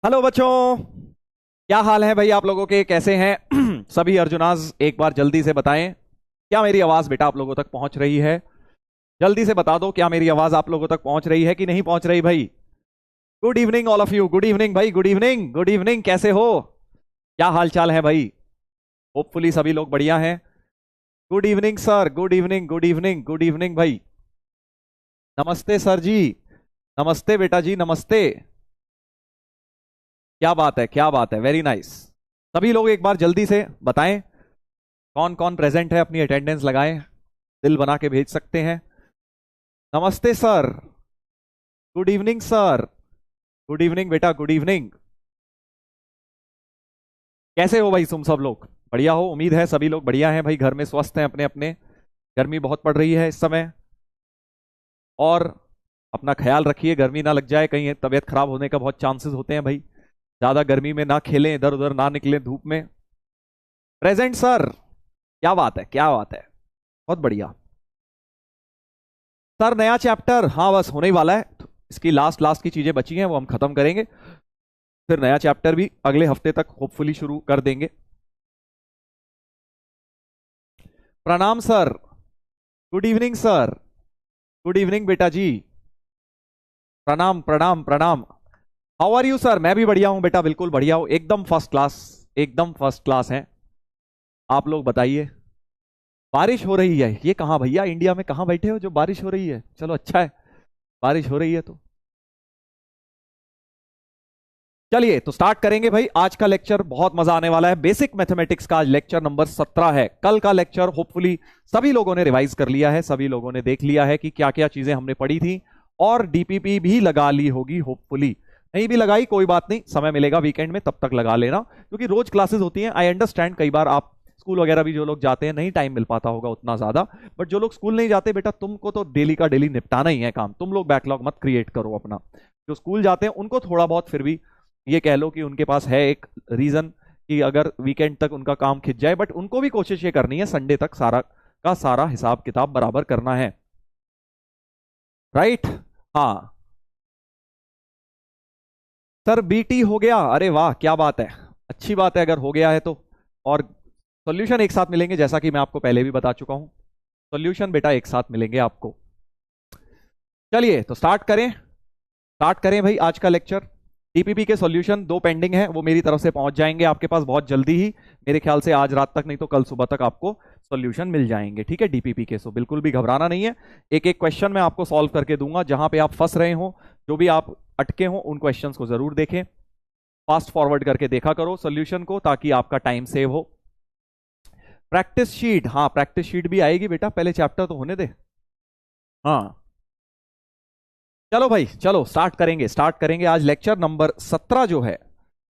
Hello बच्चों। क्या हाल है भाई आप लोगों के, कैसे हैं सभी अर्जुनाज? एक बार जल्दी से बताएं, क्या मेरी आवाज बेटा आप लोगों तक पहुंच रही है? जल्दी से बता दो, क्या मेरी आवाज आप लोगों तक पहुंच रही है कि नहीं पहुंच रही भाई? Good evening all of you, good evening भाई, गुड इवनिंग, गुड इवनिंग। कैसे हो? क्या हाल चाल है भाई? होपफुली सभी लोग बढ़िया हैं। Good evening sir, good evening, good evening, good evening भाई। नमस्ते सर जी। नमस्ते बेटा जी, नमस्ते। क्या बात है, क्या बात है, वेरी नाइस। सभी लोग एक बार जल्दी से बताएं, कौन कौन प्रेजेंट है, अपनी अटेंडेंस लगाएं। दिल बना के भेज सकते हैं। नमस्ते sir. Good evening sir. Good evening बेटा, गुड इवनिंग। कैसे हो भाई तुम सब लोग? बढ़िया हो? उम्मीद है सभी लोग बढ़िया हैं भाई, घर में स्वस्थ हैं अपने अपने। गर्मी बहुत पड़ रही है इस समय, और अपना ख्याल रखिए, गर्मी ना लग जाए, कहीं तबीयत खराब होने का बहुत चांसेस होते हैं भाई। ज्यादा गर्मी में ना खेलें, इधर उधर ना निकलें धूप में। Present sir. क्या बात है, क्या बात है, बहुत बढ़िया। सर नया चैप्टर, हाँ बस होने ही वाला है, तो इसकी लास्ट लास्ट की चीजें बची हैं वो हम खत्म करेंगे, फिर नया चैप्टर भी अगले हफ्ते तक होपफुली शुरू कर देंगे। प्रणाम sir. Good evening sir. Good evening बेटा जी। प्रणाम प्रणाम प्रणाम। How are you sir? मैं भी बढ़िया हूं बेटा, बिल्कुल बढ़िया हूं, एकदम फर्स्ट क्लास। एकदम फर्स्ट क्लास है। आप लोग बताइए। बारिश हो रही है? ये कहाँ भैया, इंडिया में कहाँ बैठे हो जो बारिश हो रही है? चलो अच्छा है, बारिश हो रही है तो। चलिए तो स्टार्ट करेंगे भाई आज का लेक्चर, बहुत मजा आने वाला है। बेसिक मैथमेटिक्स का आज लेक्चर नंबर 17 है। कल का लेक्चर होपफुली सभी लोगों ने रिवाइज कर लिया है, सभी लोगों ने देख लिया है कि क्या क्या चीजें हमने पढ़ी थी, और डीपीपी भी लगा ली होगी होपफुली। नहीं भी लगाई कोई बात नहीं, समय मिलेगा वीकेंड में तब तक लगा लेना, क्योंकि रोज क्लासेस होती हैं। आई अंडरस्टैंड कई बार आप स्कूल वगैरह भी जो लोग जाते हैं नहीं टाइम मिल पाता होगा उतना ज्यादा, बट जो लोग स्कूल नहीं जाते बेटा, तुमको तो डेली का डेली निपटाना ही है काम। तुम लोग बैकलॉग मत क्रिएट करो अपना। जो स्कूल जाते हैं उनको थोड़ा बहुत फिर भी ये कह लो कि उनके पास है एक रीजन कि अगर वीकेंड तक उनका काम खिंच जाए, बट उनको भी कोशिश ये करनी है संडे तक सारा का सारा हिसाब किताब बराबर करना है। राइट? हाँ सर, बीटी हो गया? अरे वाह, क्या बात है, अच्छी बात है अगर हो गया है तो। और सॉल्यूशन एक साथ मिलेंगे, जैसा कि मैं आपको पहले भी बता चुका हूं, सॉल्यूशन बेटा एक साथ मिलेंगे आपको। चलिए तो स्टार्ट करें, स्टार्ट करें भाई आज का लेक्चर। डीपीपी के सॉल्यूशन दो पेंडिंग हैं, वो मेरी तरफ से पहुंच जाएंगे आपके पास बहुत जल्दी ही, मेरे ख्याल से आज रात तक नहीं तो कल सुबह तक आपको सॉल्यूशन मिल जाएंगे, ठीक है डीपीपी के। सो बिल्कुल भी घबराना नहीं है, एक एक क्वेश्चन मैं आपको सॉल्व करके दूंगा। जहां पे आप फंस रहे हो, जो भी आप अटके हो, उन क्वेश्चंस को जरूर देखें, फास्ट फॉरवर्ड करके देखा करो सॉल्यूशन को, ताकि आपका टाइम सेव हो। प्रैक्टिस शीट, हाँ प्रैक्टिस शीट भी आएगी बेटा, पहले चैप्टर तो होने दे। हाँ चलो भाई, चलो स्टार्ट करेंगे, स्टार्ट करेंगे। आज लेक्चर नंबर 17 जो है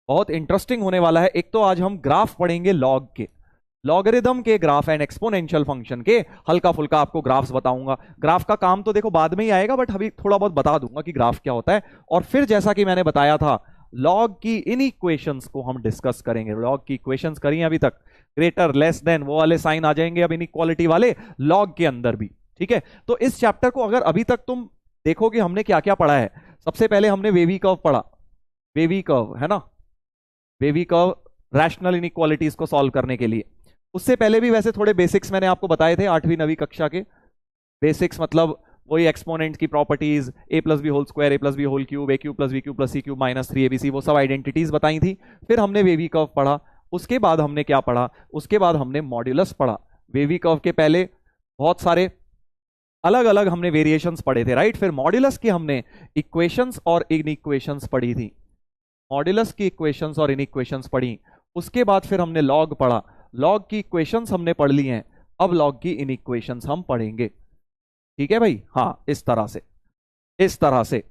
बहुत इंटरेस्टिंग होने वाला है। एक तो आज हम ग्राफ पढ़ेंगे लॉग के, लॉगरिथम के ग्राफ एंड एक्सपोनेंशियल फंक्शन के। हल्का फुल्का आपको ग्राफ्स बताऊंगा, ग्राफ का काम तो देखो बाद में ही आएगा, बट अभी थोड़ा बहुत बता दूंगा कि ग्राफ क्या होता है। और फिर जैसा कि मैंने बताया था, लॉग की इन इक्वेशंस को हम डिस्कस करेंगे। लॉग की इक्वेशंस करी अभी तक, ग्रेटर लेस देन वो वाले साइन आ जाएंगे अब इनइक्वालिटी वाले लॉग के अंदर भी, ठीक है। तो इस चैप्टर को अगर अभी तक तुम देखो कि हमने क्या क्या पढ़ा है। सबसे पहले हमने वेवी कर्व पढ़ा, वेवी कर्व है ना, वेवी कर्व रैशनल इनइक्वालिटीज को सॉल्व करने के लिए। उससे पहले भी वैसे थोड़े बेसिक्स मैंने आपको बताए थे 8वीं 9वीं कक्षा के बेसिक्स, मतलब वही एक्सपोनेंट की properties, A plus B whole square, A plus B whole cube, A cube plus B cube plus C cube minus 3abc, वो सब आइडेंटिटीज बताई थी। फिर हमने वेवी कर्व पढ़ा, उसके बाद हमने क्या पढ़ा, उसके बाद हमने मॉड्यूलस पढ़ा। वेवी कर्व के पहले बहुत सारे अलग अलग हमने वेरिएशंस पढ़े थे, राइट। फिर मॉड्यूलस की हमने इक्वेशंस और इनइक्वेशंस पढ़ी थी, मॉड्यूलस की इक्वेशंस और इनइक्वेशंस पढ़ी। उसके बाद फिर हमने लॉग पढ़ा, लॉग की इक्वेशंस हमने पढ़ ली हैं, अब लॉग की इनइक्वेशंस हम पढ़ेंगे, ठीक है भाई। हाँ इस तरह से, इस तरह से।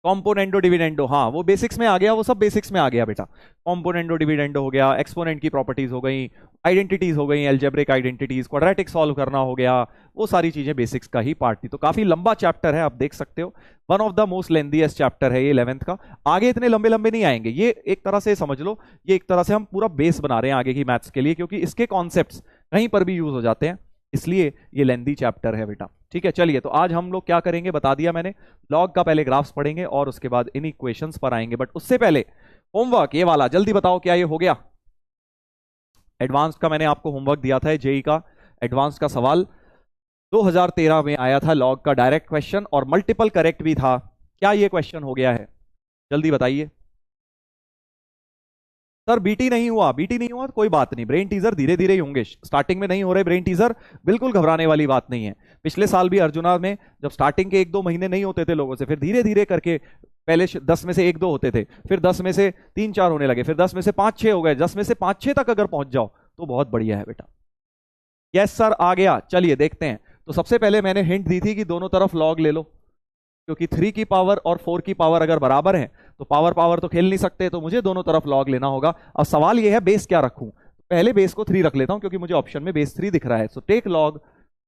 कॉम्पोनेंटो डिविडेंडो, हाँ वो बेसिक्स में आ गया, वो सब बेसिक्स में आ गया बेटा। कॉम्पोनेंटो डिविडेंडो हो गया, एक्सपोनेंट की प्रॉपर्टीज हो गई, आइडेंटिटीज हो गई, एल्जेब्रिक आइडेंटिटीज, क्वाड्रेटिक सॉल्व करना हो गया, वो सारी चीजें बेसिक्स का ही पार्ट थी। तो काफी लंबा चैप्टर है, आप देख सकते हो, one of the most lengthiest chapter है ये 11th का। आगे इतने लंबे लंबे नहीं आएंगे, ये एक तरह से समझ लो, ये एक तरह से हम पूरा बेस बना रहे हैं आगे की मैथ्स के लिए, क्योंकि इसके कॉन्सेप्ट्स कहीं पर भी यूज हो जाते हैं, इसलिए ये लेंदी चैप्टर है बेटा। ठीक है, चलिए तो आज हम लोग क्या करेंगे बता दिया मैंने। लॉग का पहले ग्राफ्स पढ़ेंगे और उसके बाद इन इक्वेशंस पर आएंगे, बट उससे पहले होमवर्क ये वाला जल्दी बताओ, क्या ये हो गया? एडवांस का मैंने आपको होमवर्क दिया था, जेई का एडवांस का सवाल 2013 में आया था, लॉग का डायरेक्ट क्वेश्चन और मल्टीपल करेक्ट भी था। क्या ये क्वेश्चन हो गया है? जल्दी बताइए। सर बीटी नहीं हुआ, बीटी नहीं हुआ तो कोई बात नहीं, ब्रेन टीजर धीरे धीरे ही होंगे, स्टार्टिंग में नहीं हो रहे ब्रेन टीजर, बिल्कुल घबराने वाली बात नहीं है। पिछले साल भी अर्जुना में जब स्टार्टिंग के 1-2 महीने नहीं होते थे लोगों से, फिर धीरे धीरे करके पहले 10 में से 1-2 होते थे, फिर 10 में से 3-4 होने लगे, फिर 10 में से 5-6 हो गए, 10 में से 5-6 तक अगर पहुंच जाओ तो बहुत बढ़िया है बेटा। यस सर आ गया, चलिए देखते हैं। तो सबसे पहले मैंने हिंट दी थी कि दोनों तरफ लॉग ले लो, क्योंकि 3 की पावर और 4 की पावर अगर बराबर है तो पावर पावर तो खेल नहीं सकते, तो मुझे दोनों तरफ लॉग लेना होगा। अब सवाल यह है बेस क्या रखूं, पहले बेस को 3 रख लेता हूं क्योंकि मुझे ऑप्शन में बेस 3 दिख रहा है। So take log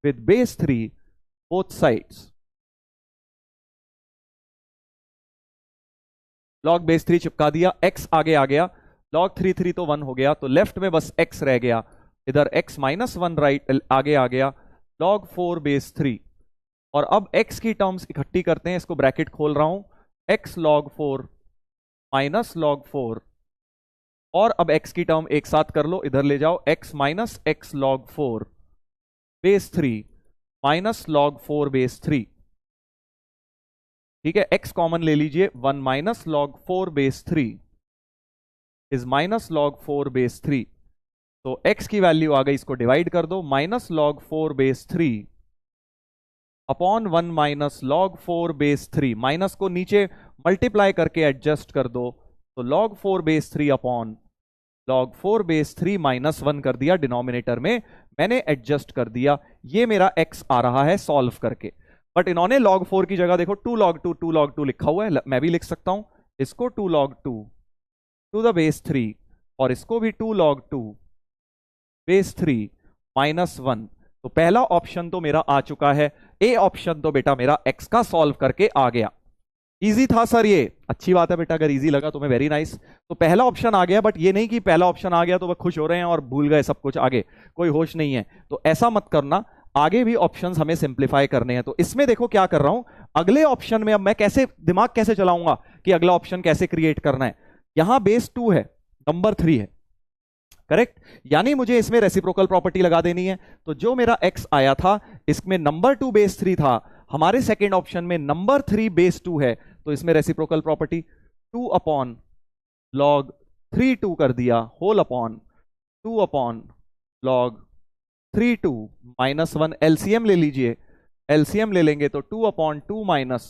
with base 3 both sides. Log base 3 चिपका दिया, x आगे आ गया, लॉग 3 तो 1 हो गया, तो लेफ्ट में बस x रह गया, इधर x -1 राइट आगे आ गया, लॉग 4 बेस 3। और अब x की टर्म्स इकट्ठी करते हैं, इसको ब्रैकेट खोल रहा हूं, x log 4 माइनस log 4, और अब x की टर्म एक साथ कर लो, इधर ले जाओ, x minus x log 4 base 3 minus log 4 base 3। ठीक है, x कॉमन ले लीजिए, 1 minus log 4 base 3 is minus log 4 base 3। तो x की वैल्यू आ गई, इसको डिवाइड कर दो, minus log 4 base 3 upon 1 minus log 4 base 3, minus को नीचे मल्टीप्लाई करके एडजस्ट कर दो, तो log 4 base 3 upon log 4 base 3 minus 1 कर दिया, डिनोमिनेटर में मैंने एडजस्ट कर दिया। ये मेरा x आ रहा है सॉल्व करके, बट इन्होंने log 4 की जगह देखो 2 log 2 लिखा हुआ है, मैं भी लिख सकता हूं इसको 2 log 2 टू द बेस 3 और इसको भी 2 log 2 बेस 3 माइनस 1। तो पहला ऑप्शन तो मेरा आ चुका है, ए ऑप्शन तो बेटा मेरा x का सॉल्व करके आ गया। इजी था सर ये, अच्छी बात है बेटा, अगर इजी लगा तुम्हें वेरी नाइस। तो पहला ऑप्शन आ गया, बट ये नहीं कि पहला ऑप्शन आ गया तो वह खुश हो रहे हैं और भूल गए सब कुछ, आगे कोई होश नहीं है, तो ऐसा मत करना, आगे भी ऑप्शंस हमें सिंप्लीफाई करने हैं। तो इसमें देखो क्या कर रहा हूं, अगले ऑप्शन में अब मैं कैसे दिमाग कैसे चलाऊंगा कि अगला ऑप्शन कैसे क्रिएट करना है। यहां बेस 2 है, नंबर 3 है, करेक्ट, यानी मुझे इसमें रेसिप्रोकल प्रॉपर्टी लगा देनी है। तो जो मेरा x आया था इसमें नंबर 2 बेस 3 था, हमारे सेकेंड ऑप्शन में नंबर 3 बेस 2 है, तो इसमें रेसिप्रोकल प्रॉपर्टी 2 अपॉन लॉग 3 2 कर दिया, whole upon 2 upon log 3 2 minus 1, LCM ले लीजिए, एलसीएम ले लेंगे तो 2 अपॉन 2 माइनस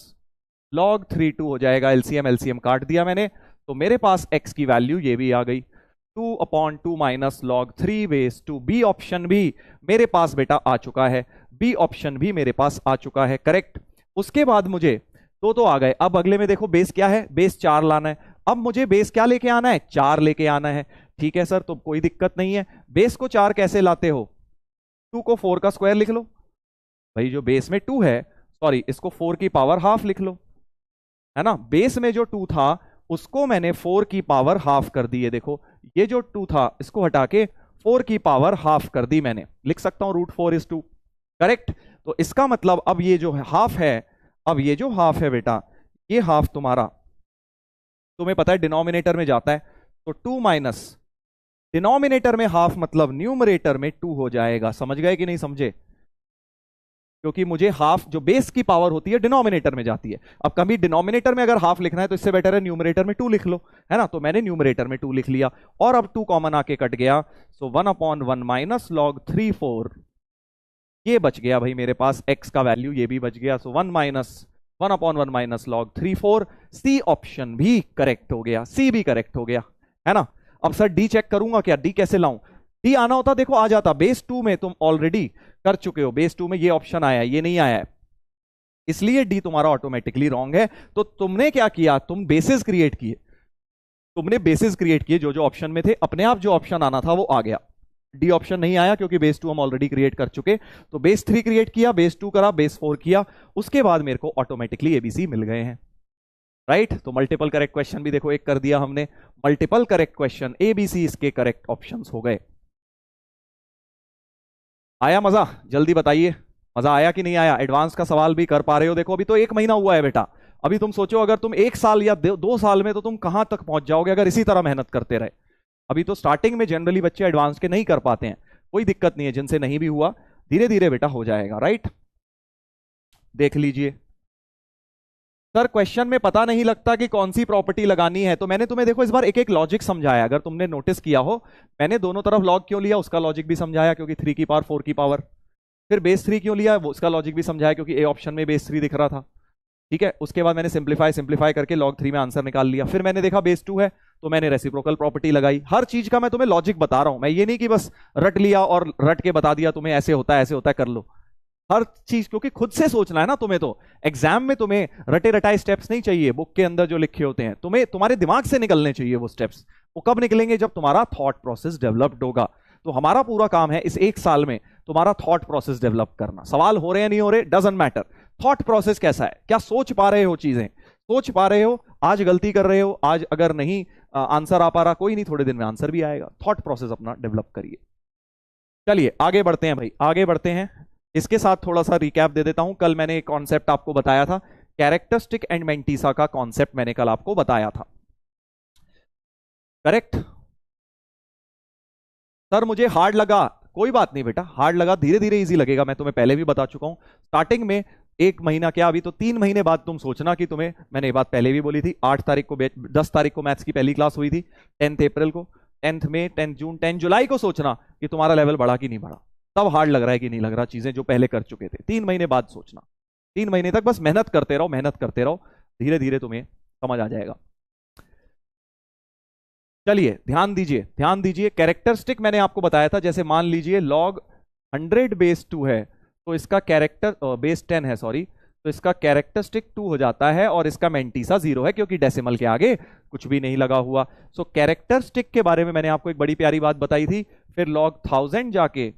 लॉग 3 2 हो जाएगा, एलसीएम काट दिया मैंने, तो मेरे पास x की वैल्यू ये भी आ गई, 2 upon 2 minus log 3 base 2। B option भी मेरे पास बेटा आ चुका है, बी ऑप्शन भी मेरे पास आ चुका है, करेक्ट। उसके बाद मुझे तो आ गए, अब अगले में देखो बेस क्या है, बेस 4 लाना है। अब मुझे बेस क्या लेके आना है, 4 लेके आना है। ठीक है सर, तो कोई दिक्कत नहीं है, बेस को 4 कैसे लाते हो, 2 को 4 का स्क्वायर लिख लो भाई, जो बेस में 2 है, सॉरी इसको 4 की पावर हाफ लिख लो, है ना, बेस में जो 2 था उसको मैंने 4 की पावर हाफ कर दी है, देखो ये जो 2 था इसको हटा के 4 की पावर हाफ कर दी मैंने, लिख सकता हूं √4 करेक्ट। तो इसका मतलब अब ये जो हाफ है, अब ये जो हाफ है बेटा, ये हाफ तुम्हारा, तुम्हें पता है डिनोमिनेटर में जाता है, तो 2 माइनस डिनोमिनेटर में हाफ मतलब न्यूमरेटर में 2 हो जाएगा, समझ गए कि नहीं समझे, क्योंकि मुझे हाफ जो बेस की पावर होती है डिनोमिनेटर में जाती है। अब कभी डिनोमिनेटर में अगर हाफ लिखना है तो इससे बेटर है न्यूमरेटर में 2 लिख लो, है ना, तो मैंने न्यूमरेटर में 2 लिख लिया, और अब 2 कॉमन आके कट गया, सो 1 अपॉन 1 माइनस लॉग 3 4, ये बच गया भाई मेरे पास x का वैल्यू, ये भी बच गया, so 1 upon 1 minus log 3 4। C option भी करेक्ट हो गया, सी भी करेक्ट हो गया, है ना। अब सर डी चेक करूंगा क्या, डी कैसे लाऊं, डी आना होता देखो आ जाता, बेस 2 में तुम ऑलरेडी कर चुके हो, बेस 2 में ये ऑप्शन आया, ये नहीं आया है, इसलिए डी तुम्हारा ऑटोमेटिकली रॉन्ग है। तो तुमने क्या किया, तुम बेसिस क्रिएट किए, तुमने बेसिस क्रिएट किए, जो जो ऑप्शन में थे अपने आप जो ऑप्शन आना था वो आ गया, डी ऑप्शन नहीं आया क्योंकि बेस 2 हम ऑलरेडी क्रिएट कर चुके। तो बेस 3 क्रिएट किया, बेस 2 करा, बेस 4 किया, उसके बाद मेरे को ऑटोमेटिकली एबीसी मिल गए हैं, राइट। तो मल्टीपल करेक्ट क्वेश्चन भी देखो एक कर दिया हमने, मल्टीपल करेक्ट क्वेश्चन एबीसी इसके करेक्ट ऑप्शंस हो गए। आया मजा? जल्दी बताइए, मजा आया कि नहीं आया? एडवांस का सवाल भी कर पा रहे हो? देखो अभी तो 1 महीना हुआ है बेटा। अभी तुम सोचो अगर तुम 1 साल या 2 साल में, तो तुम कहां तक पहुंच जाओगे अगर इसी तरह मेहनत करते रहे। अभी तो स्टार्टिंग में जनरली बच्चे एडवांस के नहीं कर पाते हैं, कोई दिक्कत नहीं है, जिनसे नहीं भी हुआ धीरे धीरे बेटा हो जाएगा, राइट। देख लीजिए सर, क्वेश्चन में पता नहीं लगता कि कौन सी प्रॉपर्टी लगानी है, तो मैंने तुम्हें देखो इस बार एक एक लॉजिक समझाया, अगर तुमने नोटिस किया हो। मैंने दोनों तरफ लॉग क्यों लिया उसका लॉजिक भी समझाया, क्योंकि 3 की पावर 4 की पावर। फिर बेस 3 क्यों लिया वो उसका लॉजिक भी समझाया, क्योंकि ए ऑप्शन में बेस 3 दिख रहा था। ठीक है, उसके बाद मैंने सिंप्लीफाई सिंप्लीफाई करके log 3 में आंसर निकाल लिया। फिर मैंने देखा बेस 2 है, तो मैंने रेसिप्रोकल प्रॉपर्टी लगाई। हर चीज का मैं तुम्हें लॉजिक बता रहा हूं, मैं ये नहीं कि बस रट लिया और रट के बता दिया तुम्हें ऐसे होता है ऐसे होता है कर लो। हर चीज क्योंकि खुद से सोचना है ना तुम्हें, तो एग्जाम में तुम्हें रटे रटाए स्टेप्स नहीं चाहिए, बुक के अंदर जो लिखे होते हैं तुम्हें तुम्हारे दिमाग से निकलने चाहिए वो स्टेप्स। वो कब निकलेंगे? जब तुम्हारा थॉट प्रोसेस डेवलप्ड होगा। तो हमारा पूरा काम है इस 1 साल में तुम्हारा थॉट प्रोसेस डेवलप करना। सवाल हो रहे हैं नहीं हो रहे डजंट मैटर, थॉट प्रोसेस कैसा है, क्या सोच पा रहे हो, चीजें सोच पा रहे हो। आज गलती कर रहे हो, आज अगर नहीं आंसर आ पा रहा, कोई नहीं, थोड़े दिन में आंसर भी आएगा। थॉट प्रोसेस अपना डेवलप करिए। चलिए आगे बढ़ते हैं भाई, आगे बढ़ते हैं। इसके साथ थोड़ा सा रिकैप दे देता हूं। कल मैंने एक कॉन्सेप्ट आपको बताया था, कैरेक्टरिस्टिक एंड मेंटीसा का कॉन्सेप्ट मैंने कल आपको बताया था, करेक्ट। सर मुझे हार्ड लगा, कोई बात नहीं बेटा, हार्ड लगा धीरे धीरे इजी लगेगा, मैं तुम्हें पहले भी बता चुका हूं। स्टार्टिंग में 1 महीना क्या, अभी तो 3 महीने बाद तुम सोचना कि तुम्हें, मैंने ये बात पहले भी बोली थी। 8 तारीख को 10 तारीख को मैथ्स की पहली क्लास हुई थी, 10 अप्रैल को, 10 मई, 10 जून, 10 जुलाई को सोचना कि तुम्हारा लेवल बढ़ा कि नहीं बढ़ा, तब हार्ड लग रहा है कि नहीं लग रहा, चीजें जो पहले कर चुके थे। 3 महीने बाद सोचना, 3 महीने तक बस मेहनत करते रहो, मेहनत करते रहो, धीरे धीरे तुम्हें समझ आ जाएगा। चलिए ध्यान दीजिए, ध्यान दीजिए। कैरेक्टरिस्टिक मैंने आपको बताया था, जैसे मान लीजिए log 100 बेस 2 है, तो इसका कैरेक्टर बेस 10 है सॉरी, तो इसका कैरेक्टरिस्टिक 2 हो जाता है और इसका मेंटीसा 0 है, क्योंकि डेसिमल के आगे कुछ भी नहीं लगा हुआ। सो कैरेक्टरिस्टिक के बारे में मैंने आपको एक बड़ी प्यारी बात बताई थी। फिर log 1000 जाके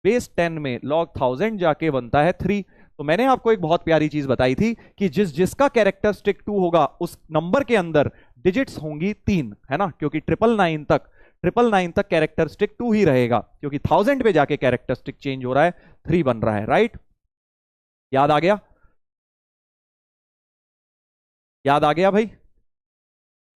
बेस 10 में log 1000 जाके बनता है 3। तो मैंने आपको एक बहुत प्यारी चीज बताई थी कि जिसका कैरेक्टरिस्टिक 2 होगा उस नंबर के अंदर डिजिट्स होंगी 3, है ना, क्योंकि 999 तक कैरेक्टरिस्टिक 2 ही रहेगा, क्योंकि 1000 पे जाके कैरेक्टरिस्टिक चेंज हो रहा है, 3 बन रहा है, राइट। याद आ गया? याद आ गया भाई?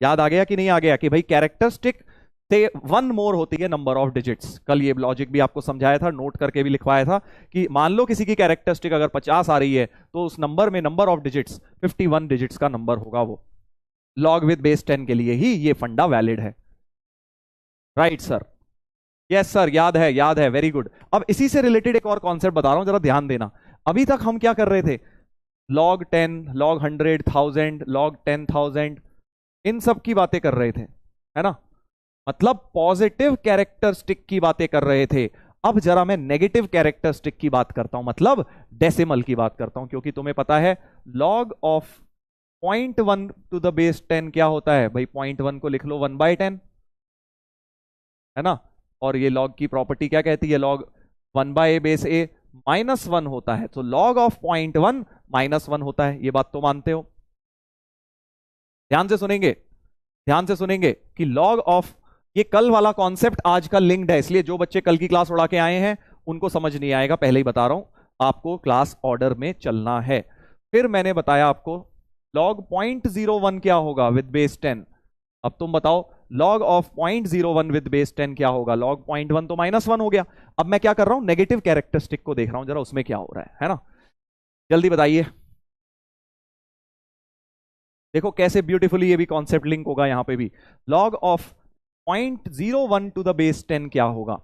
याद आ गया कि नहीं आ गया कि भाई कैरेक्टरिस्टिक से 1 मोर होती है नंबर ऑफ डिजिट्स। कल ये लॉजिक भी आपको समझाया था, नोट करके भी लिखवाया था कि मान लो किसी की कैरेक्टरिस्टिक अगर 50 आ रही है, तो उस नंबर में नंबर ऑफ डिजिट्स 51 डिजिट्स का नंबर होगा वो। लॉग विद बेस 10 के लिए ही ये फंडा वैलिड है, राइट सर? यस सर, याद है, याद है, वेरी गुड। अब इसी से रिलेटेड एक और कॉन्सेप्ट बता रहा हूं, जरा ध्यान देना। अभी तक हम क्या कर रहे थे? log 10, log 100, 1000, log 10,000, इन सब की बातें कर रहे थे, है ना, मतलब पॉजिटिव कैरेक्टरिस्टिक की बातें कर रहे थे। अब जरा मैं नेगेटिव कैरेक्टरिस्टिक की बात करता हूं, मतलब डेसिमल की बात करता हूं, क्योंकि तुम्हें पता है log of 0.1 to the base 10 क्या होता है भाई? 0.1 को लिख लो 1/10, है ना। और ये log की प्रॉपर्टी क्या कहती है? log 1/a बेस a -1 होता है, तो log ऑफ 0.1 -1 होता है। ये बात तो मानते हो? ध्यान से सुनेंगे, ध्यान से सुनेंगे कि log ऑफ, ये कल वाला कॉन्सेप्ट आज का लिंक्ड है, इसलिए जो बच्चे कल की क्लास उड़ा के आए हैं उनको समझ नहीं आएगा, पहले ही बता रहा हूं, आपको क्लास ऑर्डर में चलना है। फिर मैंने बताया आपको log 0.01 क्या होगा विद बेस 10। अब तुम बताओ log ऑफ 0.01 विद बेस 10 क्या होगा? log 0.1 तो -1 हो गया। अब मैं क्या कर रहा हूं? नेगेटिव कैरेक्टरिस्टिक को देख रहा हूं, जरा उसमें क्या हो रहा है ना। जल्दी बताइए, देखो कैसे ब्यूटीफुली ये भी कॉन्सेप्ट लिंक होगा यहां पे भी। log of 0.01 to the base 10 क्या होगा?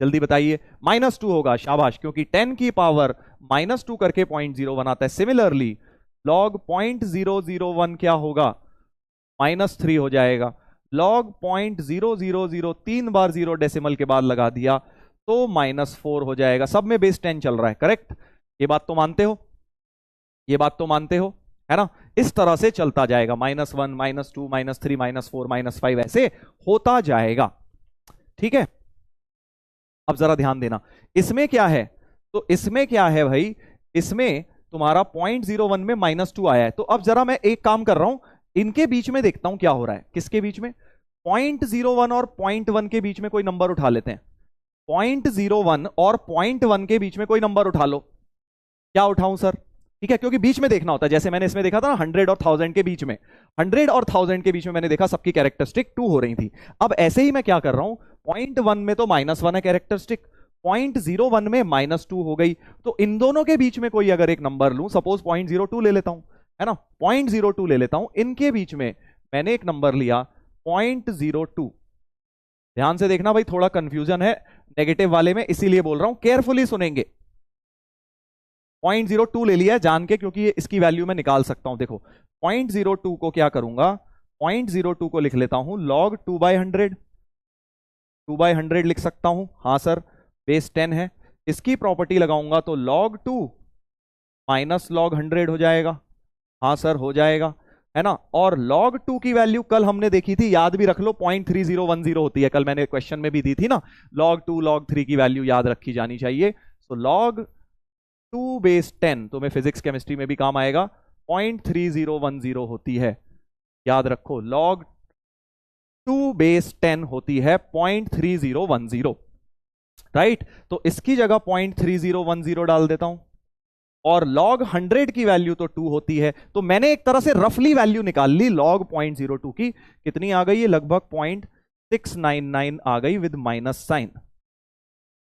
जल्दी बताइए। -2 होगा, शाबाश, क्योंकि 10 की पावर -2 करके 0.01 आता है। सिमिलरली log 0.001 क्या होगा? -3 हो जाएगा। log 0.000 3 बार 0 डेसिमल के बाद लगा दिया तो -4 हो जाएगा। सब में बेस 10 चल रहा है, करेक्ट? ये बात तो मानते हो? ये बात तो मानते हो, है ना। इस तरह से चलता जाएगा, -1 -2 -3 -4 -5 ऐसे होता जाएगा, ठीक है। अब जरा ध्यान देना, इसमें क्या है? तो इसमें क्या है भाई? इसमें तुम्हारा 0.01 में -2 आया है। तो अब जरा मैं एक काम कर रहा हूं, इनके बीच में देखता हूं क्या हो रहा है। किसके बीच में? 0.01 और 0.1 के बीच में कोई नंबर उठा लेते हैं। 0.01 और 0.1 के बीच में कोई नंबर उठा लो। क्या उठाऊं सर? ठीक है, क्योंकि बीच में देखना होता है, जैसे मैंने इसमें देखा था ना 100 और 1000 के बीच में, 100 और 1000 के बीच में मैंने देखा सबकी कैरेक्टरिस्टिक 2 हो रही थी। अब ऐसे ही मैं क्या कर रहा हूं, 0.1 में तो -1 है कैरेक्टरिस्टिक, 0.01 में -2 हो गई, तो इन दोनों के बीच में कोई अगर एक नंबर लूं, सपोज 0.02 ले लेता हूं, है ना, 0.02 ले लेता हूं, इनके बीच में मैंने एक नंबर लिया 0.02। ध्यान से देखना भाई, थोड़ा कंफ्यूजन है नेगेटिव वाले में, इसीलिए बोल रहा हूं, केयरफुली सुनेंगे। 0.02 ले लिया है जान के, क्योंकि इसकी वैल्यू मैं निकाल सकता हूं। देखो 0.02 को क्या करूंगा, 0.02 को लिख लेता हूं log 2/100, 2/100 लिख सकता हूं, हाँ सर, बेस 10 है। इसकी प्रॉपर्टी लगाऊंगा तो log 2 माइनस log 100 हो जाएगा, हाँ सर हो जाएगा, है ना। और log 2 की वैल्यू कल हमने देखी थी, याद भी रख लो, 0.3010 होती है, कल मैंने क्वेश्चन में भी दी थी ना, log 2 log 3 की वैल्यू याद रखी जानी चाहिए। तो log 2 बेस 10 तुम्हें फिजिक्स केमिस्ट्री में भी काम आएगा, 0.3010 होती है, याद रखो, log 2 बेस 10 होती है 0.3010, राइट। तो इसकी जगह 0.3010 डाल देता हूं, और log 100 की वैल्यू तो 2 होती है, तो मैंने एक तरह से रफली वैल्यू निकाल ली log 0.02 की, कितनी आ गई है, लगभग 0.699 आ गई with minus sign,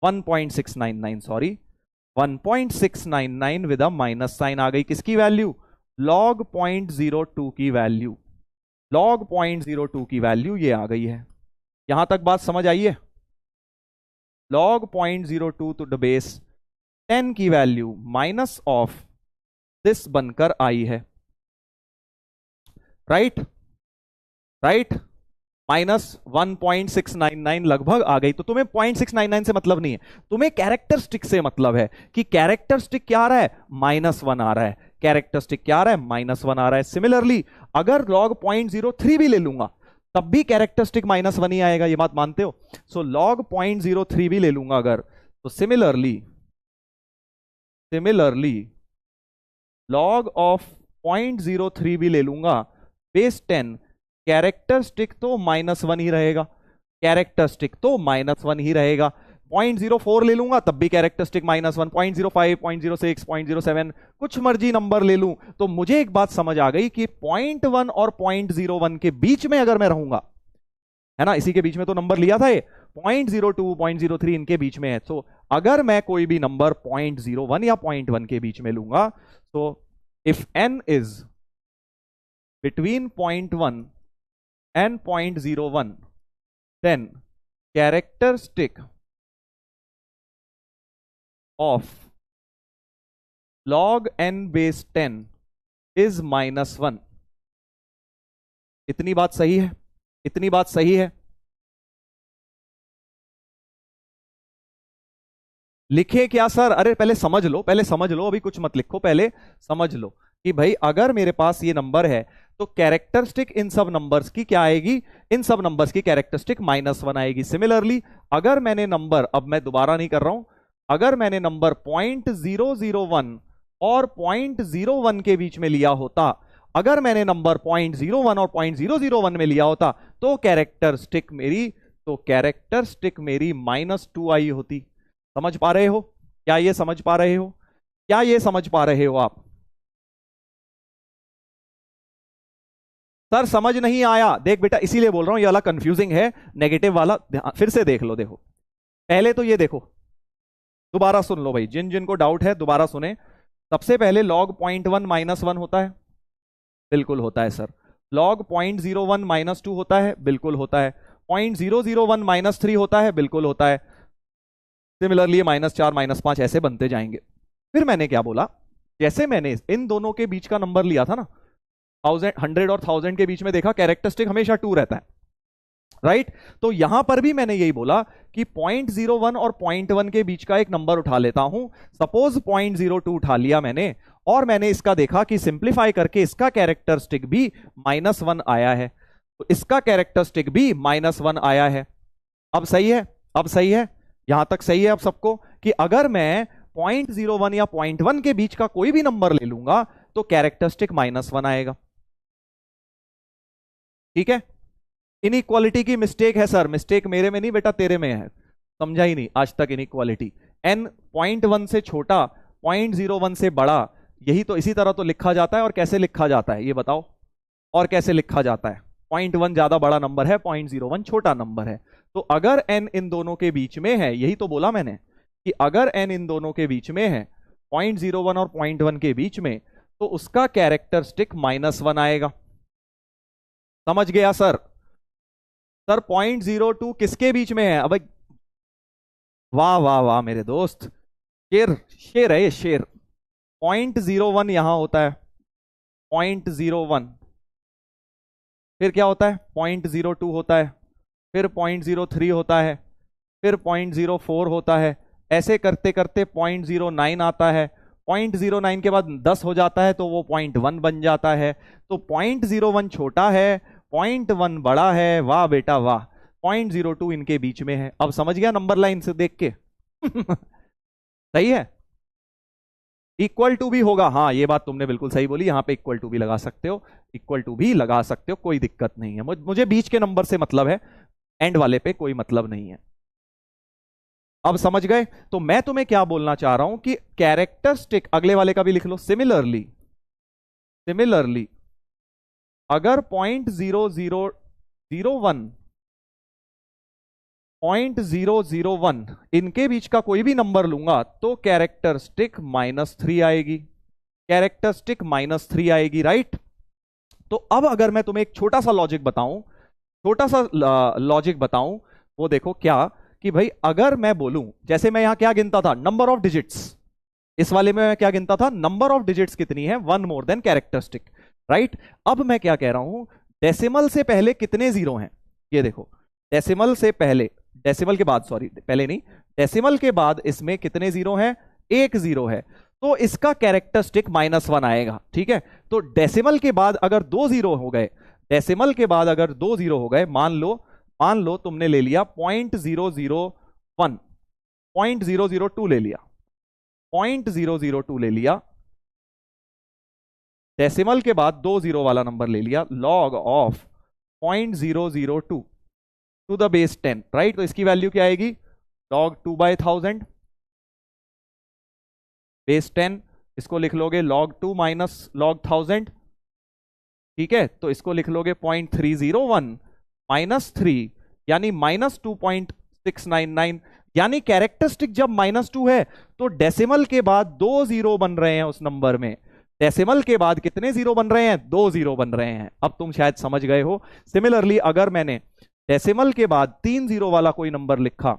1.699 sorry, 1.699 with a minus sign आ गई, किसकी वैल्यू, log 0.02 की वैल्यू, log 0.02 की वैल्यू ये आ गई है। यहां तक बात समझ आई है? log 0.02 टू द बेस 10 की वैल्यू माइनस ऑफ दिस बनकर आई है, राइट, राइट, माइनस 1.699 लगभग आ गई। तो तुम्हें 0.699 से मतलब नहीं है, तुम्हें कैरेक्टरिस्टिक से मतलब है, कि कैरेक्टरिस्टिक क्या आ रहा है, -1 आ रहा है, कैरेक्टरिस्टिक क्या आ रहा है, -1 आ रहा है। सिमिलरली अगर log 0.03 भी ले लूंगा तब भी कैरेक्टरिस्टिक -1 ही आएगा, ये बात मानते हो। सो log 0.03 भी ले लूंगा अगर, तो सिमिलरली log ऑफ 0.03 भी ले लूंगा बेस 10, कैरेक्टरिस्टिक तो -1 ही रहेगा, कैरेक्टरिस्टिक तो -1 ही रहेगा। 0.04 ले लूंगा तब भी कैरेक्टरिस्टिक -1, 0.05, 0.06, 0.07, कुछ मर्जी नंबर ले लूं, तो मुझे एक बात समझ आ गई कि 0.1 और 0.01 के बीच में अगर मैं रहूंगा, है ना, इसी के बीच में तो नंबर लिया था ये, 0.02, 0.03 इनके बीच में है। तो अगर मैं कोई भी नंबर 0.01 या 0.1 के बीच में लूंगा, तो if n is between 0.1 and 0.01, then characteristic of log n base 10 is -1। इतनी बात सही है, इतनी बात सही है। लिखे क्या सर? अरे पहले समझ लो, पहले समझ लो, अभी कुछ मत लिखो, पहले समझ लो कि भाई अगर मेरे पास ये नंबर है तो कैरेक्टरिस्टिक इन सब नंबर्स की क्या आएगी, इन सब नंबर्स की कैरेक्टरिस्टिक -1 आएगी। सिमिलरली अगर मैंने नंबर, अब मैं दोबारा नहीं कर रहा हूं, अगर मैंने नंबर 0.001 और 0.01 के बीच में लिया होता, अगर मैंने नंबर 0.01 और 0.001 में लिया होता, तो कैरेक्टरिस्टिक मेरी -2 आई होती। समझ पा रहे हो? क्या ये समझ पा रहे हो? क्या ये समझ पा रहे हो आप? सर समझ नहीं आया, देख बेटा इसीलिए बोल रहा हूं ये वाला कंफ्यूजिंग है, नेगेटिव वाला फिर से देख लो। देखो पहले तो ये देखो, दोबारा सुन लो भाई, जिन जिन को डाउट है दोबारा सुने। सबसे पहले log 0.1 -1 होता है, बिल्कुल होता है सर। log 0.01 -2 होता है, बिल्कुल होता है। 0.001 -3 होता है, बिल्कुल होता है। सिमिलरली -4 -5 ऐसे बनते जाएंगे। फिर मैंने क्या बोला, जैसे मैंने इन दोनों के बीच का नंबर लिया था ना, 100 और 1000 के बीच में देखा कैरेक्टरिस्टिक हमेशा 2 रहता है, राइट। तो यहां पर भी मैंने यही बोला कि 0.01 और 0.1 के बीच का एक नंबर उठा लेता हूं। सपोज 0.02 उठा लिया मैंने, और मैंने इसका देखा कि सिंप्लीफाई करके इसका कैरेक्टरिस्टिक भी -1 आया है, तो इसका कैरेक्टरिस्टिक भी -1 आया है। अब सही है? अब सही है? यहां तक सही है अब सबको, कि अगर मैं 0.01 या 0.1 के बीच का कोई भी नंबर ले लूंगा तो कैरेक्टरिस्टिक -1 आएगा। ठीक है? इनइक्वालिटी की मिस्टेक है सर, मिस्टेक मेरे में नहीं बेटा, तेरे में है। समझा ही नहीं आज तक इनइक्वालिटी। n 0.1 से छोटा, 0.01 से बड़ा, यही तो इसी तरह तो लिखा जाता है। और कैसे लिखा जाता है ये बताओ, और कैसे लिखा जाता है? 0.1 ज्यादा बड़ा नंबर है, 0.01 छोटा नंबर है। तो अगर n इन दोनों के बीच में है, यही तो बोला मैंने कि अगर n इन दोनों के बीच में है, 0.01 और 0.1 के बीच में, तो उसका कैरेक्टरिस्टिक -1 आएगा। समझ गया सर? सर 0.02 किसके बीच में है? अब वाह वाह वाह मेरे दोस्त, शेर शेर है ये, शेर। 0.01 यहां होता है, 0.01, फिर क्या होता है? 0.02 होता है, फिर 0.03 होता है, फिर 0.04 होता है, ऐसे करते करते 0.09 आता है। 0.09 के बाद 10 हो जाता है तो वो 0.1 बन जाता है। तो 0.01 छोटा है, 0.1 बड़ा है। वाह बेटा वाह, 0.02 इनके बीच में है। अब समझ गया नंबर लाइन से देख के? सही है। इक्वल टू भी होगा, हाँ ये बात तुमने बिल्कुल सही बोली, यहां पे इक्वल टू भी लगा सकते हो, इक्वल टू भी लगा सकते हो, कोई दिक्कत नहीं है। मुझे बीच के नंबर से मतलब है, एंड वाले पे कोई मतलब नहीं है। अब समझ गए? तो मैं तुम्हें क्या बोलना चाह रहा हूं कि कैरेक्टरिस्टिक, अगले वाले का भी लिख लो, सिमिलरली अगर 0.001 इनके बीच का कोई भी नंबर लूंगा तो कैरेक्टरिस्टिक -3 आएगी, कैरेक्टरिस्टिक -3 आएगी, राइट? तो अब अगर मैं तुम्हें एक छोटा सा लॉजिक बताऊं, छोटा सा लॉजिक बताऊं, वो देखो क्या, कि भाई अगर मैं बोलूं, जैसे मैं यहां क्या गिनता था, नंबर ऑफ डिजिट्स, इस वाले में मैं क्या गिनता था, नंबर ऑफ डिजिट्स कितनी है, 1 मोर देन कैरेक्टरिस्टिक, राइट? अब मैं क्या कह रहा हूं, डेसिमल से पहले कितने जीरो हैं, ये देखो, डेसिमल से पहले, डेसिमल के बाद, सॉरी पहले नहीं, डेसिमल के बाद इसमें कितने जीरो हैं, 1 जीरो है, तो इसका कैरेक्टरिस्टिक -1 आएगा, ठीक है? तो डेसिमल के बाद अगर 2 जीरो हो गए, डेसिमल के बाद अगर 2 जीरो हो गए, मान लो तुमने ले लिया 0.001, 0.002 ले लिया, 0.002 ले लिया, डेसिमल के बाद 2 जीरो वाला नंबर ले लिया, log of 0.002 to the base 10, right? तो इसकी वैल्यू क्या आएगी, log 2/1000 बेस 10, इसको लिख लोगे log 2 माइनस log 1000, ठीक है? तो इसको लिख लोगे 0.301 -3, यानी -2.699, यानी कैरेक्टरिस्टिक जब -2 है तो डेसिमल के बाद 2 जीरो बन रहे हैं उस नंबर में, डेसिमल के बाद कितने जीरो बन रहे हैं, 2 जीरो बन रहे हैं। अब तुम शायद समझ गए हो। सिमिलरली अगर मैंने डेसिमल के बाद 3 जीरो वाला कोई नंबर लिखा,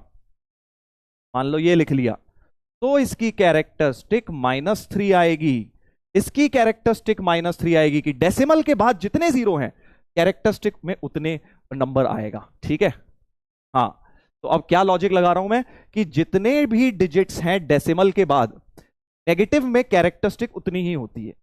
मान लो ये लिख लिया, तो इसकी कैरेक्टरिस्टिक -3 आएगी, इसकी कैरेक्टरिस्टिक -3 आएगी, कि डेसिमल के बाद जितने जीरो हैं कैरेक्टरिस्टिक में उतने नंबर आएगा, ठीक है? हाँ, तो अब क्या लॉजिक लगा रहा हूं मैं, कि जितने भी डिजिट्स हैं डेसिमल के बाद, नेगेटिव में कैरेक्टरिस्टिक उतनी ही होती है।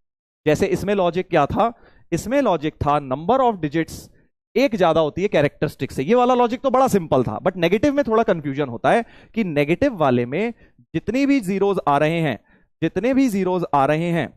जैसे इसमें लॉजिक क्या था, इसमें लॉजिक था नंबर ऑफ डिजिट्स एक ज्यादा होती है कैरेक्टरिस्टिक से, ये वाला लॉजिक तो बड़ा सिंपल था, बट नेगेटिव में थोड़ा कंफ्यूजन होता है, कि नेगेटिव वाले में जितनी भी जीरोज आ रहे हैं, जितने भी जीरोज आ रहे हैं,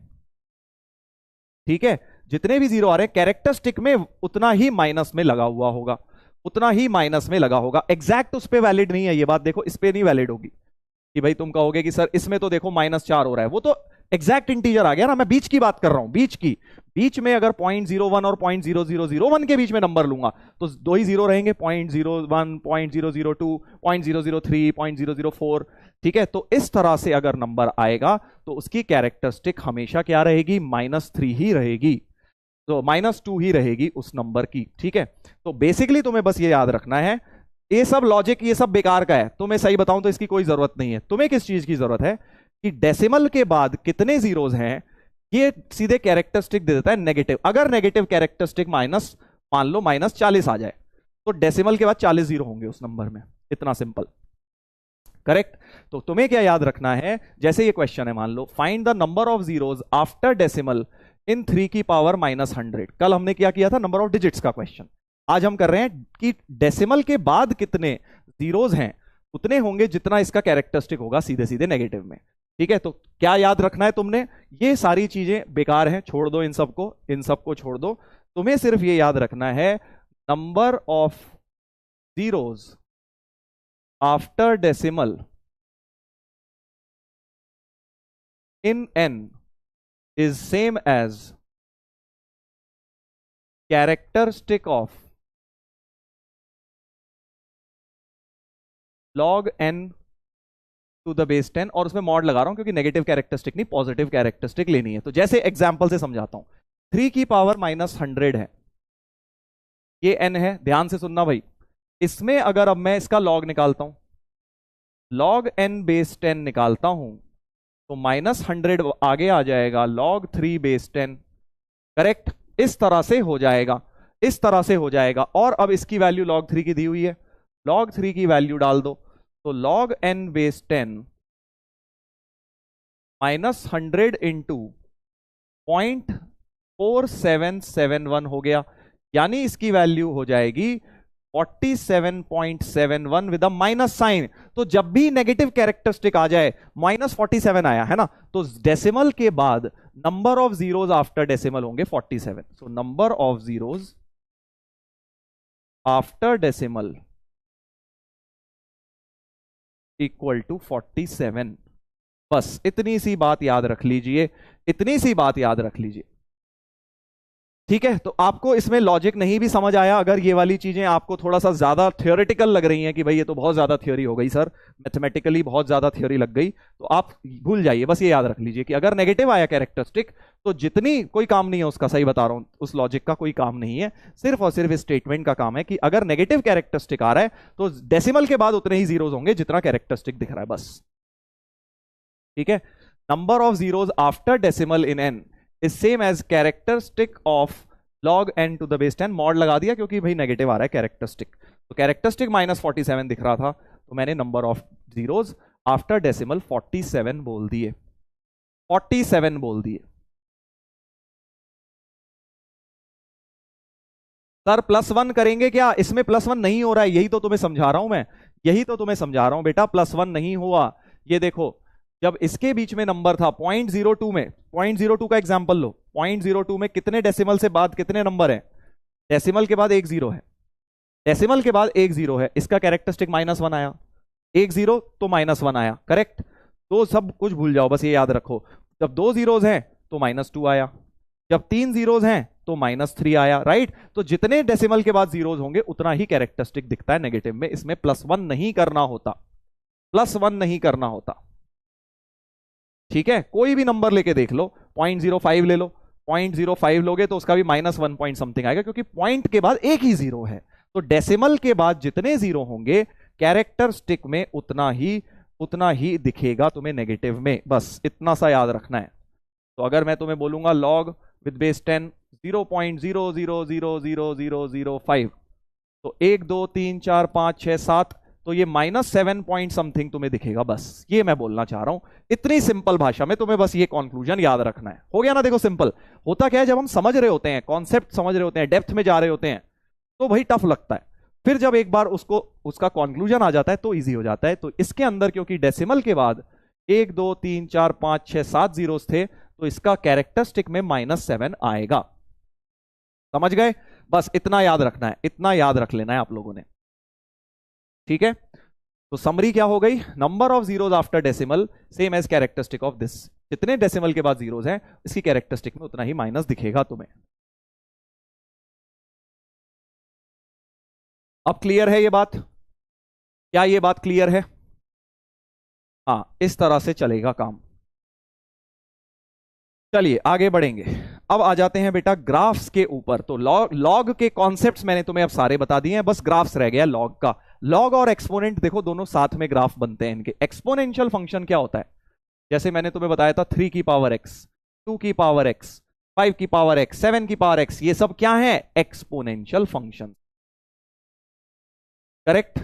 ठीक है, जितने भी जीरो आ रहे हैं कैरेक्टरिस्टिक में उतना ही माइनस में लगा हुआ होगा, उतना ही माइनस में लगा होगा। एग्जैक्ट उस पर वैलिड नहीं है ये बात, देखो इस पे नहीं वैलिड होगी, कि भाई तुम कहोगे कि सर इसमें तो देखो -4 हो रहा है, वो तो एग्जैक्ट इंटीजर आ गया ना, मैं बीच की बात कर रहा हूं, बीच की, बीच में अगर 0.01 और 0.0001 के बीच में नंबर लूंगा तो 2 ही जीरो रहेंगे, 0.01, 0.002, 0.003, 0.004, ठीक है? तो इस तरह से अगर नंबर आएगा तो उसकी कैरेक्टरिस्टिक हमेशा क्या रहेगी, -3 ही रहेगी, तो -2 ही रहेगी उस नंबर की, ठीक है? तो बेसिकली तुम्हें बस ये याद रखना है, ये सब लॉजिक ये सब बेकार का है, तुम्हें सही बताऊं तो इसकी कोई जरूरत नहीं है। तुम्हें किस चीज की जरूरत है, कि डेसिमल के बाद कितने जीरोज हैं, ये सीधे कैरेक्टरिस्टिक दे देता है नेगेटिव। अगर नेगेटिव कैरेक्टरिस्टिक माइनस, मान लो -40 आ जाए, तो डेसिमल के बाद 40 जीरो होंगे उस नंबर में, इतना सिंपल, करेक्ट? तो तुम्हें क्या याद रखना है, जैसे ये क्वेश्चन है, मान लो find the number of zeros after decimal in 3 की पावर -100। कल हमने क्या किया था, नंबर ऑफ डिजिट्स का क्वेश्चन। आज हम कर रहे हैं कि डेसिमल के बाद कितने जीरोज हैं, उतने होंगे जितना इसका कैरेक्टरिस्टिक होगा, सीधे सीधे नेगेटिव में, ठीक है? तो क्या याद रखना है तुमने, ये सारी चीजें बेकार हैं, छोड़ दो इन सबको छोड़ दो। तुम्हें सिर्फ ये याद रखना है, number of zeros after decimal in n is same as characteristic of log n to the base 10, और उसमें मॉड लगा रहा हूं क्योंकि नेगेटिव कैरेक्टरिस्टिक नहीं पॉजिटिव कैरेक्टरिस्टिक लेनी है। तो जैसे एग्जांपल से समझाता हूं, 3 की पावर -100 है, ये n है, ध्यान से सुनना भाई। इसमें अगर अब मैं इसका लॉग निकालता हूं, log n बेस 10 निकालता हूं, तो -100 आगे आ जाएगा log 3 बेस 10, करेक्ट। इस तरह से हो जाएगा, इस तरह से हो जाएगा। और अब इसकी वैल्यू log 3 की दी हुई है, log 3 की वैल्यू डाल दो, तो log n बेस 10 -100 इंटू 0.4771 हो गया, यानी इसकी वैल्यू हो जाएगी 47.71 विद अ माइनस साइन। तो जब भी नेगेटिव कैरेक्टरिस्टिक आ जाए, -47 आया है ना, तो डेसिमल के बाद number of zeros after decimal होंगे 47। So number of zeros after decimal equal to 47। बस इतनी सी बात याद रख लीजिए, इतनी सी बात याद रख लीजिए, ठीक है। तो आपको इसमें लॉजिक नहीं भी समझ आया, अगर ये वाली चीजें आपको थोड़ा सा ज्यादा थियोरेटिकल लग रही हैं कि भाई ये तो बहुत ज्यादा थ्योरी हो गई सर, मैथमेटिकली बहुत ज्यादा थ्योरी लग गई, तो आप भूल जाइए। बस ये याद रख लीजिए कि अगर नेगेटिव आया कैरेक्टरिस्टिक तो जितनी, कोई काम नहीं है उसका, सही बता रहा हूं, उस लॉजिक का कोई काम नहीं है, सिर्फ और सिर्फ स्टेटमेंट का काम है कि अगर नेगेटिव कैरेक्टरिस्टिक आ रहा है तो डेसिमल के बाद उतने ही जीरोज होंगे जितना कैरेक्टरिस्टिक दिख रहा है, बस, ठीक है। Number of zeros after decimal in n is same as characteristic of log n to the base 10, mod लगा दिया क्योंकि भाई नेगेटिव आ रहा है कैरेक्टरिस्टिक, तो कैरेक्टरिस्टिक -47 दिख रहा था, तो मैंने number of zeros after decimal 47 बोल दिए, 47 बोल दिए। सर +1 करेंगे क्या? इसमें +1 नहीं हो रहा है, यही तो तुम्हें समझा रहा हूं मैं, यही तो तुम्हें समझा रहा हूं बेटा, +1 नहीं हुआ। ये देखो, जब इसके बीच में नंबर था 0.02 में, 0.02 का एग्जांपल लो, 0.02 में कितने डेसिमल से बाद कितने नंबर है? डेसिमल के बाद एक जीरो है, डेसिमल के बाद एक जीरो है, इसका कैरेक्टरिस्टिक -1 आया, एक जीरो तो -1 आया, करेक्ट। तो सब कुछ भूल जाओ, बस ये याद रखो, जब 2 जीरोज हैं तो -2 आया, जब 3 जीरोज हैं तो -3 आया, राइट। तो जितने डेसिमल के बाद जीरोज होंगे उतना ही कैरेक्टरिस्टिक दिखता है नेगेटिव में, इसमें +1 नहीं करना होता, +1 नहीं करना होता, ठीक है। कोई भी नंबर लेके देख लो, 0.05 ले लो, 0.05 लोगे तो उसका भी -1 पॉइंट समथिंग आएगा, क्योंकि पॉइंट के बाद एक ही जीरो है। तो डेसिमल के बाद जितने जीरो होंगे कैरेक्टरिस्टिक में उतना ही दिखेगा तुम्हें नेगेटिव में, बस इतना सा याद रखना है। तो अगर मैं तुम्हें बोलूंगा log विद बेस 10 0.000005, तो 1 2 3 4 5 6 7, तो ये -7 पॉइंट समथिंग तुम्हें दिखेगा, बस ये मैं बोलना चाह रहा हूं, इतनी सिंपल भाषा में तुम्हें बस ये कंक्लूजन याद रखना है। हो गया ना? देखो सिंपल होता क्या है, जब हम समझ रहे होते हैं, कॉन्सेप्ट समझ रहे होते हैं, डेप्थ में जा रहे होते हैं, तो भाई टफ लगता है, फिर जब एक बार उसका कंक्लूजन आ जाता है तो इजी हो जाता है। तो इसके अंदर क्योंकि डेसिमल के बाद 1 2 3 4 5 6 7 जीरोस थे, तो इसका कैरेक्टरिस्टिक में -7 आएगा, समझ गए? बस इतना याद रखना है, इतना याद रख लेना है आप लोगों ने, ठीक है। तो समरी क्या हो गई? Number of zeros after decimal same as characteristic of this, जितने डेसिमल के बाद जीरोज हैं इसकी कैरेक्टरिस्टिक में उतना ही माइनस दिखेगा तुम्हें। अब क्लियर है ये बात? क्या ये बात क्लियर है? हाँ, इस तरह से चलेगा काम। चलिए आगे बढ़ेंगे, अब आ जाते हैं बेटा ग्राफ्स के ऊपर। तो लॉग के कॉन्सेप्ट्स मैंने तुम्हें अब सारे बता दिए हैं, बस ग्राफ्स रह गया लॉग का। लॉग और एक्सपोनेंट देखो दोनों साथ में ग्राफ बनते हैं इनके। एक्सपोनेंशियल फंक्शन क्या होता है? जैसे मैंने तुम्हें बताया था 3 की पावर x, 2 की पावर x, 5 की पावर x, 7 की पावर x, ये सब क्या है? Exponential function, correct.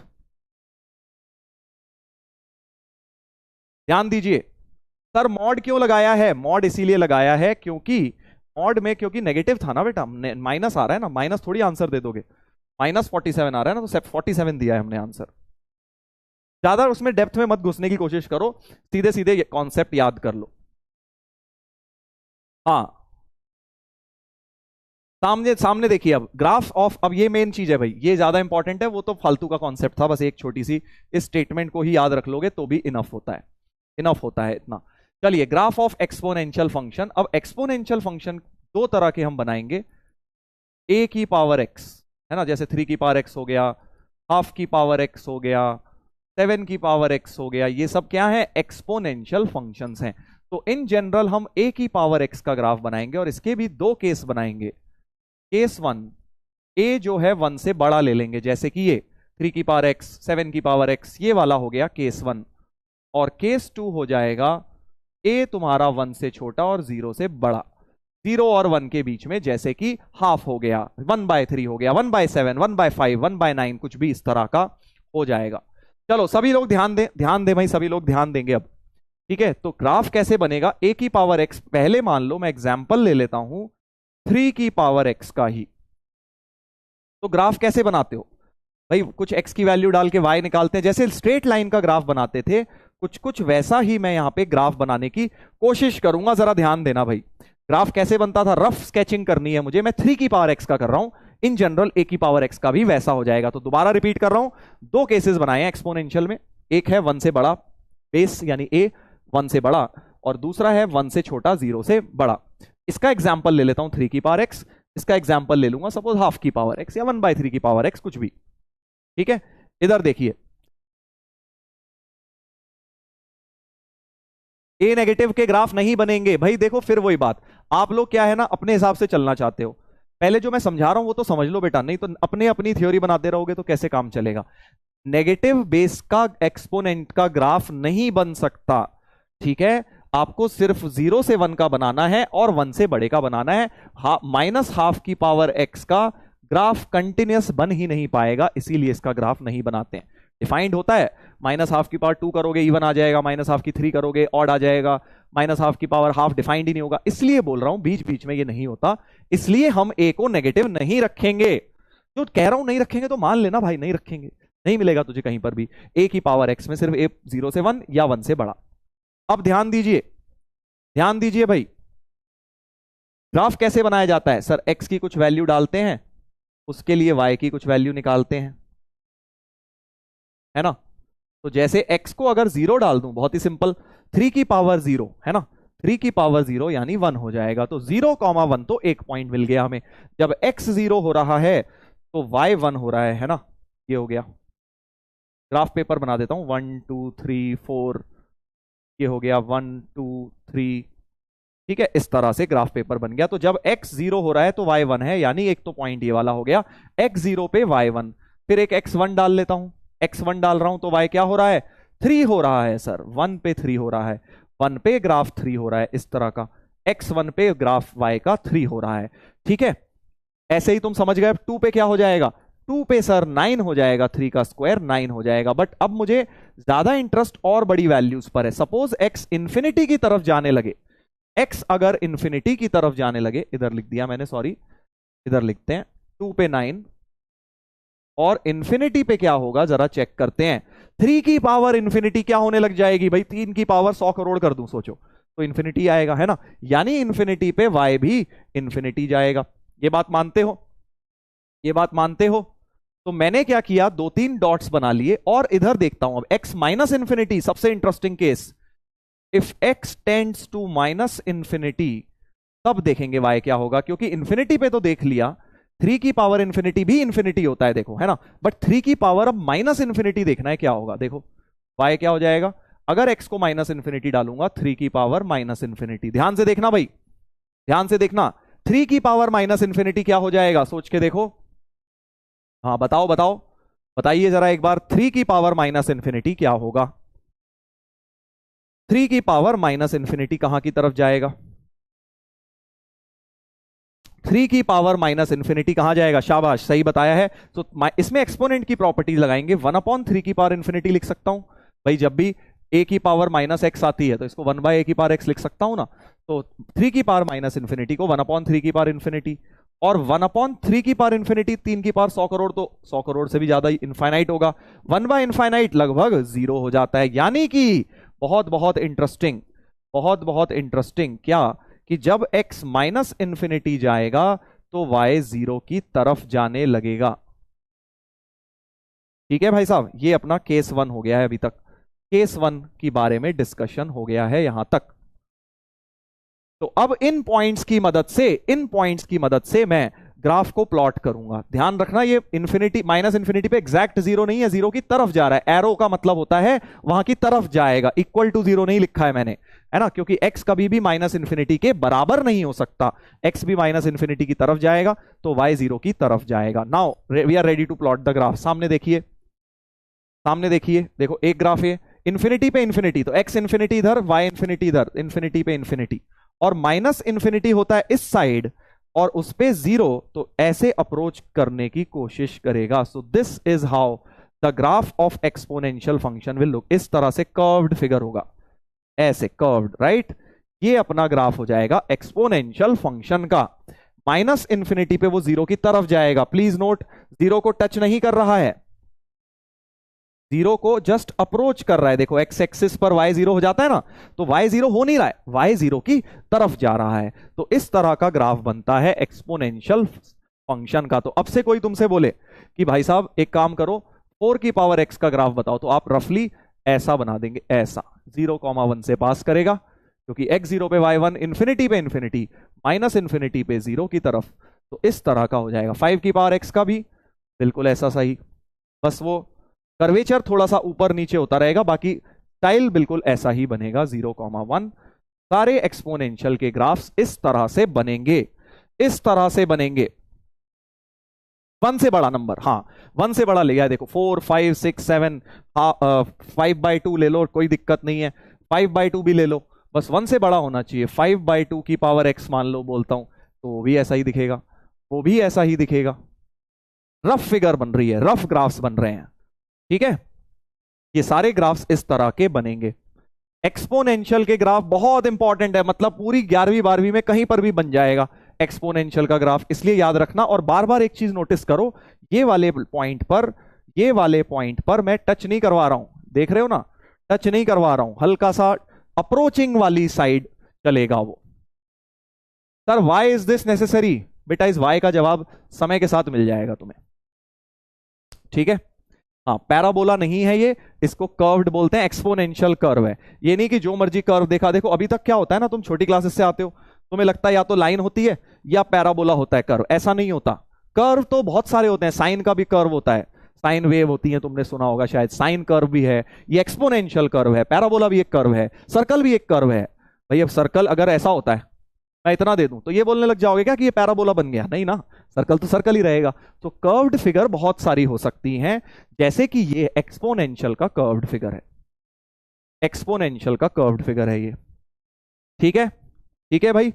ध्यान दीजिए, सर मॉड क्यों लगाया है? मॉड इसीलिए लगाया है क्योंकि मॉड में, क्योंकि नेगेटिव था ना बेटा, माइनस आ रहा है ना, माइनस थोड़ी आंसर दे दोगे, -47 आ रहा है ना, तो 47 दिया है हमने आंसर। ज्यादा उसमें डेप्थ में मत घुसने की कोशिश करो, सीधे सीधे कॉन्सेप्ट याद कर लो। हाँ, सामने सामने देखिए, अब ग्राफ ऑफ, अब ये मेन चीज है भाई, ये ज्यादा इंपॉर्टेंट है, वो तो फालतू का कॉन्सेप्ट था, बस एक छोटी सी इस स्टेटमेंट को ही याद रख लोगे तो भी इनफ होता है, इनफ होता है इतना। चलिए, ग्राफ ऑफ एक्सपोनेंशियल फंक्शन। अब एक्सपोनेंशियल फंक्शन दो तरह के हम बनाएंगे, ए की पावर एक्स, है ना, जैसे 3 की पावर एक्स हो गया, हाफ की पावर एक्स हो गया, 7 की पावर एक्स हो गया, ये सब क्या है, एक्सपोनेंशियल फंक्शंस हैं। तो इन जनरल हम ए की पावर एक्स का ग्राफ बनाएंगे और इसके भी दो केस बनाएंगे। केस 1, ए जो है 1 से बड़ा ले लेंगे, जैसे कि ये 3 की पावर एक्स, 7 की पावर एक्स, ये वाला हो गया केस 1। और केस 2 हो जाएगा ए तुम्हारा 1 से छोटा और 0 से बड़ा, 0 और 1 के बीच में, जैसे कि हाफ हो गया, 1/3 हो गया, 1/7, 1/5, 1/9, कुछ भी इस तरह का हो जाएगा। चलो सभी लोग ध्यान दें, ध्यान दें भाई, सभी लोग ध्यान देंगे अब, ठीक है। तो ग्राफ कैसे बनेगा, ए की पावर एक्स, पहले मान लो मैं एग्जाम्पल ले लेता हूं 3 की पावर एक्स का ही। तो ग्राफ कैसे बनाते हो भाई, कुछ एक्स की वैल्यू डाल के वाई निकालते हैं, जैसे स्ट्रेट लाइन का ग्राफ बनाते थे, कुछ कुछ वैसा ही मैं यहां पे ग्राफ बनाने की कोशिश करूंगा। जरा ध्यान देना भाई, ग्राफ कैसे बनता था, रफ स्केचिंग करनी है मुझे, मैं 3 की पावर एक्स का कर रहा हूं, इन जनरल ए की पावर एक्स का भी वैसा हो जाएगा। तो दोबारा रिपीट कर रहा हूं, दो केसेस बनाए हैं एक्सपोनेंशियल में, एक है 1 से बड़ा बेस यानी ए 1 से बड़ा, और दूसरा है 1 से छोटा 0 से बड़ा। इसका एग्जाम्पल ले लेता हूं 3 की पावर एक्स, इसका एग्जाम्पल ले लूंगा सपोज हाफ की पावर एक्स या 1/3 की पावर एक्स, कुछ भी, ठीक है। इधर देखिए, ए नेगेटिव के ग्राफ नहीं बनेंगे भाई, देखो फिर वही बात, आप लोग क्या है ना अपने हिसाब से चलना चाहते हो, पहले जो मैं समझा रहा हूं वो तो समझ लो बेटा, नहीं तो अपने अपनी थ्योरी बनाते रहोगे तो कैसे काम चलेगा। नेगेटिव बेस का एक्सपोनेंट का ग्राफ नहीं बन सकता, ठीक है, आपको सिर्फ 0 से 1 का बनाना है और 1 से बड़े का बनाना है। माइनस हाफ की पावर एक्स का ग्राफ कंटिन्यूअस बन ही नहीं पाएगा, इसीलिए इसका ग्राफ नहीं बनाते हैं। डिफाइंड होता है, माइनस हाफ की पावर 2 करोगे इवन आ जाएगा, माइनस हाफ की 3 करोगे ऑड आ जाएगा, माइनस हाफ की पावर हाफ डिफाइंड ही नहीं होगा, इसलिए बोल रहा हूं बीच बीच में ये नहीं होता, इसलिए हम ए को नेगेटिव नहीं रखेंगे। जो कह रहा हूं नहीं रखेंगे तो मान लेना भाई, नहीं रखेंगे, नहीं मिलेगा तुझे कहीं पर भी ए की पावर एक्स में सिर्फ ए 0 से 1 या 1 से बड़ा। अब ध्यान दीजिए, ध्यान दीजिए भाई, ग्राफ कैसे बनाया जाता है, सर एक्स की कुछ वैल्यू डालते हैं, उसके लिए वाई की कुछ वैल्यू निकालते हैं, है ना। तो जैसे x को अगर 0 डाल दूं, बहुत ही सिंपल, 3 की पावर 0 है ना, 3 की पावर 0 यानी 1 हो जाएगा, तो 0,1 तो एक पॉइंट मिल गया हमें। जब x 0 हो रहा है तो y 1 हो रहा है ना, ये हो गया। ग्राफ पेपर बना देता हूं, 1 2 3 4, ये हो गया 1 2 3, ठीक है, इस तरह से ग्राफ पेपर बन गया। तो जब x 0 हो रहा है तो y 1 है, यानी एक तो पॉइंट ये वाला हो गया, x 0 पे y 1, फिर एक x 1 डाल लेता हूं, x 1 डाल रहा हूं तो y क्या हो रहा है, 3 हो रहा है सर, 1 पे 3 हो रहा है, 1 पे ग्राफ 3 हो रहा है, इस तरह का x 1 पे ग्राफ y का 3 हो रहा है, ठीक है। ऐसे ही तुम समझ गए, 2 पे क्या हो जाएगा, 2 पे सर 9 हो जाएगा, 3 का स्क्वायर 9 हो जाएगा। बट अब मुझे ज्यादा इंटरेस्ट और बड़ी वैल्यूज पर है, सपोज x इंफिनिटी की तरफ जाने लगे, x अगर इंफिनिटी की तरफ जाने लगे, इधर लिख दिया मैंने, सॉरी, इधर लिखते हैं, 2 पे 9 और इंफिनिटी पे क्या होगा जरा चेक करते हैं। 3 की पावर इंफिनिटी क्या होने लग जाएगी भाई, 3 की पावर 100 करोड़ कर दूं सोचो, तो इंफिनिटी आएगा, है ना, यानी इंफिनिटी पे y भी इंफिनिटी जाएगा। ये बात मानते हो, ये बात मानते हो। तो मैंने क्या किया, 2-3 डॉट्स बना लिए और इधर देखता हूं अब x माइनस इंफिनिटी, सबसे interesting case, if x tends to minus infinity, तब देखेंगे y क्या होगा, क्योंकि इंफिनिटी पे तो देख लिया, 3 की पावर इंफिनिटी भी इंफिनिटी होता है देखो, है ना, बट 3 की पावर अब माइनस इंफिनिटी देखना है क्या होगा, देखो y क्या हो जाएगा, अगर x को माइनस इंफिनिटी डालूंगा, 3 की पावर माइनस इंफिनिटी, ध्यान से देखना भाई, ध्यान से देखना, 3 की पावर माइनस इंफिनिटी क्या हो जाएगा, सोच के देखो, हाँ बताओ बताओ, बताइए जरा एक बार, 3 की पावर माइनस इंफिनिटी क्या होगा, 3 की पावर माइनस इंफिनिटी कहां की तरफ जाएगा, 3 की पावर माइनस इंफिनिटी कहां जाएगा, शाबाश सही बताया है। तो इसमें एक्सपोनेंट की प्रॉपर्टी लगाएंगे, 1/3 की पावर इंफिनिटी लिख सकता हूं भाई, जब भी a की पावर माइनस एक्स आती है तो इसको 1/a की पावर x लिख सकता हूं ना, तो 3 की पावर माइनस इंफिनिटी को 1/3 की पावर इंफिनिटी, और 1/3 की पावर इंफिनिटी 3 की पावर 100 करोड़, तो 100 करोड़ से भी ज्यादा इनफाइनाइट होगा, 1/∞ लगभग 0 हो जाता है। यानी कि बहुत बहुत इंटरेस्टिंग, बहुत बहुत इंटरेस्टिंग क्या, कि जब x माइनस इंफिनिटी जाएगा तो y 0 की तरफ जाने लगेगा। ठीक है भाई साहब, ये अपना केस 1 हो गया है। अभी तक केस 1 के बारे में डिस्कशन हो गया है यहां तक। तो अब इन पॉइंट्स की मदद से मैं ग्राफ को प्लॉट करूंगा। ध्यान रखना, ये इंफिनिटी माइनस इंफिनिटी पे एग्जैक्ट जीरो नहीं है, जीरो की तरफ जा रहा है। एरो का मतलब होता है वहां की तरफ जाएगा, इक्वल टू जीरो नहीं लिखा है मैंने, है ना, क्योंकि x कभी भी माइनस इंफिनिटी के बराबर नहीं हो सकता। x भी माइनस इंफिनिटी की तरफ जाएगा तो y 0 की तरफ जाएगा। Now we are ready to plot the graph. सामने देखिए, देखो एक ग्राफ है इंफिनिटी पे इंफिनिटी, तो x इंफिनिटी इधर, y इंफिनिटी इधर, इंफिनिटी पे इंफिनिटी, और माइनस इंफिनिटी होता है इस साइड और उस पे जीरो, तो ऐसे अप्रोच करने की कोशिश करेगा। So this is how the graph of exponential function will look. इस तरह से कर्व्ड फिगर होगा, ऐसे कर्व्ड, राइट। ये अपना ग्राफ हो जाएगा एक्सपोनेंशियल फंक्शन का। माइनस इंफिनिटी पे वो जीरो की तरफ जाएगा। प्लीज नोट, जीरो को टच नहीं कर रहा है, जीरो को जस्ट अप्रोच कर रहा है। देखो एक्स एक्सिस पर y 0 हो जाता है ना, तो y 0 हो नहीं रहा है, y 0 की तरफ जा रहा है। तो इस तरह का ग्राफ बनता है एक्सपोनेंशियल फंक्शन का। तो अब से कोई तुमसे बोले कि भाई साहब एक काम करो, 4 की पावर x का ग्राफ बताओ, तो आप रफली ऐसा बना देंगे, ऐसा 0,1 से पास करेगा, क्योंकि x 0 पे y1, इंफिनिटी पे इंफिनिटी, माइनस इंफिनिटी पे 0 की तरफ। तो इस तरह का हो जाएगा। 5 की पावर x का भी बिल्कुल ऐसा सही, बस वो कर्वेचर थोड़ा सा ऊपर नीचे होता रहेगा, बाकी स्टाइल बिल्कुल ऐसा ही बनेगा 0,1। सारे एक्सपोनेंशियल के ग्राफ्स इस तरह से बनेंगे, इस तरह से बनेंगे। 1 से बड़ा नंबर, हाँ 1 से बड़ा ले गया, देखो 4, 5, 6, 7, 5/2 ले लो, कोई दिक्कत नहीं है, 5/2 भी ले लो, बस 1 से बड़ा होना चाहिए। 5/2 की पावर x मान लो बोलता हूं, तो वो भी ऐसा ही दिखेगा, वो भी ऐसा ही दिखेगा। रफ फिगर बन रही है, रफ ग्राफ्स बन रहे हैं, ठीक है। ये सारे ग्राफ्स इस तरह के बनेंगे। एक्सपोनेंशियल के ग्राफ बहुत इंपॉर्टेंट है, मतलब पूरी 11वीं 12वीं में कहीं पर भी बन जाएगा एक्सपोनेंशियल का ग्राफ, इसलिए याद रखना। और बार बार एक चीज नोटिस करो, ये वाले पॉइंट पर मैं टच नहीं करवा रहा हूं, देख रहे हो ना, टच नहीं करवा रहा हूं, हल्का सा अप्रोचिंग वाली साइड चलेगा वो। Sir why is this necessary? बेटा इस वाई का जवाब समय के साथ मिल जाएगा तुम्हें, ठीक है। हाँ, पैराबोला नहीं है ये, इसको कर्व्ड बोलते हैं, एक्सपोनेंशियल कर्व है। ये नहीं कि जो मर्जी कर्व देखा। देखो अभी तक क्या होता है ना, तुम छोटी क्लासेस से आते हो, तुम्हें लगता है या तो लाइन होती है या पैराबोला होता है कर्व। ऐसा नहीं होता, कर्व तो बहुत सारे होते हैं। साइन का भी कर्व होता है, साइन वेव होती है, तुमने सुना होगा शायद, साइन कर्व भी है, ये एक्सपोनेंशियल कर्व है। पैराबोला भी एक कर्व है, सर्कल भी एक कर्व है। भाई अब सर्कल अगर ऐसा होता है, मैं इतना दे दूं, तो ये बोलने लग जाओगे क्या कि ये पैराबोला बन गया? नहीं ना, सर्कल तो सर्कल ही रहेगा। तो कर्व्ड फिगर बहुत सारी हो सकती हैं, जैसे कि ये एक्सपोनेंशियल का कर्व्ड फिगर है, एक्सपोनेंशियल का कर्व्ड फिगर है ये, ठीक है। ठीक है भाई,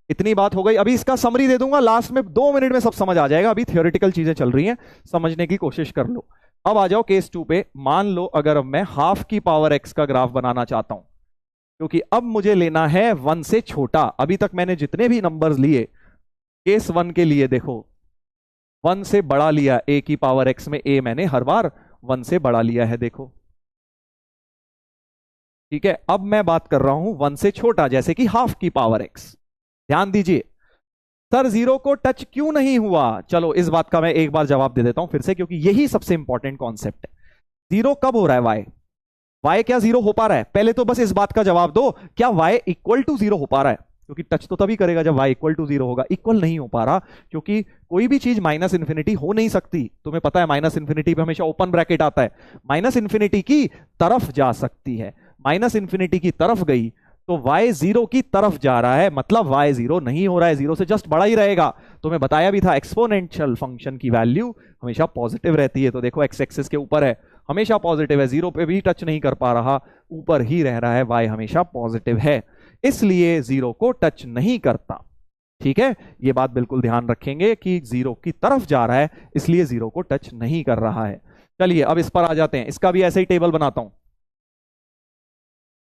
इतनी बात हो गई। अभी इसका समरी दे दूंगा लास्ट में, 2 मिनट में सब समझ आ जाएगा। अभी थियोरेटिकल चीजें चल रही हैं, समझने की कोशिश कर लो। अब आ जाओ केस 2 पे। मान लो अगर मैं हाफ की पावर x का ग्राफ बनाना चाहता हूं, क्योंकि अब मुझे लेना है 1 से छोटा। अभी तक मैंने जितने भी नंबर्स लिए केस 1 के लिए, देखो 1 से बड़ा लिया, a की पावर x में a मैंने हर बार 1 से बड़ा लिया है, देखो, ठीक है। अब मैं बात कर रहा हूं 1 से छोटा, जैसे कि हाफ की पावर x। ध्यान दीजिए, सर 0 को टच क्यों नहीं हुआ? चलो इस बात का मैं एक बार जवाब दे देता हूं फिर से, क्योंकि यही सबसे इंपॉर्टेंट कॉन्सेप्ट है। 0 कब हो रहा है? y क्या 0 हो पा रहा है? पहले तो बस इस बात का जवाब दो, क्या y इक्वल टू 0 हो पा रहा है? क्योंकि टच तो तभी करेगा जब y इक्वल टू 0 होगा। इक्वल नहीं हो पा रहा, क्योंकि कोई भी चीज माइनस इंफिनिटी हो नहीं सकती। तुम्हें पता है माइनस इंफिनिटी पे हमेशा ओपन ब्रैकेट आता है, माइनस इंफिनिटी की तरफ जा सकती है। माइनस इंफिनिटी की तरफ गई तो y 0 की तरफ जा रहा है, मतलब y 0 नहीं हो रहा है, 0 से जस्ट बड़ा ही रहेगा। तो मैं बताया भी था एक्सपोनेंशियल फंक्शन की वैल्यू हमेशा पॉजिटिव रहती है। तो देखो x एक्सिस के ऊपर है, हमेशा पॉजिटिव है, 0 पे भी टच नहीं कर पा रहा, ऊपर ही रह रहा है, y हमेशा पॉजिटिव है, इसलिए 0 को टच नहीं करता, ठीक है। ये बात बिल्कुल ध्यान रखेंगे कि 0 की तरफ जा रहा है, इसलिए 0 को टच नहीं कर रहा है। चलिए अब इस पर आ जाते हैं। इसका भी ऐसे ही टेबल बनाता हूं,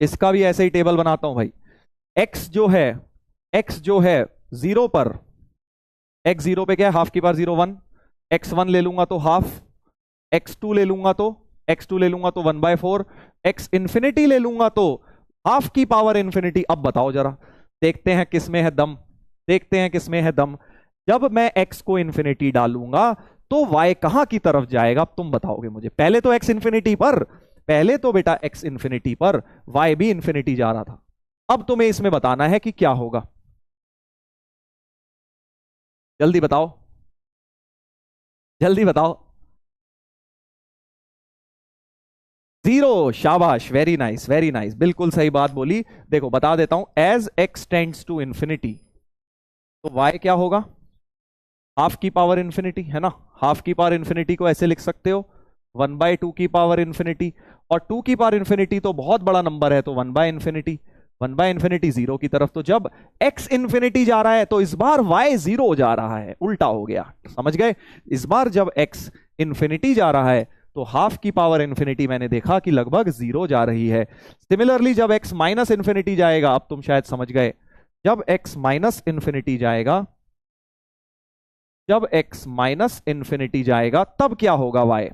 इसका भी ऐसे ही टेबल बनाता हूं भाई। x जो है 0 पर, x 0 पे क्या है? हाफ की पावर 0 1, x1 ले लूंगा तो हाफ, x2 ले लूंगा तो 1/4, x इंफिनिटी ले लूंगा तो हाफ की पावर इंफिनिटी। अब बताओ जरा, देखते हैं किसमें है दम, देखते हैं किसमें है दम। जब मैं x को इन्फिनिटी डालूंगा तो y कहां की तरफ जाएगा तुम बताओगे मुझे। पहले तो x इन्फिनिटी पर, पहले तो बेटा x इन्फिनिटी पर, y भी इन्फिनिटी जा रहा था। अब तुम्हें इसमें बताना है कि क्या होगा, जल्दी बताओ, जल्दी बताओ। जीरो, शाबाश, वेरी नाइस वेरी नाइस, बिल्कुल सही बात बोली। देखो बता देता हूं, as x tends to infinity तो y क्या होगा, हाफ की पावर इन्फिनिटी, है ना। हाफ की पावर इन्फिनिटी को ऐसे लिख सकते हो 1/2 की पावर इन्फिनिटी, और 2 की पावर इन्फिनिटी तो बहुत बड़ा नंबर है, तो 1/इन्फिनिटी, 1/इन्फिनिटी जीरो की तरफ। तो जब x इन्फिनिटी जा रहा है तो इस बार y जीरो जा रहा है, उल्टा हो गया, समझ गए। इस बार जब x इन्फिनिटी जा रहा है तो हाफ की पावर इन्फिनिटी मैंने देखा कि लगभग जीरो जा रही है। सिमिलरली जब x माइनस इन्फिनिटी जाएगा, अब तुम शायद समझ गए, जब x माइनस इन्फिनिटी जाएगा, जब x माइनस इन्फिनिटी जाएगा तब क्या होगा y,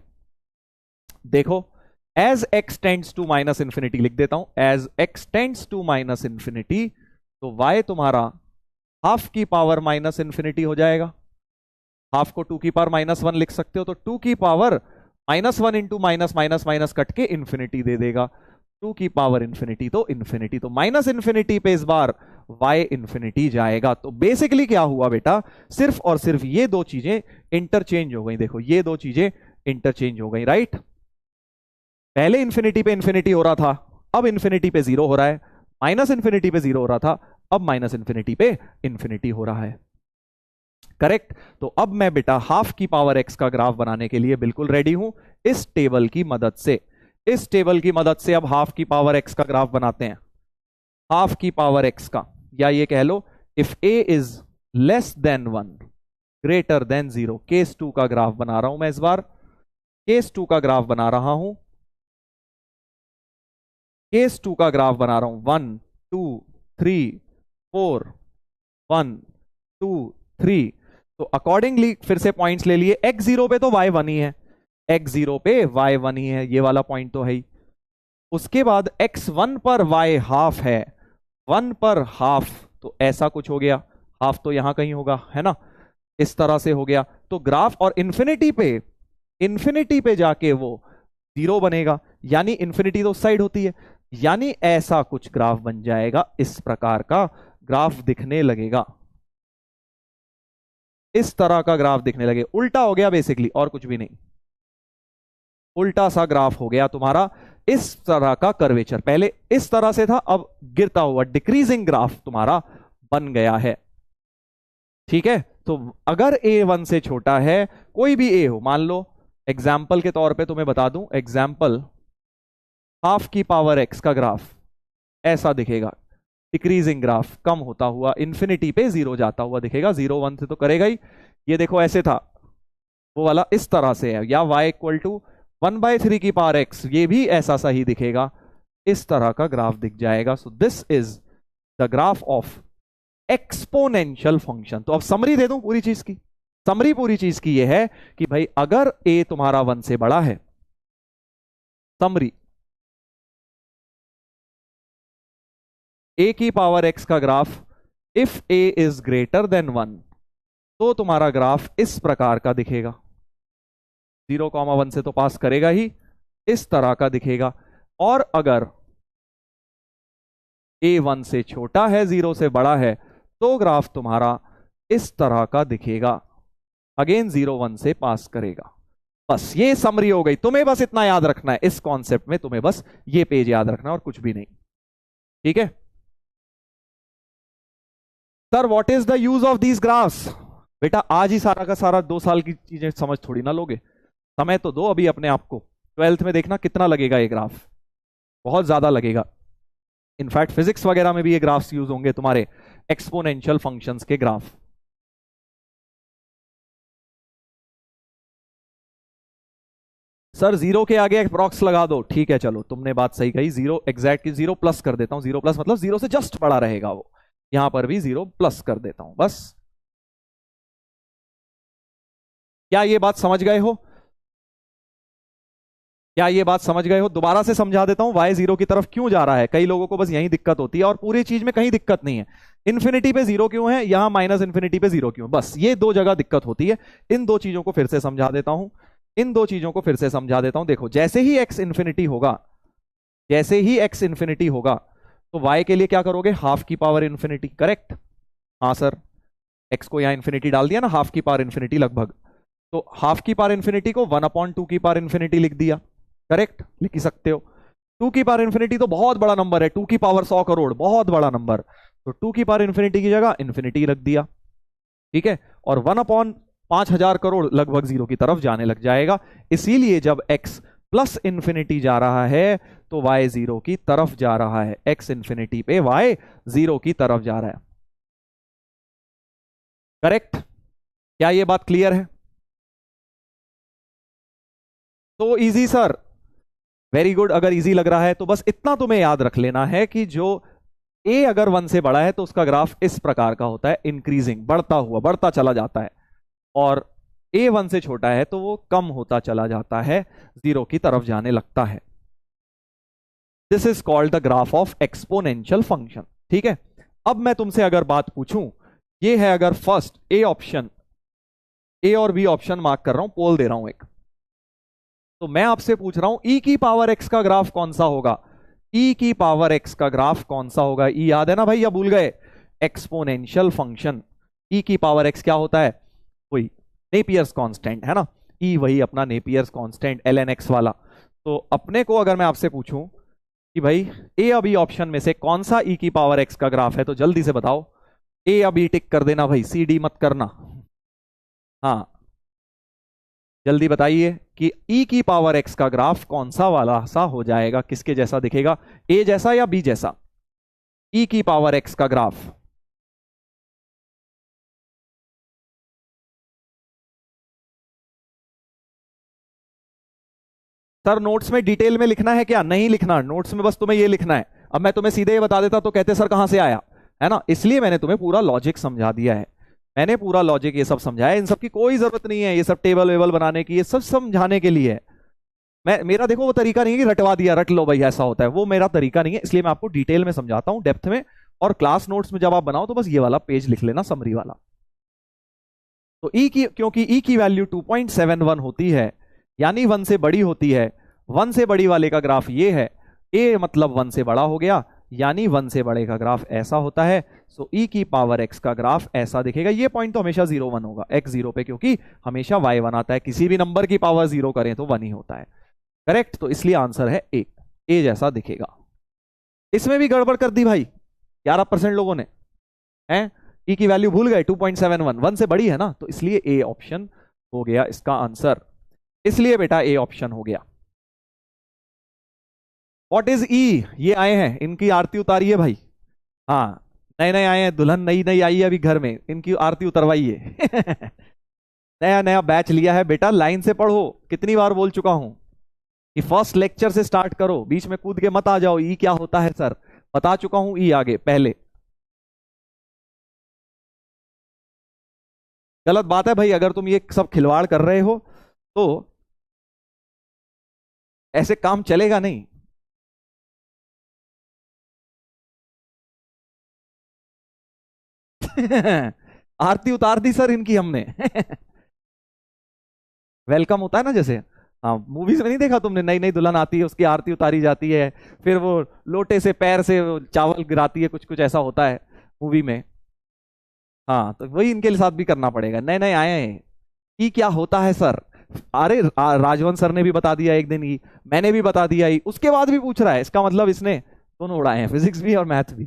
देखो as x tends to minus infinity लिख देता हूं, as x tends to minus infinity तो y तुम्हारा हाफ की पावर माइनस इन्फिनिटी हो जाएगा। हाफ को 2 की पावर -1 लिख सकते हो, तो 2 की power -1 into minus minus minus cut के इन्फिनिटी दे देगा, 2 की पावर इन्फिनिटी तो इन्फिनिटी, तो माइनस इन्फिनिटी पे इस बार y इन्फिनिटी जाएगा। तो बेसिकली क्या हुआ बेटा, सिर्फ और सिर्फ ये दो चीजें इंटरचेंज हो गई। देखो ये दो चीजें इंटरचेंज हो गई, राइट। पहले इन्फिनिटी पे इन्फिनिटी हो रहा था, अब इन्फिनिटी पे जीरो हो रहा है, माइनस इन्फिनिटी पे जीरो हो रहा था, अब माइनस इन्फिनिटी पे इन्फिनिटी हो रहा है, करेक्ट। तो अब मैं बेटा हाफ की पावर x का ग्राफ बनाने के लिए बिल्कुल रेडी हूं, इस टेबल की मदद से, इस टेबल की मदद से अब हाफ की पावर x का ग्राफ बनाते हैं। हाफ की पावर x का, या ये कह लो if a is less than 1 greater than 0, case 2 का ग्राफ बना रहा हूं मैं इस बार, केस 2 का ग्राफ बना रहा हूं, केस 2 का ग्राफ बना रहा हूं, 1 2 3 4 1 2 3। तो अकॉर्डिंगली फिर से पॉइंट्स ले लिए, x0 पे तो y1 ही है, x0 पे y1 ही है, ये वाला पॉइंट तो है ही। उसके बाद x1 पर y हाफ है, 1 पर हाफ, तो ऐसा कुछ हो गया, हाफ तो यहां कहीं होगा, है ना, इस तरह से हो गया। तो ग्राफ और इन्फिनिटी पे, इन्फिनिटी पे जाके वो जीरो बनेगा, यानी इन्फिनिटी तो उस साइड होती है, यानी ऐसा कुछ ग्राफ बन जाएगा, इस प्रकार का ग्राफ दिखने लगेगा, इस तरह का ग्राफ दिखने लगे, उल्टा हो गया बेसिकली, और कुछ भी नहीं, उल्टा सा ग्राफ हो गया तुम्हारा, इस तरह का कर्वेचर, पहले इस तरह से था, अब गिरता हुआ डिक्रीजिंग ग्राफ तुम्हारा बन गया है, ठीक है। तो अगर a1 से छोटा है, कोई भी a हो, मान लो एग्जाम्पल के तौर पे तुम्हें बता दूं, एग्जाम्पल हाफ की पावर x का ग्राफ ऐसा दिखेगा, डिक्रीजिंग ग्राफ, कम होता हुआ, इन्फिनिटी पे जीरो जाता हुआ दिखेगा, 0 1 से तो करेगा ही। ये देखो ऐसे था, वो वाला इस तरह से है, या y इक्वल टू 1/3 की पावर x, ये भी ऐसा सा ही दिखेगा, इस तरह का ग्राफ दिख जाएगा। So this is the graph of exponential function. तो अब समरी दे दूं पूरी चीज की, समरी पूरी चीज की ये है कि भाई अगर a तुम्हारा 1 से बड़ा है, समरी a की पावर x का graph, if a is greater than 1 तो तुम्हारा ग्राफ इस प्रकार का दिखेगा, 0,1 से तो पास करेगा ही, इस तरह का दिखेगा। और अगर a 1 से छोटा है, 0 से बड़ा है, तो ग्राफ तुम्हारा इस तरह का दिखेगा, अगेन 0 1 से पास करेगा। बस ये समरी हो गई, तुम्हें बस इतना याद रखना है, इस कॉन्सेप्ट में तुम्हें बस ये पेज याद रखना है और कुछ भी नहीं, ठीक है। Sir what is the use of these graphs, बेटा आज ही सारा का सारा 2 साल की चीजें समझ थोड़ी ना लोगे, समय तो दो अभी अपने आप को, 12th में देखना कितना लगेगा ये ग्राफ, बहुत ज्यादा लगेगा। इनफैक्ट फिजिक्स वगैरह में भी ये ग्राफ्स यूज होंगे, तुम्हारे एक्सपोनेंशियल फंक्शंस के ग्राफ। सर 0 के आगे अप्रॉक्स लगा दो, ठीक है चलो तुमने बात सही कही, 0 एग्जैक्ट की 0 प्लस कर देता हूं, 0 प्लस मतलब 0 से जस्ट बड़ा रहेगा वो, यहां पर भी 0 प्लस कर देता हूं बस। क्या ये बात समझ गए हो? क्या ये बात समझ गए हो? दोबारा से समझा देता हूं, y जीरो की तरफ क्यों जा रहा है। कई लोगों को बस यही दिक्कत होती है और पूरी चीज में कहीं दिक्कत नहीं है। इन्फिनिटी पे जीरो क्यों है, यहां माइनस इन्फिनिटी पे जीरो क्यों, बस ये दो जगह दिक्कत होती है। इन दो चीजों को फिर से समझा देता हूं, इन दो चीजों को फिर से समझा देता हूं। देखो, जैसे ही x इन्फिनिटी होगा, जैसे ही x इन्फिनिटी होगा, तो y के लिए क्या करोगे, हाफ की पावर इन्फिनिटी, करेक्ट? हाँ सर, x को यहां इन्फिनिटी डाल दिया ना, हाफ की पावर इन्फिनिटी लगभग, तो हाफ की पावर इन्फिनिटी को 1/2 की पावर इन्फिनिटी लिख दिया, करेक्ट? लिख ही सकते हो। 2 की पावर इन्फिनिटी तो बहुत बड़ा नंबर है, 2 की पावर 100 करोड़, बहुत बड़ा नंबर, तो 2 की पावर इन्फिनिटी की जगह इन्फिनिटी रख दिया, ठीक है? और 1/5000 करोड़ लगभग जीरो की तरफ जाने लग जाएगा। इसीलिए जब x प्लस इन्फिनिटी जा रहा है तो y जीरो की तरफ जा रहा है, x इन्फिनिटी पे y जीरो की तरफ जा रहा है, करेक्ट? क्या ये बात क्लियर है? तो इजी सर, वेरी गुड। अगर इजी लग रहा है तो बस इतना तुम्हें याद रख लेना है कि जो a अगर 1 से बड़ा है तो उसका ग्राफ इस प्रकार का होता है, इंक्रीजिंग, बढ़ता हुआ, बढ़ता चला जाता है, और a 1 से छोटा है तो वो कम होता चला जाता है, जीरो की तरफ जाने लगता है। This is called the graph of exponential function, ठीक है? अब मैं तुमसे अगर बात पूछूं, ये है अगर फर्स्ट ए ऑप्शन, ए और बी ऑप्शन मार्क कर रहा हूं, पोल दे रहा हूं एक, तो मैं आपसे पूछ रहा हूं ई की पावर एक्स का ग्राफ कौन सा होगा, ई की पावर एक्स का ग्राफ कौन सा होगा? ई याद है ना भाई, या भूल गए? एक्सपोनेंशियल फंक्शन, ई की पावर एक्स क्या होता है? वही नेपियर्स कांस्टेंट है ना, ई वही अपना Napier's constant L N X वाला। तो अपने को अगर मैं आपसे पूछूं कि भाई ए या बी ऑप्शन में से कौन सा ई की पावर एक्स का ग्राफ है, तो जल्दी से बताओ, ए या बी टिक कर देना भाई, सी डी मत करना। हाँ, जल्दी बताइए कि ई की पावर एक्स का ग्राफ कौन सा वाला सा हो जाएगा, किसके जैसा दिखेगा, ए जैसा या बी जैसा? ई की पावर एक्स का ग्राफ, सर नोट्स में डिटेल में लिखना है क्या? नहीं लिखना, नोट्स में बस तुम्हें ये लिखना है। अब मैं तुम्हें सीधे ये बता देता तो कहते सर कहां से आया, है ना? इसलिए मैंने तुम्हें पूरा लॉजिक समझा दिया है, मैंने पूरा लॉजिक ये सब समझाया। इन सब की कोई जरूरत नहीं है, ये सब टेबल वेबल बनाने की, ये सब समझाने के लिए है। मैं, मेरा देखो वो तरीका नहीं है कि रटवा दिया, रट लो भाई ऐसा होता है, वो मेरा तरीका नहीं है। इसलिए मैं आपको डिटेल में समझाता हूं, डेप्थ में। और क्लास नोट्स में जब आप बनाओ तो बस ये वाला पेज लिख लेना, समरी वाला। तो ई की, क्योंकि ई की वैल्यू 2.71 होती है, यानी 1 से बड़ी होती है, 1 से बड़ी वाले का ग्राफ ये है, ए मतलब 1 से बड़ा हो गया, यानी 1 से बड़े का ग्राफ ऐसा होता है। सो ई की पावर एक्स का ग्राफ ऐसा दिखेगा। ये पॉइंट तो हमेशा 0 1 होगा, एक्स जीरो पे, क्योंकि हमेशा वाई 1 आता है, किसी भी नंबर की पावर 0 करें तो 1 ही होता है, करेक्ट? तो इसलिए आंसर है ए जैसा दिखेगा। इसमें भी गड़बड़ कर दी भाई 11% लोगों ने, हैं? ई की वैल्यू भूल गए, 2.71, 1 से बड़ी है ना, तो इसलिए ए ऑप्शन हो गया इसका आंसर। इसलिए बेटा ए ऑप्शन हो गया। व्हाट इज ई? ये आए हैं, इनकी आरती उतारिए भाई। हाँ, नए नए आए हैं, दुल्हन नई नई आई है अभी घर में, इनकी आरती उतरवाइए। नया नया बैच लिया है बेटा, लाइन से पढ़ो। कितनी बार बोल चुका हूं कि फर्स्ट लेक्चर से स्टार्ट करो, बीच में कूद के मत आ जाओ, ई क्या होता है सर, बता चुका हूं ई आगे पहले। गलत बात है भाई, अगर तुम ये सब खिलवाड़ कर रहे हो तो ऐसे काम चलेगा नहीं। आरती उतार दी सर इनकी हमने। वेलकम होता है ना जैसे, हाँ मूवीज में नहीं देखा तुमने, नई नई दुल्हन आती है उसकी आरती उतारी जाती है, फिर वो लोटे से पैर से वो चावल गिराती है, कुछ कुछ ऐसा होता है मूवी में। हाँ, तो वही इनके साथ भी करना पड़ेगा, नए नए आए हैं। ये क्या होता है सर? अरे राजवंत सर ने भी बता दिया एक दिन, ही मैंने भी बता दिया, ही उसके बाद भी पूछ रहा है, इसका मतलब इसने दोनों उड़ाए हैं, फिजिक्स भी और मैथ भी।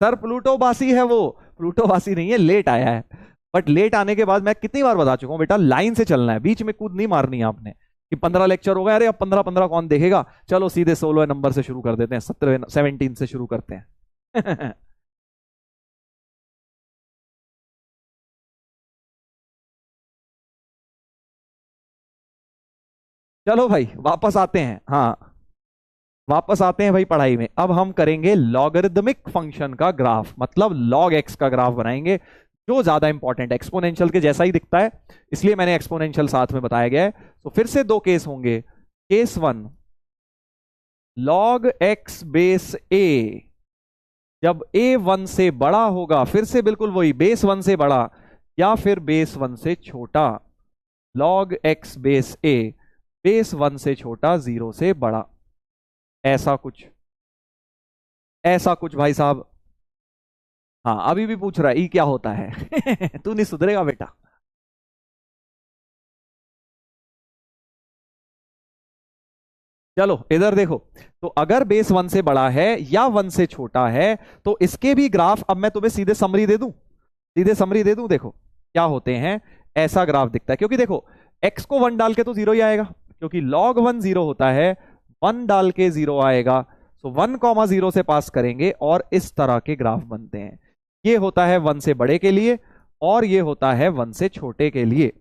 सर प्लूटोवासी है वो, प्लूटोवासी नहीं है, लेट आया है। बट लेट आने के बाद मैं कितनी बार बता चुका हूं बेटा, लाइन से चलना है, बीच में कूद नहीं मारनी है आपने कि 15 लेक्चर हो गए, अरे अब 15 15 कौन देखेगा, चलो सीधे 16 नंबर से शुरू कर देते हैं, 17 17 से शुरू करते हैं। चलो भाई वापस आते हैं, हाँ वापस आते हैं भाई पढ़ाई में। अब हम करेंगे लॉगरिदमिक फंक्शन का ग्राफ, मतलब लॉग एक्स का ग्राफ बनाएंगे, जो ज्यादा इंपॉर्टेंट है, एक्सपोनेंशियल के जैसा ही दिखता है, इसलिए मैंने एक्सपोनेंशियल साथ में बताया गया है। तो फिर से दो केस होंगे। Case one, log X base A, जब ए वन से बड़ा होगा, फिर से बिल्कुल वही, बेस वन से बड़ा या फिर बेस वन से छोटा, लॉग एक्स बेस ए बेस वन से छोटा, जीरो से बड़ा, ऐसा कुछ, ऐसा कुछ भाई साहब। हाँ अभी भी पूछ रहा है ई क्या होता है तू नहीं सुधरेगा बेटा। चलो इधर देखो, तो अगर बेस वन से बड़ा है या वन से छोटा है, तो इसके भी ग्राफ, अब मैं तुम्हें सीधे समरी दे दूं, सीधे समरी दे दूं, देखो क्या होते हैं। ऐसा ग्राफ दिखता है, क्योंकि देखो x को वन डाल के तो जीरो ही आएगा, क्योंकि log वन जीरो होता है, वन डाल के जीरो आएगा। तो वन कॉमा जीरो से पास करेंगे और इस तरह के ग्राफ बनते हैं। ये होता है वन से बड़े के लिए और ये होता है वन से छोटे के लिए।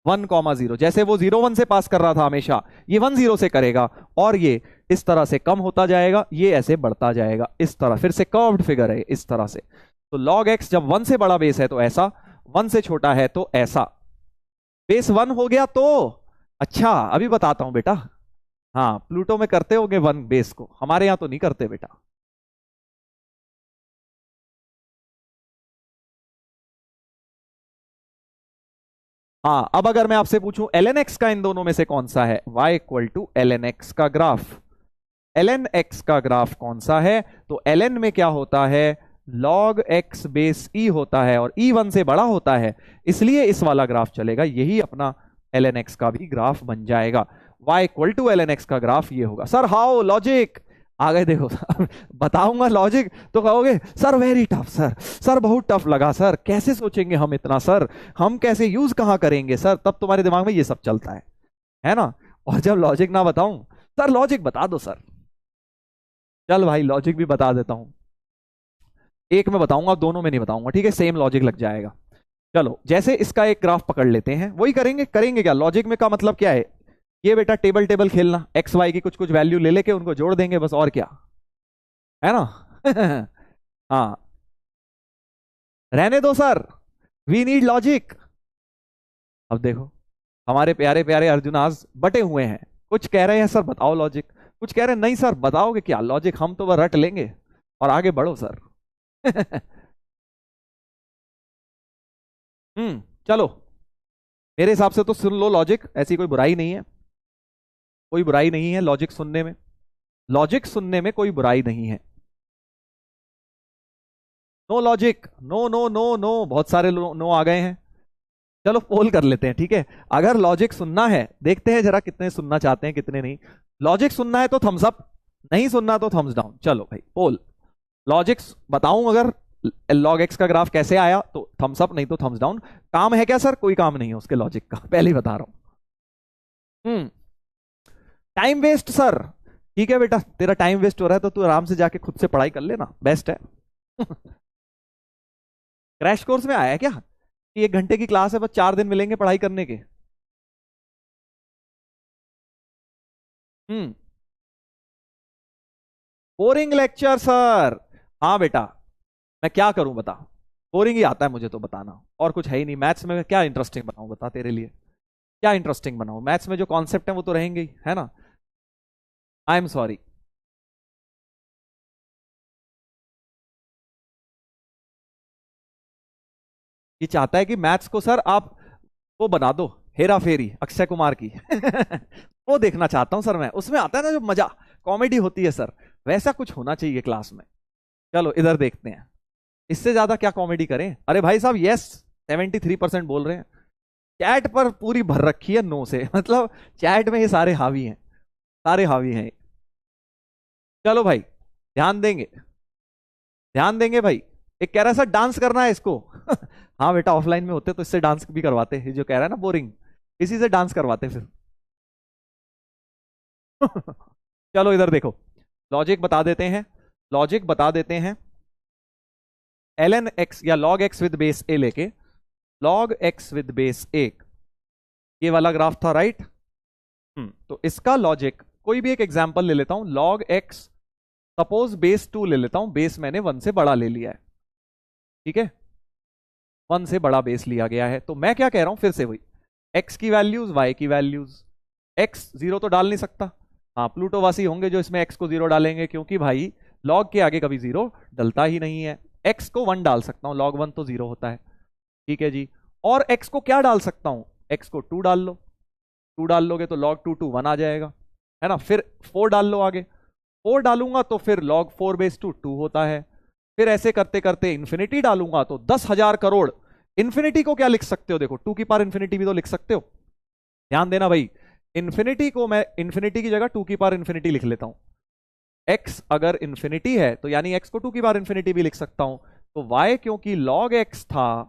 वन कॉमा जीरो, जैसे वो जीरो वन से पास कर रहा था हमेशा, ये वन जीरो से करेगा, और ये इस तरह से कम होता जाएगा, ये ऐसे बढ़ता जाएगा इस तरह, फिर से कर्व्ड फिगर है इस तरह से। तो log x जब वन से बड़ा बेस है तो ऐसा, वन से छोटा है तो ऐसा। बेस वन हो गया तो, अच्छा अभी बताता हूं बेटा। हाँ प्लूटो में करते होंगे वन बेस को, हमारे यहां तो नहीं करते बेटा। हाँ अब अगर मैं आपसे पूछूं ln x का इन दोनों में से कौन सा है, y equal to ln x का ग्राफ, ln x का ग्राफ कौन सा है, तो ln में क्या होता है, log x बेस e होता है, और e वन से बड़ा होता है, इसलिए इस वाला ग्राफ चलेगा, यही अपना ln x का भी ग्राफ बन जाएगा। y equal to ln x का ग्राफ ये होगा। सर हाउ लॉजिक, आ गए देखो बताऊंगा लॉजिक तो कहोगे sir very tough sir, sir बहुत टफ लगा सर, कैसे सोचेंगे हम इतना सर, हम कैसे यूज कहां करेंगे सर, तब तुम्हारे दिमाग में ये सब चलता है ना। और जब लॉजिक ना बताऊं, सर लॉजिक बता दो सर, चल भाई लॉजिक भी बता देता हूं, एक में बताऊंगा दोनों में नहीं बताऊंगा, ठीक है, सेम लॉजिक लग जाएगा। चलो जैसे इसका एक ग्राफ पकड़ लेते हैं, वही करेंगे, करेंगे क्या लॉजिक में का मतलब क्या है, ये बेटा टेबल टेबल खेलना, एक्स वाई की कुछ कुछ वैल्यू ले लेके उनको जोड़ देंगे बस, और क्या है ना हाँ रहने दो सर, वी नीड लॉजिक। अब देखो हमारे प्यारे प्यारे अर्जुन आज बटे हुए हैं, कुछ कह रहे हैं सर बताओ लॉजिक, कुछ कह रहे हैं नहीं सर बताओगे क्या लॉजिक, हम तो वह रट लेंगे और आगे बढ़ो सर चलो मेरे हिसाब से तो सुन लो लॉजिक, ऐसी कोई बुराई नहीं है, कोई बुराई नहीं है लॉजिक सुनने में, लॉजिक सुनने में कोई बुराई नहीं है। No logic, no no no no, बहुत सारे नो आ गए हैं। चलो पोल कर लेते हैं, ठीक है, अगर लॉजिक सुनना है, देखते हैं जरा कितने सुनना चाहते हैं कितने नहीं। लॉजिक सुनना है तो थम्स अप, नहीं सुनना तो थम्स डाउन। चलो भाई पोल, लॉजिक बताऊं अगर लॉग एक्स का ग्राफ कैसे आया तो थम्स अप, नहीं तो थम्स डाउन। काम है क्या सर, कोई काम नहीं है उसके लॉजिक का, पहले ही बता रहा हूं। टाइम वेस्ट सर, ठीक है बेटा तेरा टाइम वेस्ट हो रहा है तो तू आराम से जाके खुद से पढ़ाई कर लेना, बेस्ट है क्रैश कोर्स में आया है क्या कि एक घंटे की क्लास है बस 4 दिन मिलेंगे पढ़ाई करने के। हम्म बोरिंग लेक्चर सर, हाँ बेटा मैं क्या करूं बता, बोरिंग ही आता है मुझे तो बताना, और कुछ है ही नहीं। मैथ्स में क्या इंटरेस्टिंग बनाऊं बता तेरे लिए, क्या इंटरेस्टिंग बनाऊं, मैथ्स में जो कॉन्सेप्ट है वो तो रहेंगे ही, है ना। I am sorry. ये चाहता है कि मैथ्स को सर आप वो बना दो, हेरा फेरी अक्षय कुमार की वो देखना चाहता हूं सर मैं, उसमें आता है ना जो मजा, कॉमेडी होती है सर, वैसा कुछ होना चाहिए क्लास में। चलो इधर देखते हैं, इससे ज्यादा क्या कॉमेडी करें। अरे भाई साहब यस 73% बोल रहे हैं, चैट पर पूरी भर रखी है नो से मतलब चैट में ये सारे हावी हैं, सारे हावी हैं। चलो भाई ध्यान देंगे, ध्यान देंगे भाई। एक कह रहा है सर डांस करना है इसको हाँ बेटा ऑफलाइन में होते तो इससे डांस भी करवाते, ये जो कह रहा है ना बोरिंग, इसी से डांस करवाते फिर चलो इधर देखो, लॉजिक बता देते हैं, लॉजिक बता देते हैं। ln x या log x विद बेस ए लेके, log x विद बेस ए ये वाला ग्राफ था, राइट। तो इसका लॉजिक, कोई भी एक एग्जांपल ले लेता हूं, log x, सपोज बेस 2 ले लेता हूं, बेस मैंने 1 से बड़ा ले लिया है, ठीक है, 1 से बड़ा बेस लिया गया है। तो मैं क्या कह रहा हूं, फिर से वही, x की वैल्यूज, y की वैल्यूज, x 0 तो डाल नहीं सकता, हाँ प्लूटोवासी होंगे जो इसमें x को 0 डालेंगे, क्योंकि भाई log के आगे कभी 0 डलता ही नहीं है। x को 1 डाल सकता हूं, log 1 तो 0 होता है, ठीक है जी। और x को क्या डाल सकता हूं, x को 2 डाल लो, 2 डाल लोगे तो log 2 1 आ जाएगा, है ना। फिर 4 डाल लो, आगे 4 डालूंगा तो फिर log 4 बेस 2 होता है। फिर ऐसे करते करते इंफिनिटी डालूंगा तो 10,000 करोड़। इंफिनिटी को क्या लिख सकते हो, देखो 2 की पावर इंफिनिटी भी तो लिख सकते हो, ध्यान देना भाई। इंफिनिटी को मैं इंफिनिटी की जगह 2 की पावर इंफिनिटी लिख लेता हूं। x अगर इंफिनिटी है तो यानी x को 2 की पावर इंफिनिटी भी लिख सकता हूं। तो y क्योंकि log x था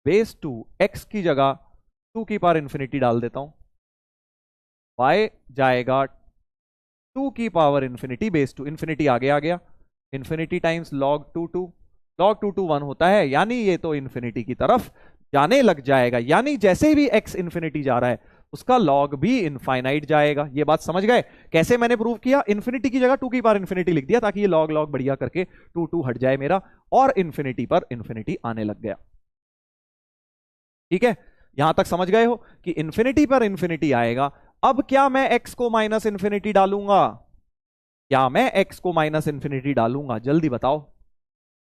बेस 2, x की जगह 2 की पावर इंफिनिटी डाल देता हूं, y जाएगा 2 की पावर इंफिनिटी बेस 2, इंफिनिटी आगे आ गया, इंफिनिटी टाइम्स log 2 log 2 1 होता है, यानी ये तो इंफिनिटी की तरफ जाने लग जाएगा। यानी जैसे भी x इंफिनिटी जा रहा है उसका log भी इनफाइनाइट जाएगा। ये बात समझ गए कैसे मैंने प्रूव किया, इंफिनिटी की जगह 2 की पावर इंफिनिटी लिख दिया ताकि ये log log बढ़िया करके 2 हट जाए मेरा, और इंफिनिटी पर इंफिनिटी आने लग गया। ठीक है, यहां तक समझ गए हो कि इंफिनिटी पर इंफिनिटी आएगा। अब क्या मैं x को माइनस इंफिनिटी डालूंगा, क्या मैं x को माइनस इंफिनिटी डालूंगा, जल्दी बताओ,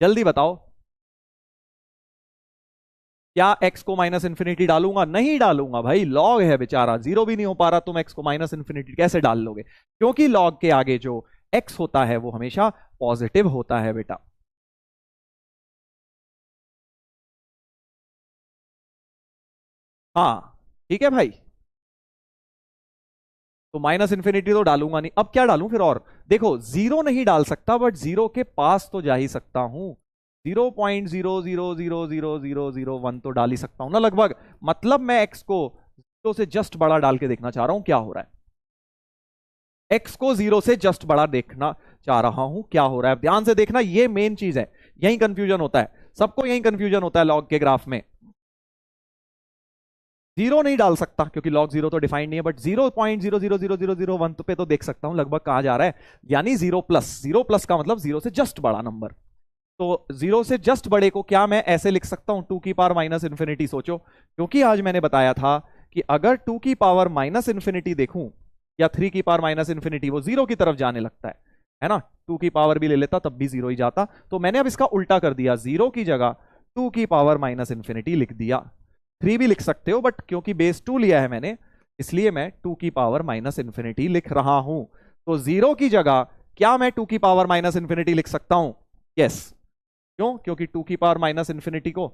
जल्दी बताओ, क्या x को माइनस इंफिनिटी डालूंगा, नहीं डालूंगा भाई, log है बेचारा, 0 भी नहीं हो पा रहा, तुम x को माइनस इंफिनिटी कैसे डाल लोगे, क्योंकि log के आगे जो x होता है वो हमेशा पॉजिटिव होता है बेटा। हाँ ठीक है भाई, तो माइनस इंफिनिटी तो डालूंगा नहीं, अब क्या डालूं फिर, और देखो 0 नहीं डाल सकता बट 0 के पास तो जा ही सकता हूं, 0.00000001 तो डाल ही सकता हूं ना लगभग। मतलब मैं x को 0 से जस्ट बड़ा डाल के देखना चाह रहा हूं क्या हो रहा है, x को 0 से जस्ट बड़ा देखना चाह रहा हूं क्या हो रहा है। ध्यान से देखना, ये मेन चीज है, यही कंफ्यूजन होता है, सबको यही कंफ्यूजन होता है लॉग के ग्राफ में। 0 नहीं डाल सकता क्योंकि log 0 तो डिफाइंड नहीं है, बट 0.000001 पे तो देख सकता हूं लगभग कहां जा रहा है, यानी 0 प्लस का मतलब 0 से जस्ट बड़ा नंबर। तो 0 से जस्ट बड़े को क्या मैं ऐसे लिख सकता हूं, 2 की पावर माइनस इंफिनिटी। सोचो, क्योंकि आज मैंने बताया था कि अगर 2 की पावर माइनस इंफिनिटी देखूं या 3 की पावर माइनस इंफिनिटी, वो 0 की तरफ जाने लगता है ना, 2 की पावर भी ले लेता तब भी 0 ही जाता। तो मैंने अब इसका उल्टा कर दिया, 0 की जगह 2 की पावर माइनस इंफिनिटी लिख दिया। 3 भी लिख सकते हो बट क्योंकि बेस 2 लिया है मैंने, इसलिए मैं 2 की पावर माइनस इंफिनिटी लिख रहा हूं। तो 0 की जगह क्या मैं 2 की पावर माइनस इंफिनिटी लिख सकता हूं, यस। क्यों, क्योंकि 2 की पावर माइनस इंफिनिटी को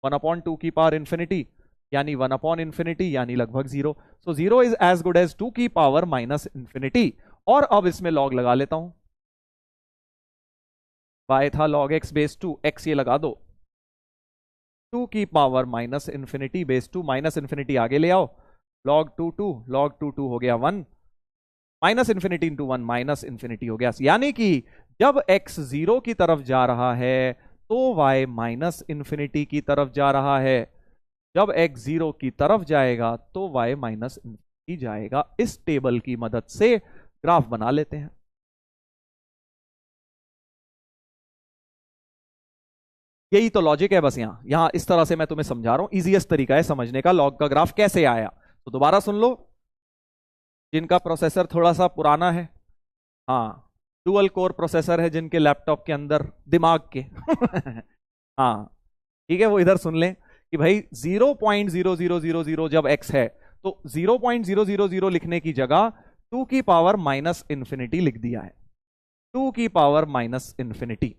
1/2 की पावर इंफिनिटी यानी 1/इंफिनिटी यानी लगभग 0। सो 0 इज एज गुड एज 2 की पावर माइनस इंफिनिटी। और अब इसमें लॉग लगा लेता हूं, y था log x बेस 2, x ये लगा दो, 2 की power minus infinity base 2, minus infinity आगे ले आओ, log 2 हो गया 1, minus infinity into 1 minus infinity हो गया। यानी कि जब x 0 की तरफ जा रहा है तो y माइनस इंफिनिटी की तरफ जा रहा है, जब x 0 की तरफ जाएगा तो y माइनस इंफिनिटी जाएगा। इस टेबल की मदद से ग्राफ बना लेते हैं। यही तो लॉजिक है बस, यहां इस तरह से मैं तुम्हें समझा रहा हूं, इजीएस्ट तरीका है समझने का लॉग का ग्राफ कैसे आया। तो दोबारा सुन लो, जिनका प्रोसेसर थोड़ा सा पुराना है, हाँ डुअल कोर प्रोसेसर है जिनके लैपटॉप के अंदर दिमाग के हाँ ठीक है, वो इधर सुन लें कि भाई 0.0000 जब x है तो 0.000 लिखने की जगह 2 की पावर माइनस इंफिनिटी लिख दिया है, 2 की पावर माइनस इंफिनिटी,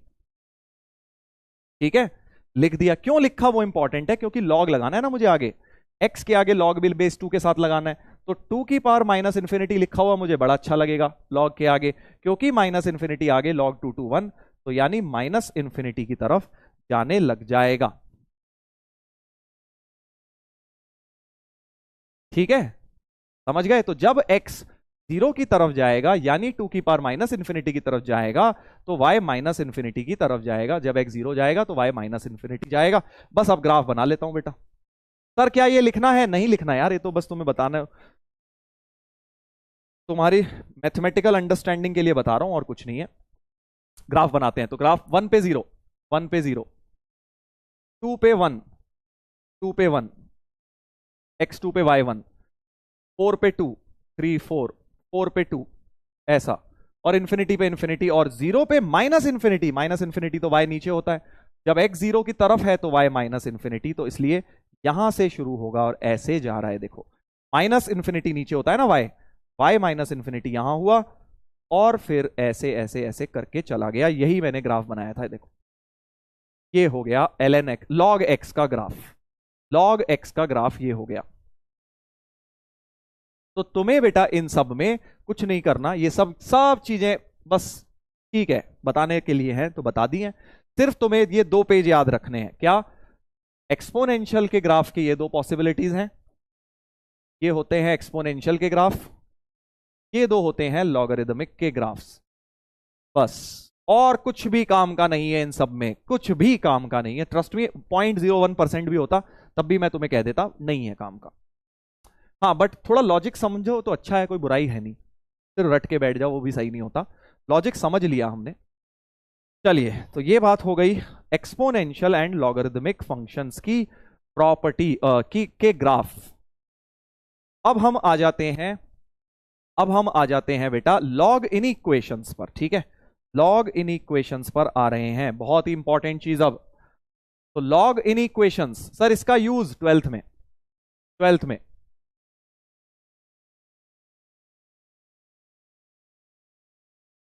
ठीक है लिख दिया। क्यों लिखा वो इंपॉर्टेंट है, क्योंकि लॉग लगाना है ना मुझे आगे, x के आगे लॉग बिल बेस 2 के साथ लगाना है, तो 2 की पावर माइनस इंफिनिटी लिखा हुआ मुझे बड़ा अच्छा लगेगा लॉग के आगे, क्योंकि माइनस इंफिनिटी आगे log 2 to 1, तो यानी माइनस इंफिनिटी की तरफ जाने लग जाएगा। ठीक है, समझ गए। तो जब x 0 की तरफ जाएगा यानी 2 की पावर माइनस इंफिनिटी की तरफ जाएगा तो y माइनस इंफिनिटी की तरफ जाएगा, जब x 0 जाएगा तो y माइनस इंफिनिटी जाएगा। बस अब ग्राफ बना लेता हूं बेटा, सर क्या ये लिखना है? नहीं लिखना यार, ये तो बस तुम्हें बताना है, तुम्हारी मैथमेटिकल अंडरस्टैंडिंग के लिए बता रहा हूं और कुछ नहीं है। ग्राफ बनाते हैं, तो ग्राफ 1 पे 0, 1 पे 0, 2 पे 1, 2 पे 1, x2 पे y1, 4 पे 2, 3 4, 4 पे 2, ऐसा, और इन्फिनिटी पे इन्फिनिटी, और 0 पे माइनस इन्फिनिटी। माइनस इन्फिनिटी तो y नीचे होता है, जब x 0 की तरफ है तो y माइनस इन्फिनिटी, तो इसलिए यहां से शुरू होगा और ऐसे जा रहा है। देखो माइनस इन्फिनिटी नीचे होता है ना y माइनस इन्फिनिटी यहां हुआ, और फिर ऐसे ऐसे ऐसे करके चला गया। यही मैंने ग्राफ बनाया था, देखो ये हो गया ln x, log x का ग्राफ, log x का ग्राफ ये हो गया। तो तुम्हें बेटा इन सब में कुछ नहीं करना, ये सब सब चीजें बस ठीक है बताने के लिए हैं तो बता दी हैं। सिर्फ तुम्हें ये 2 पेज याद रखने हैं। क्या? एक्सपोनेंशियल के ग्राफ की ये 2 पॉसिबिलिटीज हैं, ये होते हैं एक्सपोनेंशियल के ग्राफ, ये 2 होते हैं लॉगरिदमिक के ग्राफ्स। बस, और कुछ भी काम का नहीं है इन सब में, कुछ भी काम का नहीं है। ट्रस्ट मी, 0.01% भी होता तब भी मैं तुम्हें कह देता नहीं है काम का। हाँ बट थोड़ा लॉजिक समझो तो अच्छा है, कोई बुराई है नहीं, सिर्फ रट के बैठ जाओ वो भी सही नहीं होता। लॉजिक समझ लिया हमने। चलिए, तो ये बात हो गई एक्सपोनेंशियल एंड लॉगरिदमिक फंक्शंस की प्रॉपर्टी के ग्राफ। अब हम आ जाते हैं, बेटा लॉग इन इक्वेशंस पर। ठीक है, लॉग इन इक्वेशंस पर आ रहे हैं, बहुत ही इंपॉर्टेंट चीज। अब तो लॉग इन इक्वेशंस, सर इसका यूज 12th में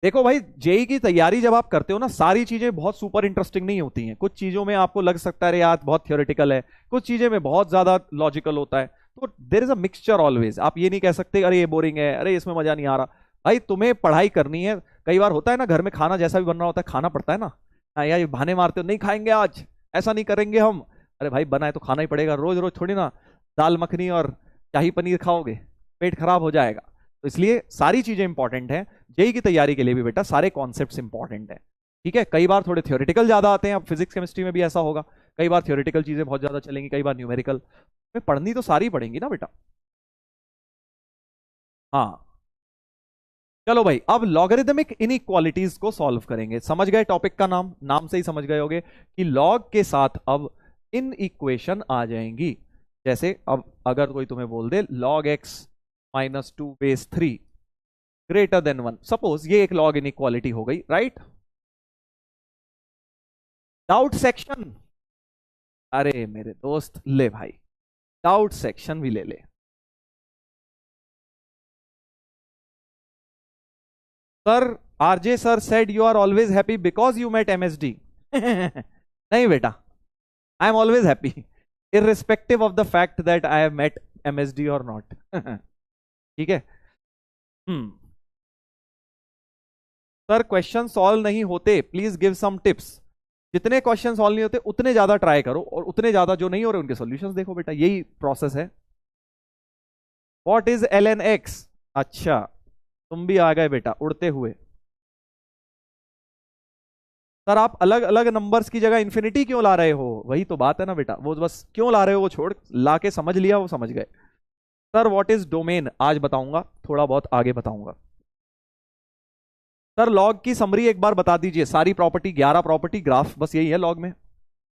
देखो भाई, जेई की तैयारी जब आप करते हो ना, सारी चीजें बहुत सुपर इंटरेस्टिंग नहीं होती हैं। कुछ चीजों में आपको लग सकता है यार बहुत थियोरेटिकल है, कुछ चीजें में बहुत ज्यादा लॉजिकल होता है। तो there is a mixture always. आप ये नहीं कह सकते अरे ये बोरिंग है, अरे इसमें मजा नहीं आ रहा। भाई तुम्हें पढ़ाई करनी है। कई बार होता है ना घर में खाना जैसा भी बन रहा होता है खाना पड़ता है ना। हाँ यार, ये बहाने मारते हो नहीं खाएंगे आज, ऐसा नहीं करेंगे हम। अरे भाई बना है तो खाना ही पड़ेगा, रोज रोज थोड़ी ना दाल मखनी और शाही पनीर खाओगे, पेट खराब हो जाएगा। तो इसलिए सारी चीजें इंपॉर्टेंट हैं। जेई की तैयारी के लिए भी बेटा सारे कॉन्सेप्ट्स इंपॉर्टेंट हैं। ठीक है, कई बार थोड़े थ्योरेटिकल ज्यादा आते हैं, अब फिजिक्स केमिस्ट्री में भी ऐसा होगा, कई बार थ्योरेटिकल चीजें बहुत ज्यादा चलेंगी, कई बार न्यूमेरिकल में पढ़नी तो सारी पढ़ेंगी ना बेटा। हाँ चलो भाई, अब लॉगरिदमिक इनइक्वालिटीज को सॉल्व करेंगे। समझ गए टॉपिक का नाम? नाम से ही समझ गए होगे कि लॉग के साथ अब इन इक्वेशन आ जाएंगी। जैसे अब अगर कोई तुम्हें बोल दे log x minus 2 base 3 greater then 1, suppose ये एक लॉग इनइक्वालिटी हो गई, राइट? डाउट सेक्शन, अरे मेरे दोस्त ले भाई, डाउट सेक्शन भी ले ले। Sir RJ sir said you are always happy because you met MSD. नहीं बेटा, I am always happy irrespective of the fact that I have met MSD or not. ठीक है। सर क्वेश्चन सॉल्व नहीं होते, please give some tips. जितने question solve नहीं होते उतने ज्यादा ट्राई करो, और उतने ज्यादा जो नहीं हो रहे उनके सॉल्यूशंस देखो बेटा, यही प्रोसेस है। What is ln x? अच्छा तुम भी आ गए बेटा उड़ते हुए। सर आप अलग अलग नंबर्स की जगह इंफिनिटी क्यों ला रहे हो? वही तो बात है ना बेटा, वो बस क्यों ला रहे हो वो छोड़, ला के समझ लिया वो समझ गए। Sir what is domain? आज बताऊंगा, थोड़ा बहुत आगे बताऊंगा। सर लॉग की समरी एक बार बता दीजिए, सारी प्रॉपर्टी 11 प्रॉपर्टी ग्राफ, बस यही है लॉग में।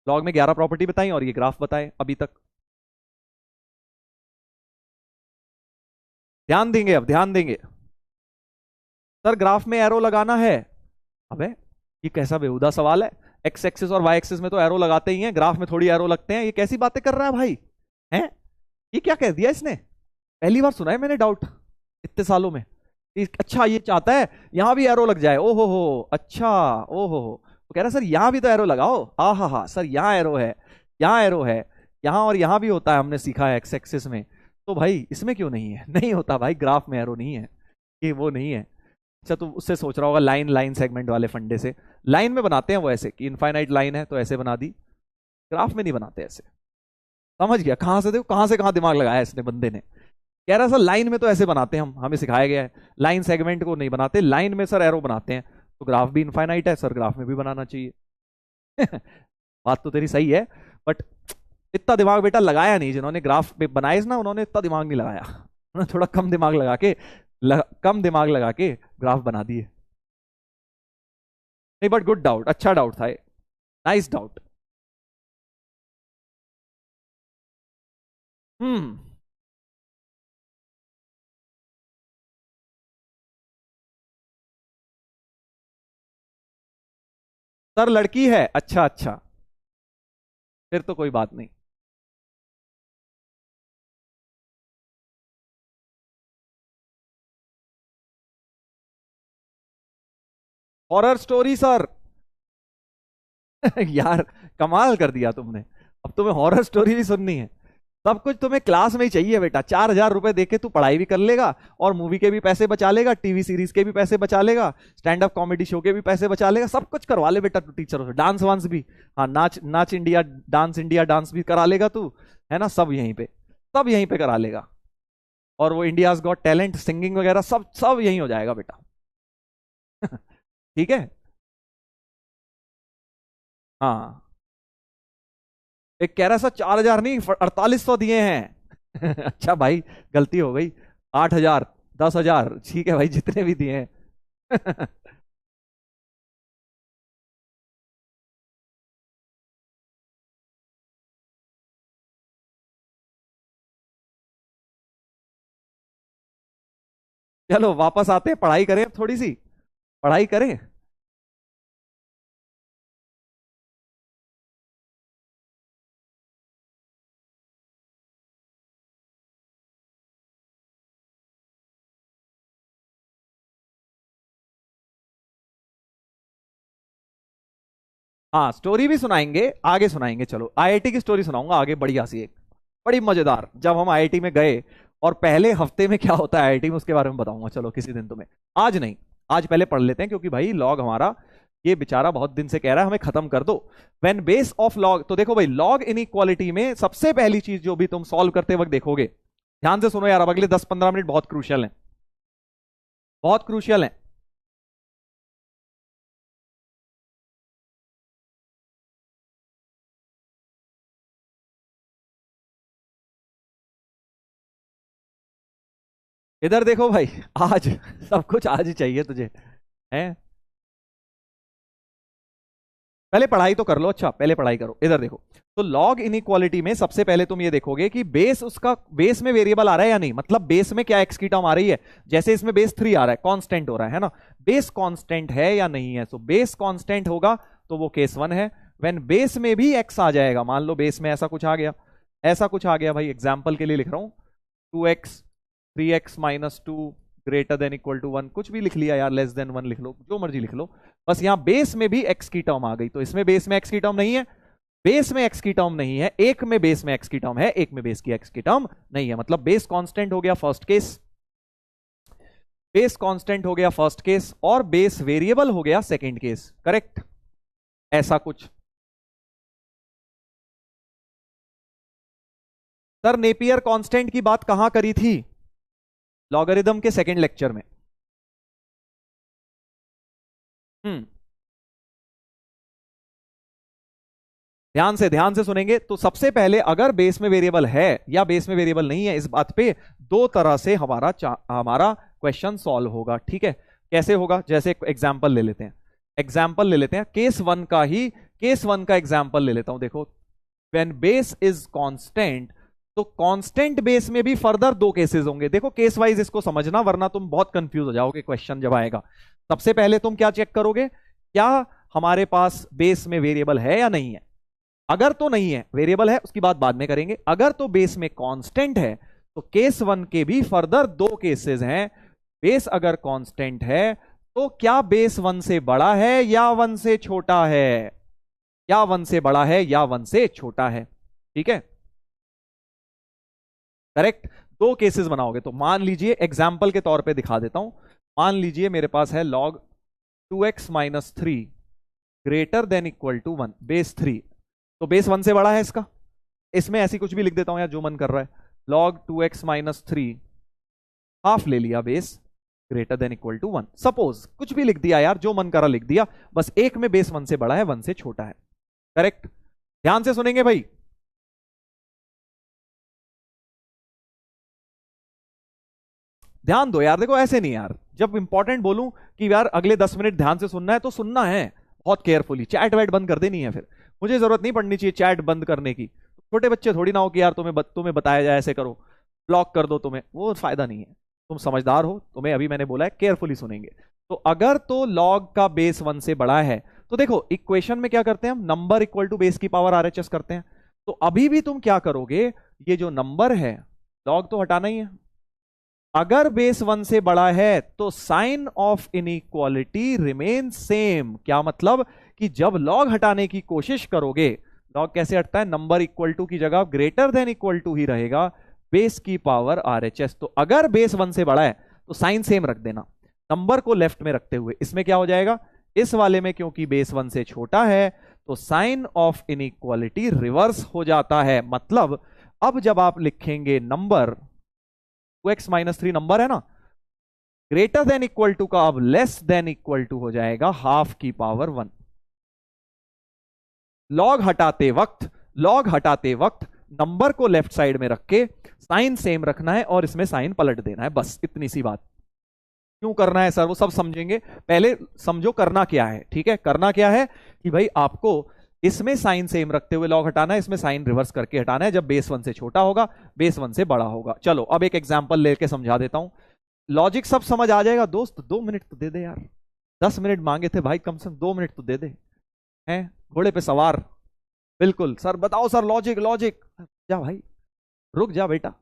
लॉग में 11 प्रॉपर्टी बताई और ये ग्राफ बताए अभी तक। ध्यान देंगे, अब ध्यान देंगे। सर ग्राफ में एरो लगाना है? अबे ये कैसा बेहुदा सवाल है, एक्स एक्सिस और वाई एक्सिस में तो एरो लगाते ही हैं, ग्राफ में थोड़ी एरो लगते हैं, ये कैसी बातें कर रहा है भाई? हैं, ये क्या कह दिया इसने? पहली बार सुना है मैंने डाउट इतने सालों में। अच्छा ये चाहता है यहां भी एरो लग जाए, ओहो हो, अच्छा ओहो हो। तो कह रहा सर यहां भी तो एरो लगाओ, आ हा हा सर यहाँ एरो है, यहाँ एरो है, यहाँ और यहाँ भी होता है, हमने सीखा है एक्स एक्सिस में। तो भाई इसमें क्यों नहीं है? नहीं होता भाई, ग्राफ में एरो नहीं है, ये वो नहीं है। अच्छा तो उससे सोच रहा होगा लाइन लाइन सेगमेंट वाले फंडे से। लाइन में बनाते हैं वो ऐसे कि इनफाइनाइट लाइन है तो ऐसे बना दी, ग्राफ में नहीं बनाते ऐसे। समझ गया? कहां से देखो कहां से कहां दिमाग लगाया इसने बंदे ने। कह रहा सर लाइन में तो ऐसे बनाते हैं हम, हमें सिखाया गया है, लाइन सेगमेंट को नहीं बनाते, लाइन में सर एरो बनाते हैं। तो ग्राफ भी इनफाइनाइट है सर, ग्राफ में भी बनाना चाहिए। बात तो तेरी सही है, बट इतना दिमाग बेटा लगाया नहीं, जिन्होंने ग्राफ पे बनाए ना उन्होंने इतना दिमाग नहीं लगाया, उन्होंने थोड़ा कम दिमाग लगा के कम दिमाग लगा के ग्राफ बना दिए। नहीं बट गुड डाउट, अच्छा डाउट था, नाइस डाउट। हम्म। सर लड़की है, अच्छा अच्छा, फिर तो कोई बात नहीं। Horror story sir. यार कमाल कर दिया तुमने, अब तुम्हें हॉरर स्टोरी भी सुननी है। सब कुछ तुम्हें क्लास में ही चाहिए बेटा, 4,000 रुपए देके तू पढ़ाई भी कर लेगा और मूवी के भी पैसे बचा लेगा, टीवी सीरीज के भी पैसे बचा लेगा, स्टैंड अप कॉमेडी शो के भी पैसे बचा लेगा, सब कुछ करवा ले बेटा तू टीचरों से, डांस वांस भी। हाँ नाच नाच इंडिया डांस भी करा लेगा तू, है ना, सब यहीं पे, सब यहीं पे करा लेगा। और वो इंडियाज गॉट टैलेंट सिंगिंग वगैरह सब सब यहीं हो जाएगा बेटा। ठीक है। हाँ एक कह रहा सा 4,000 नहीं 4,800 दिए हैं। अच्छा भाई गलती हो गई, 8,000, 10,000, ठीक है भाई जितने भी दिए हैं। चलो वापस आते हैं, पढ़ाई करें अब थोड़ी सी, पढ़ाई करें। हाँ स्टोरी भी सुनाएंगे, आगे सुनाएंगे, चलो आईआईटी की स्टोरी सुनाऊंगा आगे, बढ़िया सी एक, बड़ी मजेदार, जब हम आईआईटी में गए और पहले हफ्ते में क्या होता है आईआईटी में उसके बारे में बताऊंगा, चलो किसी दिन तुम्हें। आज नहीं, आज पहले पढ़ लेते हैं क्योंकि भाई लॉग हमारा ये बेचारा बहुत दिन से कह रहा है हमें खत्म कर दो। व्हेन बेस ऑफ लॉग, तो देखो भाई लॉग इनइक्वालिटी में सबसे पहली चीज जो भी तुम सॉल्व करते वक्त देखोगे, ध्यान से सुनो यार, अब अगले 10-15 मिनट बहुत क्रूशियल हैं, बहुत क्रूशियल हैं। इधर देखो भाई, आज सब कुछ आज ही चाहिए तुझे, है। पहले पढ़ाई तो कर लो, अच्छा पहले पढ़ाई करो, इधर देखो। तो लॉग इनइक्वालिटी में सबसे पहले तुम ये देखोगे कि बेस, उसका बेस में वेरिएबल आ रहा है या नहीं, मतलब बेस में क्या एक्स की टर्म आ रही है, जैसे इसमें बेस 3 आ रहा है, कांस्टेंट हो रहा है ना, बेस कांस्टेंट है या नहीं है। तो बेस कांस्टेंट होगा तो वो केस 1 है। व्हेन बेस में भी एक्स आ जाएगा, मान लो बेस में ऐसा कुछ आ गया, ऐसा कुछ आ गया भाई, एग्जाम्पल के लिए लिख रहा हूं, 2x 3x-2 greater than equal to 1, कुछ भी लिख लिया यार, लेस देन 1 लिख लो, जो मर्जी लिख लो, बस यहां बेस में भी एक्स की टर्म आ गई। तो इसमें बेस में एक्स की टर्म नहीं है, बेस में एक्स की टर्म नहीं है, एक में बेस में एक्स की टर्म है, एक में बेस की एक्स की टर्म नहीं है, मतलब बेस कांस्टेंट हो गया फर्स्ट केस, बेस कांस्टेंट हो गया फर्स्ट केस, और बेस वेरिएबल हो गया सेकंड केस, करेक्ट, ऐसा कुछ। सर नेपियर कांस्टेंट की बात कहां करी थी, लॉगरिथम के सेकंड लेक्चर में। हम्म, ध्यान से सुनेंगे तो सबसे पहले अगर बेस में वेरिएबल है या बेस में वेरिएबल नहीं है, इस बात पे दो तरह से हमारा क्वेश्चन सॉल्व होगा, ठीक है। कैसे होगा, जैसे एग्जांपल ले लेते हैं, एग्जांपल ले लेते हैं केस 1 का ही, केस 1 का एग्जांपल ले लेता हूं, देखो व्हेन बेस इज कांस्टेंट, तो कांस्टेंट बेस में भी फर्दर दो केसेस होंगे, देखो केस वाइज इसको समझना वरना तुम बहुत कंफ्यूज हो जाओगे क्वेश्चन जब आएगा। सबसे पहले तुम क्या चेक करोगे, क्या हमारे पास बेस में वेरिएबल है या नहीं है, अगर तो नहीं है, वेरिएबल है उसकी बात बाद में करेंगे, अगर तो बेस में कांस्टेंट है तो केस 1 के भी फर्दर दो केसेस हैं। बेस अगर कांस्टेंट है तो क्या बेस 1 से बड़ा है या 1 से छोटा है, या 1 से बड़ा है या 1 से छोटा है, ठीक है, करेक्ट। दो केसेस बनाओगे, तो मान लीजिए एग्जाम्पल के तौर पे दिखा देता हूं, मान लीजिए मेरे पास है log 2x-3 greater than equal to 1, base 3, तो बेस 1 से बड़ा है इसका, इसमें ऐसी कुछ भी लिख देता हूं यार जो मन कर रहा है, log 2x-3 हाफ ले लिया base greater than equal to 1, suppose कुछ भी लिख दिया यार जो मन करा लिख दिया, बस एक में बेस 1 से बड़ा है 1 से छोटा है, करेक्ट। ध्यान से सुनेंगे भाई, ध्यान दो यार, देखो ऐसे नहीं यार, जब इंपॉर्टेंट बोलूं कि यार अगले 10 मिनट ध्यान से सुनना है तो सुनना है बहुत केयरफुली। चैट वैट बंद कर देनी है, फिर मुझे जरूरत नहीं पड़नी चाहिए चैट बंद करने की। छोटे बच्चे थोड़ी ना हो कि यार तुम्हें बताया जाए ऐसे करो, ब्लॉक कर दो तुम्हें, वो फायदा नहीं है। तुम समझदार हो, तुम्हें अभी मैंने बोला है केयरफुली सुनेंगे। तो अगर तो लॉग का बेस 1 से बड़ा है तो देखो इक्वेशन में क्या करते हैं हम, नंबर इक्वल टू बेस की पावर आरएचएस करते हैं। तो अभी भी तुम क्या करोगे, ये जो नंबर है लॉग तो हटाना ही है। अगर बेस 1 से बड़ा है तो sign of inequality remain same. क्या मतलब कि जब लॉग हटाने की कोशिश करोगे, लॉग कैसे हटता है, नंबर इक्वल टू की जगह ग्रेटर देन इक्वल टू ही रहेगा, बेस की पावर आरएचएस। तो अगर बेस 1 से बड़ा है तो साइन सेम रख देना, नंबर को लेफ्ट में रखते हुए। इसमें क्या हो जाएगा, इस वाले में क्योंकि बेस 1 से छोटा है तो साइन ऑफ इनइक्वालिटी रिवर्स हो जाता है। मतलब अब जब आप लिखेंगे नंबर 2x-3 नंबर है ना, ग्रेटर देन इक्वल टू का अब लेस देन इक्वल टू हो जाएगा हाफ की पावर 1। लॉग हटाते वक्त नंबर को लेफ्ट साइड में रख के साइन सेम रखना है और इसमें साइन पलट देना है, बस इतनी सी बात। क्यों करना है सर, वो सब समझेंगे, पहले समझो करना क्या है। ठीक है, करना क्या है कि भाई आपको इसमें साइन सेम रखते हुए लॉग हटाना है, इसमें साइन रिवर्स करके हटाना है जब बेस 1 से छोटा होगा, बेस 1 से बड़ा होगा। चलो अब एक एग्जांपल लेके समझा देता हूं, लॉजिक सब समझ आ जाएगा। दोस्त 2 मिनट तो दे दे यार, 10 मिनट मांगे थे भाई, कम से कम 2 मिनट तो दे दे। हैं घोड़े पे सवार, बिल्कुल सर बताओ सर लॉजिक लॉजिक, जा भाई रुक जा बेटा।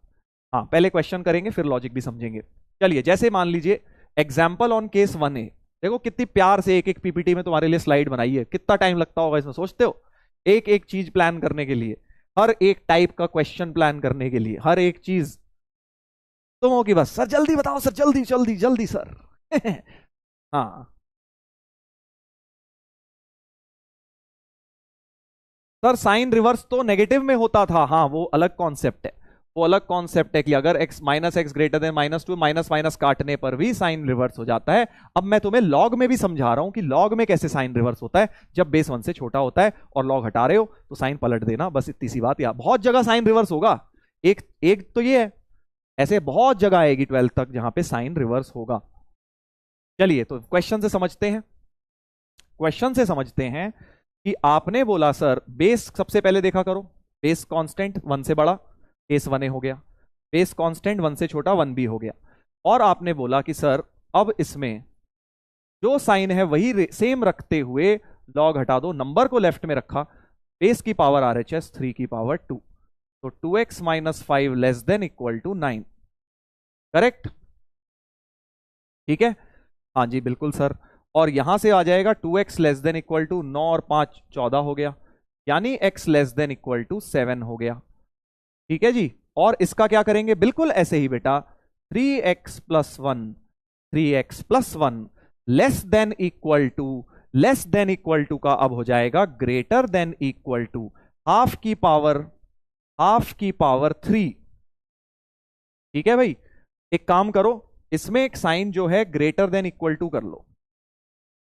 हाँ पहले क्वेश्चन करेंगे फिर लॉजिक भी समझेंगे। चलिए जैसे मान लीजिए एग्जाम्पल ऑन केस 1A। देखो कितनी प्यार से एक एक पीपीटी में तुम्हारे लिए स्लाइड बनाई है, कितना टाइम लगता होगा इसमें सोचते हो, एक एक चीज प्लान करने के लिए, हर एक टाइप का क्वेश्चन प्लान करने के लिए, हर एक चीज तुम हो कि बस सर जल्दी बताओ सर, जल्दी जल्दी जल्दी सर। हाँ सर साइन रिवर्स तो नेगेटिव में होता था, हाँ वो अलग कॉन्सेप्ट है, वो अलग कॉन्सेप्ट है कि अगर x minus x greater than -2 minus minus काटने पर भी साइन रिवर्स हो जाता है। अब मैं तुम्हें लॉग में भी समझा रहा हूं कि लॉग में कैसे साइन रिवर्स होता है, जब बेस 1 से छोटा होता है और लॉग हटा रहे हो तो साइन पलट देना, बस इतनी सी बात। यार बहुत जगह साइन रिवर्स होगा, एक एक तो ये है, ऐसे बहुत जगह आएगी 12th तक जहां पे साइन रिवर्स होगा। चलिए तो क्वेश्चन से समझते हैं, क्वेश्चन से समझते हैं कि आपने बोला सर बेस सबसे पहले देखा करो, बेस कांस्टेंट 1 से बड़ा केस 1A हो गया, बेस कांस्टेंट 1 से छोटा 1B हो गया। और आपने बोला कि सर अब इसमें जो साइन है वही सेम रखते हुए लॉग हटा दो, नंबर को लेफ्ट में रखा, बेस की पावर आरएचएस 3 की पावर 2, तो 2x-5 less than equal to 9। Correct, ठीक है, हाँ जी बिल्कुल सर। और यहां से आ जाएगा 2x less than equal to 9 और 5 14 हो गया, यानी x less than equal to 7 हो गया। ठीक है जी, और इसका क्या करेंगे, बिल्कुल ऐसे ही बेटा, 3x plus 1 3x plus 1 less than equal to का अब हो जाएगा greater than equal to half की पावर 3। ठीक है भाई, एक काम करो, इसमें एक साइन जो है ग्रेटर देन इक्वल टू कर लो,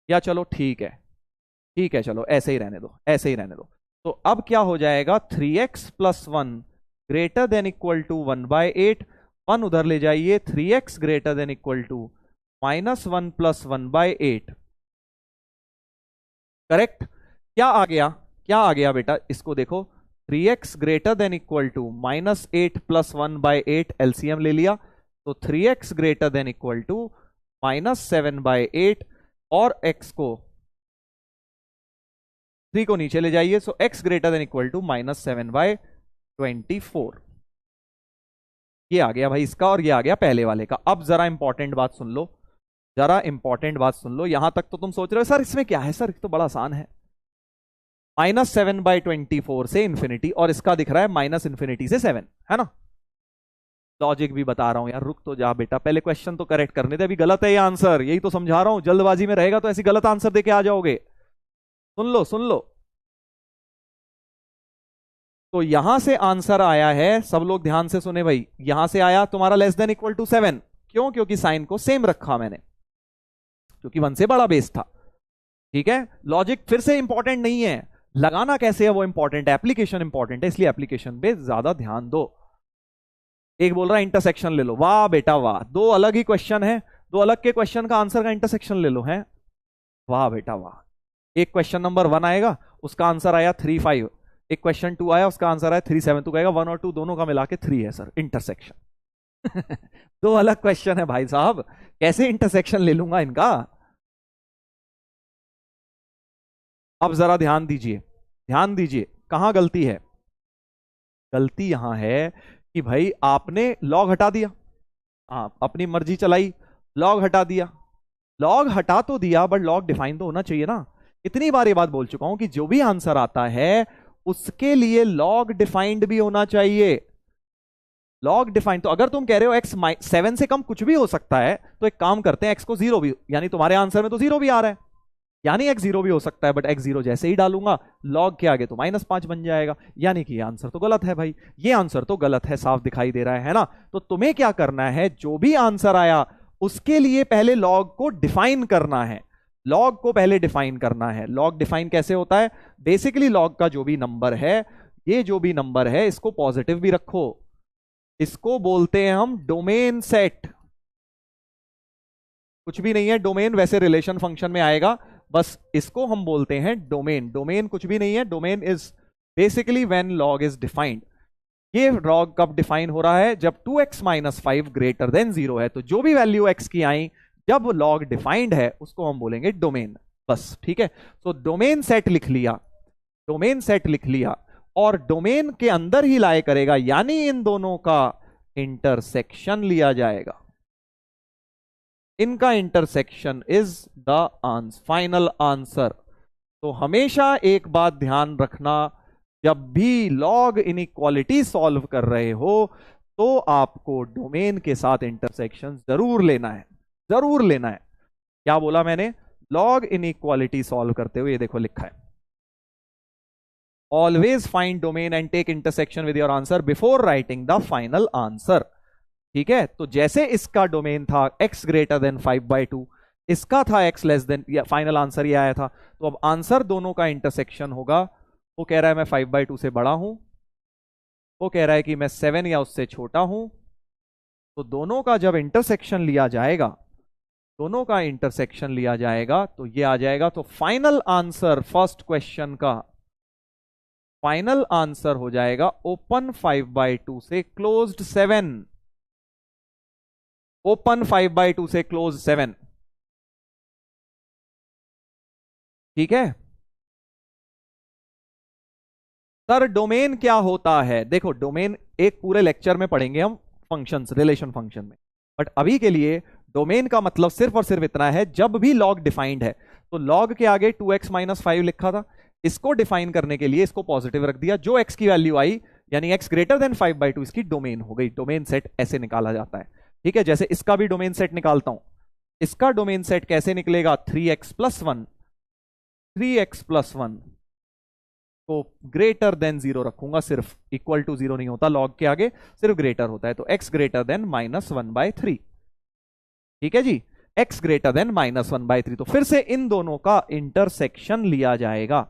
या चलो ठीक है चलो ऐसे ही रहने दो, ऐसे ही रहने दो। तो अब क्या हो जाएगा, 3x plus 1 greater than equal to 1/8, 1 उधर ले जाइए, 3x greater than equal to -1 plus 1/8। Correct, क्या आ गया बेटा, इसको देखो, 3x greater than equal to -8 plus 1/8, LCM ले लिया, तो 3x greater than equal to -7/8, और x को 3 को नीचे ले जाइए, so x greater than equal to -7/24। ये आ गया भाई इसका, और ये आ गया पहले वाले का। अब जरा इंपॉर्टेंट बात सुन लो, जरा इंपॉर्टेंट बात सुन लो। यहां तक तो तुम सोच रहे हो सर इसमें क्या है, सर तो बड़ा आसान है, -7/24 से इंफिनिटी, और इसका दिख रहा है -∞ से 7, है ना। लॉजिक भी बता रहा हूं यार, रुक तो जा बेटा, पहले क्वेश्चन तो करेक्ट करने दे, अभी गलत है ये आंसर, यही तो समझा रहा हूं। जल्दबाजी में रहेगा तो ऐसी गलत आंसर देके आ जाओगे। सुन लो सुन लो, तो यहां से आंसर आया है, सब लोग ध्यान से सुने भाई, यहां से आया तुम्हारा लेस देन इक्वल टू 7। क्यों, क्योंकि साइन को सेम रखा मैंने, क्योंकि 1 से बड़ा बेस था। ठीक है, लॉजिक फिर से इंपॉर्टेंट नहीं है, लगाना कैसे है वो इंपॉर्टेंट है, एप्लीकेशन इंपॉर्टेंट है, इसलिए एप्लीकेशन पे ज्यादा ध्यान दो। एक बोल रहा है इंटरसेक्शन ले लो। वाह बेटा वाह, दो अलग ही क्वेश्चन है, दो अलग के क्वेश्चन का आंसर का इंटरसेक्शन ले लो है। वाह बेटा वाह। एक क्वेश्चन नंबर 1 आएगा, उसका आंसर आया 3 5, एक क्वेश्चन 2 आया, उसका आंसर आया 3 7। तू कहेगा 1 और 2 दोनों का मिला के 3 है सर इंटरसेक्शन। दो अलग क्वेश्चन है भाई साहब, कैसे इंटरसेक्शन ले लूंगा इनका। अब जरा ध्यान दीजिए, ध्यान दीजिए कहां गलती है। गलती यहां है कि भाई आपने लॉग हटा दिया, हाँ अपनी मर्जी चलाई, लॉग हटा दिया। लॉग हटा तो दिया बट लॉग डिफाइन तो होना चाहिए ना। इतनी बार ये बात बोल चुका हूं कि जो भी आंसर आता है उसके लिए लॉग डिफाइंड भी होना चाहिए। लॉग डिफाइन, तो अगर तुम कह रहे हो एक्स 7 से कम कुछ भी हो सकता है, तो एक काम करते हैं एक्स को 0 भी, यानी तुम्हारे आंसर में तो 0 भी आ रहा है, यानी एक्स 0 भी हो सकता है, बट एक्स 0 जैसे ही डालूंगा लॉग के आगे तो -5 बन जाएगा, यानी कि ये आंसर तो गलत है भाई। ये आंसर तो गलत है, साफ दिखाई दे रहा है ना। तो तुम्हें क्या करना है, जो भी आंसर आया उसके लिए पहले लॉग को डिफाइन करना है। लॉग को पहले डिफाइन करना है। लॉग डिफाइन कैसे होता है, बेसिकली लॉग का जो भी नंबर है, ये जो भी नंबर है इसको पॉजिटिव भी रखो, इसको बोलते हैं हम डोमेन सेट। कुछ भी नहीं है डोमेन, वैसे रिलेशन फंक्शन में आएगा, बस इसको हम बोलते हैं डोमेन। डोमेन कुछ भी नहीं है, domain is basically when log is defined. ये लॉग कब डिफाइन हो रहा है, जब 2x - 5 ग्रेटर देन 0 है। तो जो भी वैल्यू x की आई जब लॉग डिफाइंड है उसको हम बोलेंगे डोमेन, बस ठीक है। तो डोमेन सेट लिख लिया, डोमेन सेट लिख लिया, और डोमेन के अंदर ही लाए करेगा, यानी इन दोनों का इंटरसेक्शन लिया जाएगा। इनका intersection is the final answer. तो हमेशा एक बात ध्यान रखना, जब भी लॉग इनइक्वालिटी सॉल्व कर रहे हो तो आपको डोमेन के साथ इंटरसेक्शन जरूर लेना है, जरूर लेना है। क्या बोला मैंने, लॉग इनइक्वालिटी सॉल्व करते हुए ये देखो लिखा है, always find domain and take intersection with your answer before writing the final answer. ठीक है, तो जैसे इसका डोमेन था x ग्रेटर देन 5/2, इसका था x less then, final answer ये आया था। तो अब आंसर दोनों का इंटरसेक्शन होगा। वो कह रहा है मैं 5/2 से बड़ा हूं, वो कह रहा है कि मैं 7 या उससे छोटा हूं। तो दोनों का जब इंटरसेक्शन लिया जाएगा, दोनों का इंटरसेक्शन लिया जाएगा तो ये आ जाएगा। तो फाइनल आंसर फर्स्ट क्वेश्चन का फाइनल आंसर हो जाएगा ओपन 5/2 से क्लोज्ड 7। ओपन 5/2 से क्लोज 7। ठीक है सर, डोमेन क्या होता है, देखो डोमेन एक पूरे लेक्चर में पढ़ेंगे हम फंक्शंस, रिलेशन फंक्शन में, बट अभी के लिए डोमेन का मतलब सिर्फ और सिर्फ इतना है, जब भी लॉग डिफाइंड है, तो लॉग के आगे 2x - 5 लिखा था, इसको डिफाइन करने के लिए इसको पॉजिटिव रख दिया, जो x की वैल्यू आई यानी x ग्रेटर देन 5/2 इसकी डोमेन हो गई। डोमेन सेट ऐसे निकाला जाता है। ठीक है, जैसे इसका भी डोमेन सेट निकालता हूं, इसका डोमेन सेट कैसे निकलेगा, 3x + 1, 3x + 1 को ग्रेटर देन 0 रखूंगा, सिर्फ इक्वल टू 0 नहीं होता लॉग के आगे, सिर्फ ग्रेटर होता है। तो x ग्रेटर देन -1/3। ठीक है जी, x ग्रेटर देन -1/3। तो फिर से इन दोनों का इंटरसेक्शन लिया जाएगा।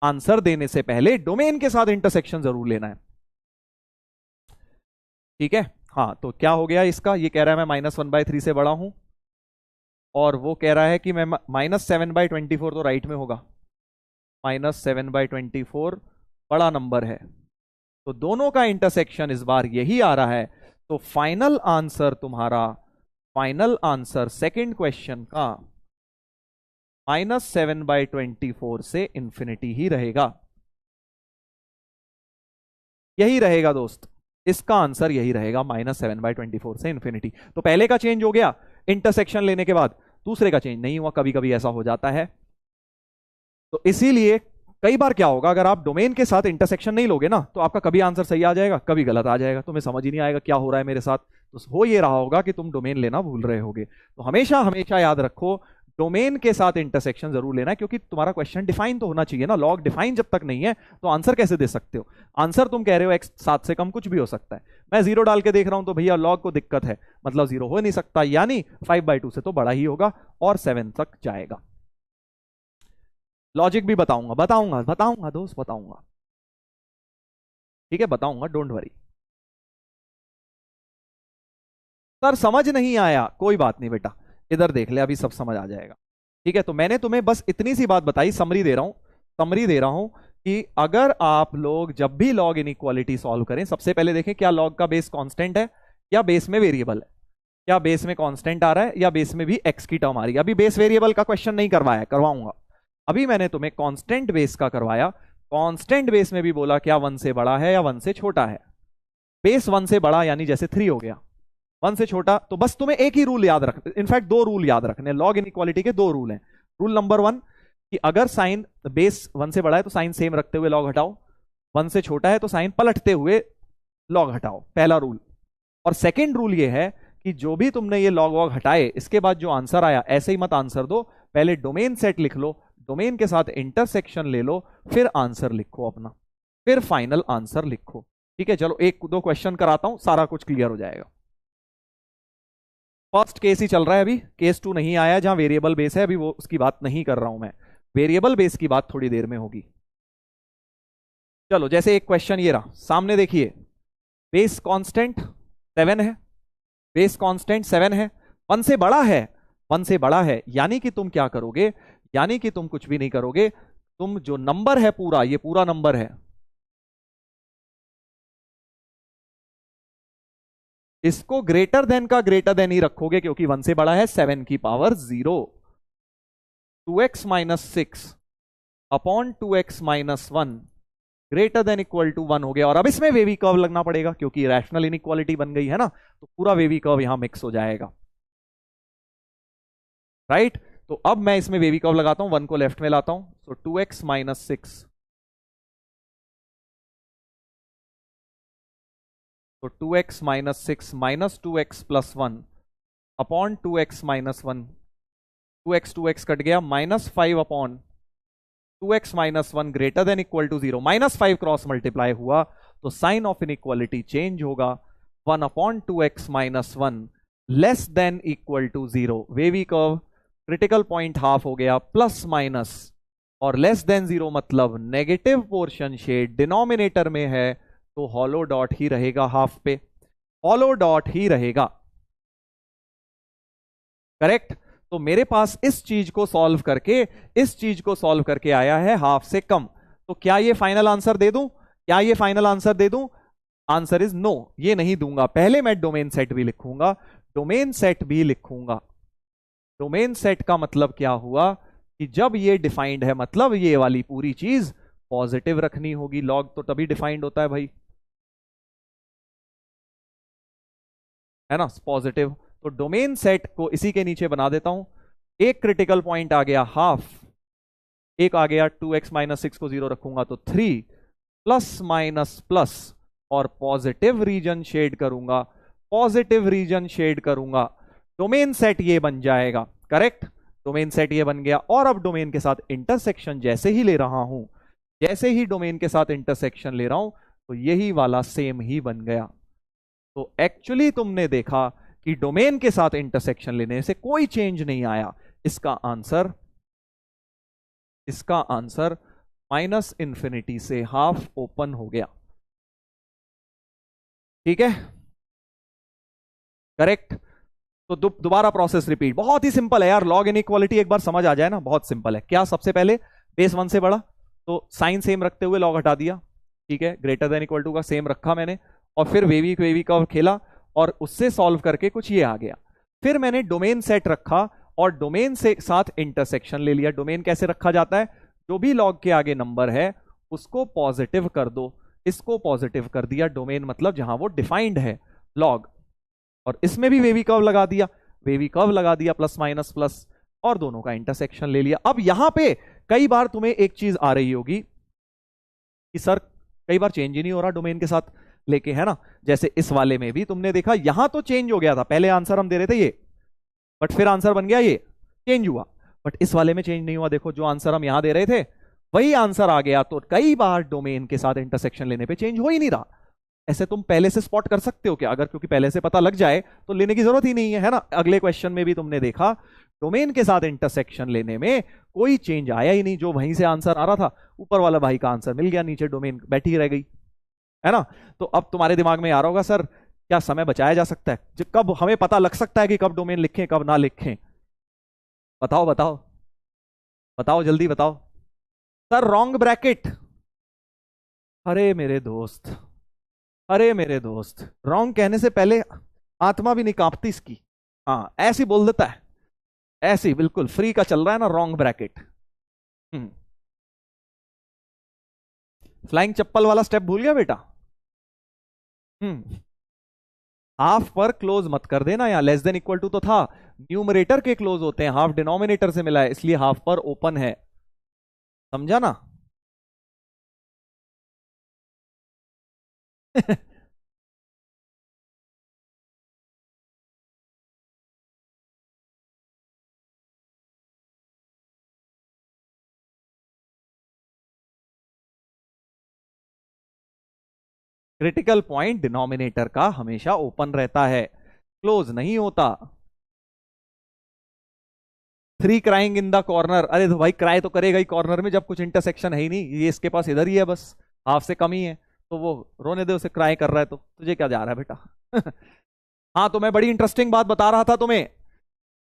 आंसर देने से पहले डोमेन के साथ इंटरसेक्शन जरूर लेना है। ठीक है, हाँ तो क्या हो गया इसका, ये कह रहा है मैं -1/3 से बड़ा हूं, और वो कह रहा है कि मैं -7/24, तो राइट में होगा, -7/24 बड़ा नंबर है। तो दोनों का इंटरसेक्शन इस बार यही आ रहा है। तो फाइनल आंसर तुम्हारा, फाइनल आंसर सेकंड क्वेश्चन का -7/24 से इंफिनिटी ही रहेगा। यही रहेगा दोस्त, इसका आंसर यही रहेगा, -7/24 से इंफिनिटी। तो पहले का चेंज हो गया इंटरसेक्शन लेने के बाद, दूसरे का चेंज नहीं हुआ। कभी कभी ऐसा हो जाता है। तो इसीलिए कई बार क्या होगा, अगर आप डोमेन के साथ इंटरसेक्शन नहीं लोगे ना, तो आपका कभी आंसर सही आ जाएगा, कभी गलत आ जाएगा, तुम्हें समझ ही नहीं आएगा क्या हो रहा है मेरे साथ। तो हो ये रहा होगा कि तुम डोमेन लेना भूल रहे होगे। तो हमेशा हमेशा याद रखो, डोमेन के साथ इंटरसेक्शन जरूर लेना है, क्योंकि तुम्हारा क्वेश्चन डिफाइन तो होना चाहिए ना। लॉग डिफाइन जब तक नहीं है तो आंसर कैसे दे सकते हो। आंसर तुम कह रहे हो x 7 से कम कुछ भी हो सकता है, मैं 0 डाल के देख रहा हूं तो भैया लॉग को दिक्कत है, मतलब 0 हो नहीं सकता, यानी 5/2 से तो बड़ा ही होगा और 7 तक जाएगा। लॉजिक भी बताऊंगा, बताऊंगा बताऊंगा दोस्त, बताऊंगा। ठीक है बताऊंगा, डोंट वरी। सर समझ नहीं आया, कोई बात नहीं बेटा, इधर देख ले, अभी सब समझ आ जाएगा। ठीक है, तो मैंने तुम्हें बस इतनी सी बात बताई, समरी दे रहा हूं, समरी दे रहा हूं कि अगर आप लोग जब भी लॉग इनइक्वालिटी सॉल्व करें, सबसे पहले देखें क्या लॉग का बेस कांस्टेंट है या बेस में वेरिएबल है, क्या बेस में कांस्टेंट आ रहा है या बेस में भी एक्स की टर्म आ रही है। अभी बेस वेरिएबल का क्वेश्चन नहीं करवाया, करवाऊंगा। अभी मैंने तुम्हें कांस्टेंट बेस का करवाया। कांस्टेंट बेस में भी बोला क्या 1 से बड़ा है या 1 से छोटा है। बेस 1 से बड़ा यानी जैसे 3 हो गया, 1 से छोटा तो बस तुम्हें एक ही रूल याद रख, इनफैक्ट 2 रूल याद रखने, लॉग इनइक्वालिटी के 2 रूल हैं। रूल नंबर 1 कि अगर साइन बेस 1 से बड़ा है तो साइन सेम रखते हुए लॉग हटाओ, 1 से छोटा है तो साइन पलटते हुए लॉग हटाओ, पहला रूल। और सेकेंड रूल ये है कि जो भी तुमने ये लॉग वॉग हटाए, इसके बाद जो आंसर आया ऐसे ही मत आंसर दो, पहले डोमेन सेट लिख लो, डोमेन के साथ इंटरसेक्शन ले लो, फिर आंसर लिखो अपना, फिर फाइनल आंसर लिखो। ठीक है, चलो 1-2 क्वेश्चन कराता हूं, सारा कुछ क्लियर हो जाएगा। फर्स्ट केस ही चल रहा है अभी, केस 2 नहीं आया जहां वेरिएबल बेस है, अभी वो उसकी बात नहीं कर रहा हूं मैं, वेरिएबल बेस की बात थोड़ी देर में होगी। चलो जैसे एक क्वेश्चन ये रहा सामने, देखिए बेस कांस्टेंट 7 है, बेस कांस्टेंट 7 है, 1 से बड़ा है, 1 से बड़ा है, यानी कि तुम क्या करोगे, यानी कि तुम कुछ भी नहीं करोगे, तुम जो नंबर है पूरा, ये पूरा नंबर है, इसको ग्रेटर देन का ग्रेटर देन ही रखोगे, क्योंकि 1 से बड़ा है, 7 की power 0, 2x minus 6 upon 2x minus 1 greater than equal to 1 हो गया। और अब इसमें वेवी कर्व लगना पड़ेगा क्योंकि रैशनल इनइक्वालिटी बन गई है ना, तो पूरा वेवी कर्व यहां मिक्स हो जाएगा, राइट। तो अब मैं इसमें वेवी कर्व लगाता हूं, 1 को लेफ्ट में लाता हूं, तो 2x माइनस 6, तो 2x minus 6 minus 2x plus 1 upon 2x minus 1, 2x cut गया, minus 5 upon 2x minus 1 greater than equal to 0, minus 5 cross multiply हुआ तो साइन ऑफ इनइक्वालिटी चेंज होगा, 1 upon 2x minus 1 less than equal to 0, wavy curve critical point half हो गया, plus minus और less than 0 मतलब negative portion shade denominator में है, तो हॉलो डॉट ही रहेगा, हाफ पे हॉलो डॉट ही रहेगा, करेक्ट। तो मेरे पास इस चीज को सॉल्व करके, इस चीज को सॉल्व करके आया है हाफ से कम, तो क्या ये फाइनल आंसर दे दूं, क्या ये फाइनल आंसर दे दूं? आंसर इज नो, ये नहीं दूंगा। पहले मैं डोमेन सेट भी लिखूंगा, डोमेन सेट भी लिखूंगा। डोमेन सेट का मतलब क्या हुआ कि जब ये डिफाइंड है, मतलब ये वाली पूरी चीज पॉजिटिव रखनी होगी, लॉग तो तभी डिफाइंड होता है भाई, है ना, पॉजिटिव। तो डोमेन सेट को इसी के नीचे बना देता हूं, एक क्रिटिकल पॉइंट आ गया हाफ, एक आ गया 2x माइनस 6 को 0 रखूंगा तो 3 प्लस माइनस प्लस और पॉजिटिव रीजन शेड करूंगा, पॉजिटिव रीजन शेड करूंगा, डोमेन सेट ये बन जाएगा, करेक्ट। डोमेन सेट ये बन गया, और अब डोमेन के साथ इंटरसेक्शन जैसे ही ले रहा हूं, जैसे ही डोमेन के साथ इंटरसेक्शन ले रहा हूं तो यही वाला सेम ही बन गया। तो एक्चुअली तुमने देखा कि डोमेन के साथ इंटरसेक्शन लेने से कोई चेंज नहीं आया। इसका आंसर माइनस इंफिनिटी से हाफ ओपन हो गया, ठीक है, करेक्ट। तो दोबारा प्रोसेस रिपीट, बहुत ही सिंपल है यार, लॉग इनइक्वालिटी एक बार समझ आ जाए ना, बहुत सिंपल है। क्या, सबसे पहले बेस 1 से बड़ा तो साइन सेम रखते हुए लॉग हटा दिया, ठीक है, ग्रेटर देन इक्वल टू का सेम रखा मैंने, और फिर वेवी कर्व खेला और उससे सॉल्व करके कुछ ये आ गया। फिर मैंने डोमेन सेट रखा और डोमेन से साथ इंटरसेक्शन ले लिया। डोमेन कैसे रखा जाता है, जो भी लॉग के आगे नंबर है उसको पॉजिटिव कर दो, इसको पॉजिटिव कर दिया, डोमेन मतलब जहां वो डिफाइंड है लॉग, और इसमें भी वेवी कर्व लगा दिया, वेवी कर्व लगा दिया, प्लस माइनस प्लस, और दोनों का इंटरसेक्शन ले लिया। अब यहां पे कई बार तुम्हें एक चीज आ रही होगी कि सर कई बार चेंज ही नहीं हो रहा डोमेन के साथ लेके, है ना, जैसे इस वाले में भी तुमने देखा यहां तो चेंज हो गया था, पहले आंसर हम दे रहे थे ये, बट फिर आंसर बन गया ये, चेंज हुआ, बट इस वाले में चेंज नहीं हुआ। देखो जो आंसर हम यहां दे रहे थे वही आंसर आ गया। तो कई बार डोमेन के साथ इंटरसेक्शन लेने पे चेंज हो ही नहीं रहा। ऐसे तुम पहले से स्पॉट कर सकते हो क्या? अगर क्योंकि पहले से पता लग जाए तो लेने की जरूरत ही नहीं है, है ना। अगले क्वेश्चन में भी तुमने देखा डोमेन के साथ इंटरसेक्शन लेने में कोई चेंज आया ही नहीं, जो वहीं से आंसर आ रहा था ऊपर वाला भाई का आंसर मिल गया, नीचे डोमेन बैठी रह गई, है ना। तो अब तुम्हारे दिमाग में आ रहा होगा सर क्या समय बचाया जा सकता है? कब हमें पता लग सकता है कि कब डोमेन लिखें कब ना लिखें? बताओ बताओ बताओ, जल्दी बताओ। Sir wrong bracket. अरे मेरे दोस्त, अरे मेरे दोस्त, रॉन्ग कहने से पहले आत्मा भी नहीं कांपती इसकी। हाँ ऐसे ही बोल देता है, ऐसे ही बिल्कुल फ्री का चल रहा है ना, रॉन्ग ब्रैकेट। फ्लाइंग चप्पल वाला स्टेप भूल गया बेटा? हम्म हाफ पर क्लोज मत कर देना, या लेस देन इक्वल टू तो था, न्यूमरेटर के क्लोज होते हैं, हाफ डिनोमिनेटर से मिला है, इसलिए हाफ पर ओपन है। समझा ना? क्रिटिकल पॉइंट डिनोमिनेटर का हमेशा ओपन रहता है, क्लोज नहीं होता। Three crying in the corner, अरे तो भाई क्राई तो करेगा ही कॉर्नर में जब कुछ इंटरसेक्शन है ही नहीं, ये इसके पास इधर ही है बस, हाफ से कम ही है, तो वो रोने दे, उसे क्राई कर रहा है तो तुझे क्या जा रहा है बेटा? हाँ तो मैं बड़ी इंटरेस्टिंग बात बता रहा था तुम्हें,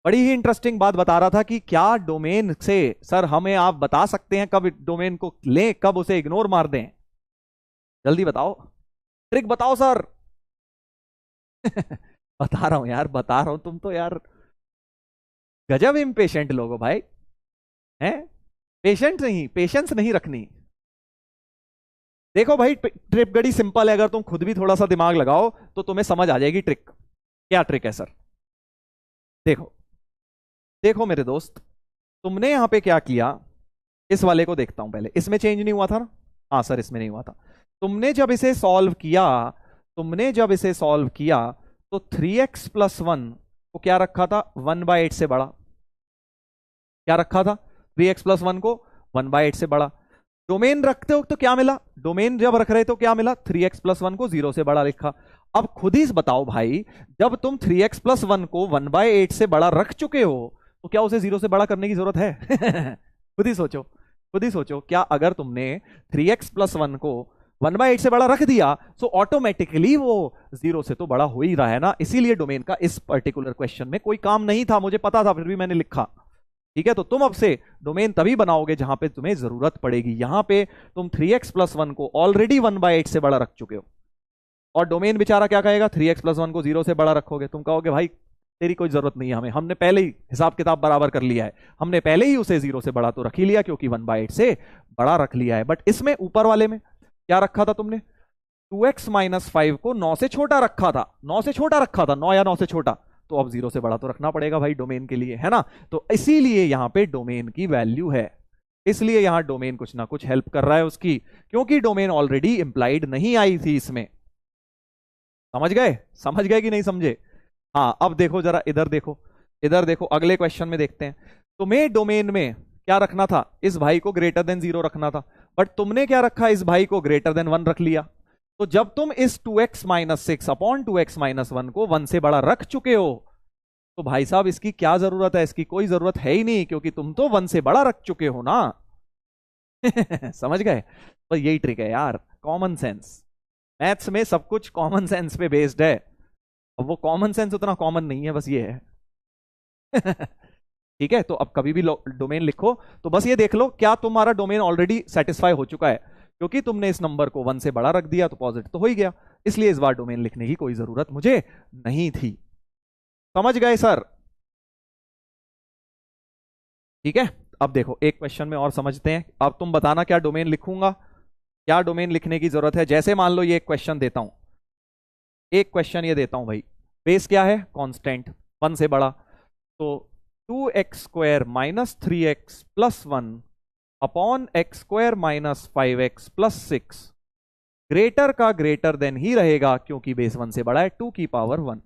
बड़ी ही इंटरेस्टिंग बात बता रहा था कि क्या डोमेन से सर हमें आप बता सकते हैं कब डोमेन को लें कब उसे इग्नोर मार दें? जल्दी बताओ, ट्रिक बताओ सर। बता रहा हूं यार, बता रहा हूं, तुम तो यार गजब इम्पेशेंट लोग हो भाई, हैं? पेशेंट नहीं, पेशेंस नहीं रखनी। देखो भाई ट्रिक बड़ी सिंपल है, अगर तुम खुद भी थोड़ा सा दिमाग लगाओ तो तुम्हें समझ आ जाएगी ट्रिक। क्या ट्रिक है सर? देखो, देखो मेरे दोस्त, तुमने यहां पे क्या किया, इस वाले को देखता हूं पहले, इसमें चेंज नहीं हुआ था ना? हाँ सर इसमें नहीं हुआ था। तुमने जब इसे सॉल्व किया, तुमने जब इसे सॉल्व किया तो 3x+1 को क्या रखा था? 1/8 से बड़ा। क्या रखा था? 3x+1 को 1/8 से बड़ा। डोमेन रखते हो तो क्या मिला? डोमेन जब रख रहे तो क्या मिला? 3x+1 को 0 से बड़ा लिखा। अब खुद ही बताओ भाई, जब तुम 3x+1 को 1/8 से बड़ा रख चुके हो तो क्या उसे 0 से बड़ा करने की जरूरत है? खुद ही सोचो, खुद ही सोचो, क्या अगर तुमने 3x+1 को 1/8 से बड़ा रख दिया तो ऑटोमेटिकली वो 0 से तो बड़ा हो ही रहा है ना? इसीलिए डोमेन का इस पर्टिकुलर क्वेश्चन में कोई काम नहीं था, मुझे पता था, फिर भी मैंने लिखा। ठीक है, तो तुम अब से डोमेन तभी बनाओगे जहां पे तुम्हें जरूरत पड़ेगी। यहां पे तुम 3x+1 को ऑलरेडी 1/8 से बड़ा रख चुके हो, और डोमेन बेचारा क्या कहेगा? 3x+1 को 0 से बड़ा रखोगे, तुम कहोगे भाई तेरी कोई जरूरत नहीं है हमें, हमने पहले ही हिसाब किताब बराबर कर लिया है, हमने पहले ही उसे 0 से बड़ा तो रख ही लिया क्योंकि 1/8 से बड़ा रख लिया है। बट इसमें ऊपर वाले में क्या रखा था तुमने? 2x-5 को 9 से छोटा रखा था, 9 से छोटा रखा था, 9 या 9 से छोटा, तो अब 0 से बड़ा तो रखना पड़ेगा भाई डोमेन के लिए, है ना? तो इसीलिए यहां पे डोमेन की वैल्यू है, इसलिए यहां डोमेन कुछ ना कुछ हेल्प कर रहा है उसकी, क्योंकि डोमेन ऑलरेडी इंप्लाइड नहीं आई थी इसमें। समझ गए? समझ गए कि नहीं समझे? हाँ अब देखो जरा, इधर देखो, इधर देखो, अगले क्वेश्चन में देखते हैं। तुम्हें डोमेन में क्या रखना था? इस भाई को ग्रेटर देन 0 रखना था, बट तुमने क्या रखा? इस भाई को ग्रेटर देन 1 रख लिया। तो जब तुम इस 2x-6/2x-1 को 1 से बड़ा रख चुके हो तो भाई साहब इसकी क्या जरूरत है? इसकी कोई जरूरत है ही नहीं, क्योंकि तुम तो 1 से बड़ा रख चुके हो ना। समझ गए? तो यही ट्रिक है यार, कॉमन सेंस। मैथ्स में सब कुछ कॉमन सेंस पे बेस्ड है, अब वो कॉमन सेंस उतना कॉमन नहीं है, बस ये है। ठीक है, तो अब कभी भी डोमेन लिखो तो बस ये देख लो क्या तुम्हारा डोमेन ऑलरेडी सेटिस्फाई हो चुका है, क्योंकि तुमने इस नंबर को 1 से बड़ा रख दिया तो पॉजिटिव तो हो ही गया, इसलिए इस बार डोमेन लिखने की कोई जरूरत मुझे नहीं थी। समझ गए सर? ठीक है, अब देखो एक क्वेश्चन में और समझते हैं। अब तुम बताना क्या डोमेन लिखूंगा, क्या डोमेन लिखने की जरूरत है। जैसे मान लो ये एक क्वेश्चन देता हूं, एक क्वेश्चन ये देता हूं भाई, बेस क्या है? कांस्टेंट, 1 से बड़ा, तो 2x² - 3x+1 upon x² - 5x+6 greater का ग्रेटर देन ही रहेगा क्योंकि बेस 1 से बड़ा है, 2⁻1।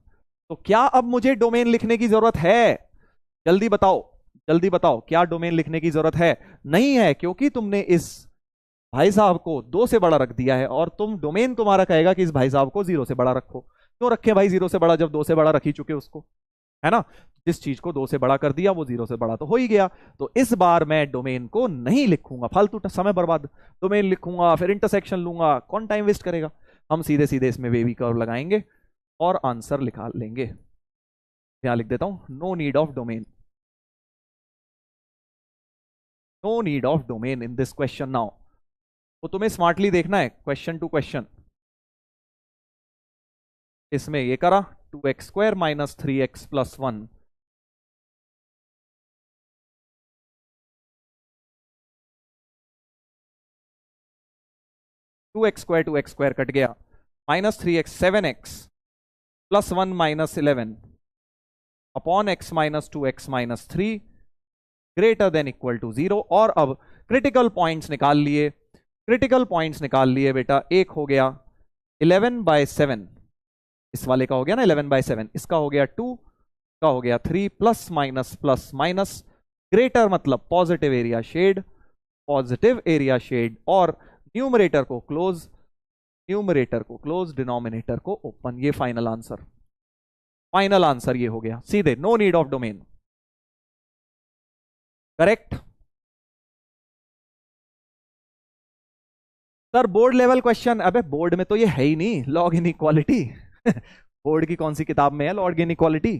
तो क्या अब मुझे डोमेन लिखने की जरूरत है? जल्दी बताओ, जल्दी बताओ, क्या डोमेन लिखने की जरूरत है? नहीं है, क्योंकि तुमने इस भाई साहब को 2 से बड़ा रख दिया है, और तुम डोमेन तुम्हारा कहेगा कि इस भाई साहब को 0 से बड़ा रखो। क्यों रखे भाई 0 से बड़ा, जब 2 से बड़ा रख ही चुके उसको, है ना? जिस चीज को 2 से बड़ा कर दिया वो 0 से बड़ा तो हो ही गया। तो इस बार मैं डोमेन को नहीं लिखूंगा, फालतू समय बर्बाद। डोमेन लिखूंगा फिर इंटरसेक्शन लूंगा, कौन टाइम वेस्ट करेगा? हम सीधे सीधे इसमें वेवी कर्व लगाएंगे, और आंसर लिखा लेंगे। यहां लिख देता हूं, no need of domain, no need of domain in this question now. तो तुम्हें स्मार्टली देखना है क्वेश्चन टू क्वेश्चन। इसमें ये करा 2x² minus 3x plus 1, 2x² cut गया, minus 3x 7x plus 1 minus 11 upon x minus 2x minus 3 greater than equal to 0। और अब क्रिटिकल पॉइंट्स निकाल लिए, क्रिटिकल पॉइंट्स निकाल लिए बेटा। एक हो गया 11/7, इस वाले का हो गया ना 11/7, इसका हो गया 2 का हो गया 3 प्लस माइनस ग्रेटर मतलब positive area shade, positive area shade, और न्यूमरेटर को क्लोज, न्यूमरेटर को क्लोज, डिनोमिनेटर को ओपन। ये फाइनल आंसर, फाइनल आंसर ये हो गया सीधे, no need of domain. Correct sir, board level question. अबे बोर्ड में तो ये है ही नहीं, लॉग इनइक्वालिटी बोर्ड की कौन सी किताब में है लॉग इनइक्वालिटी?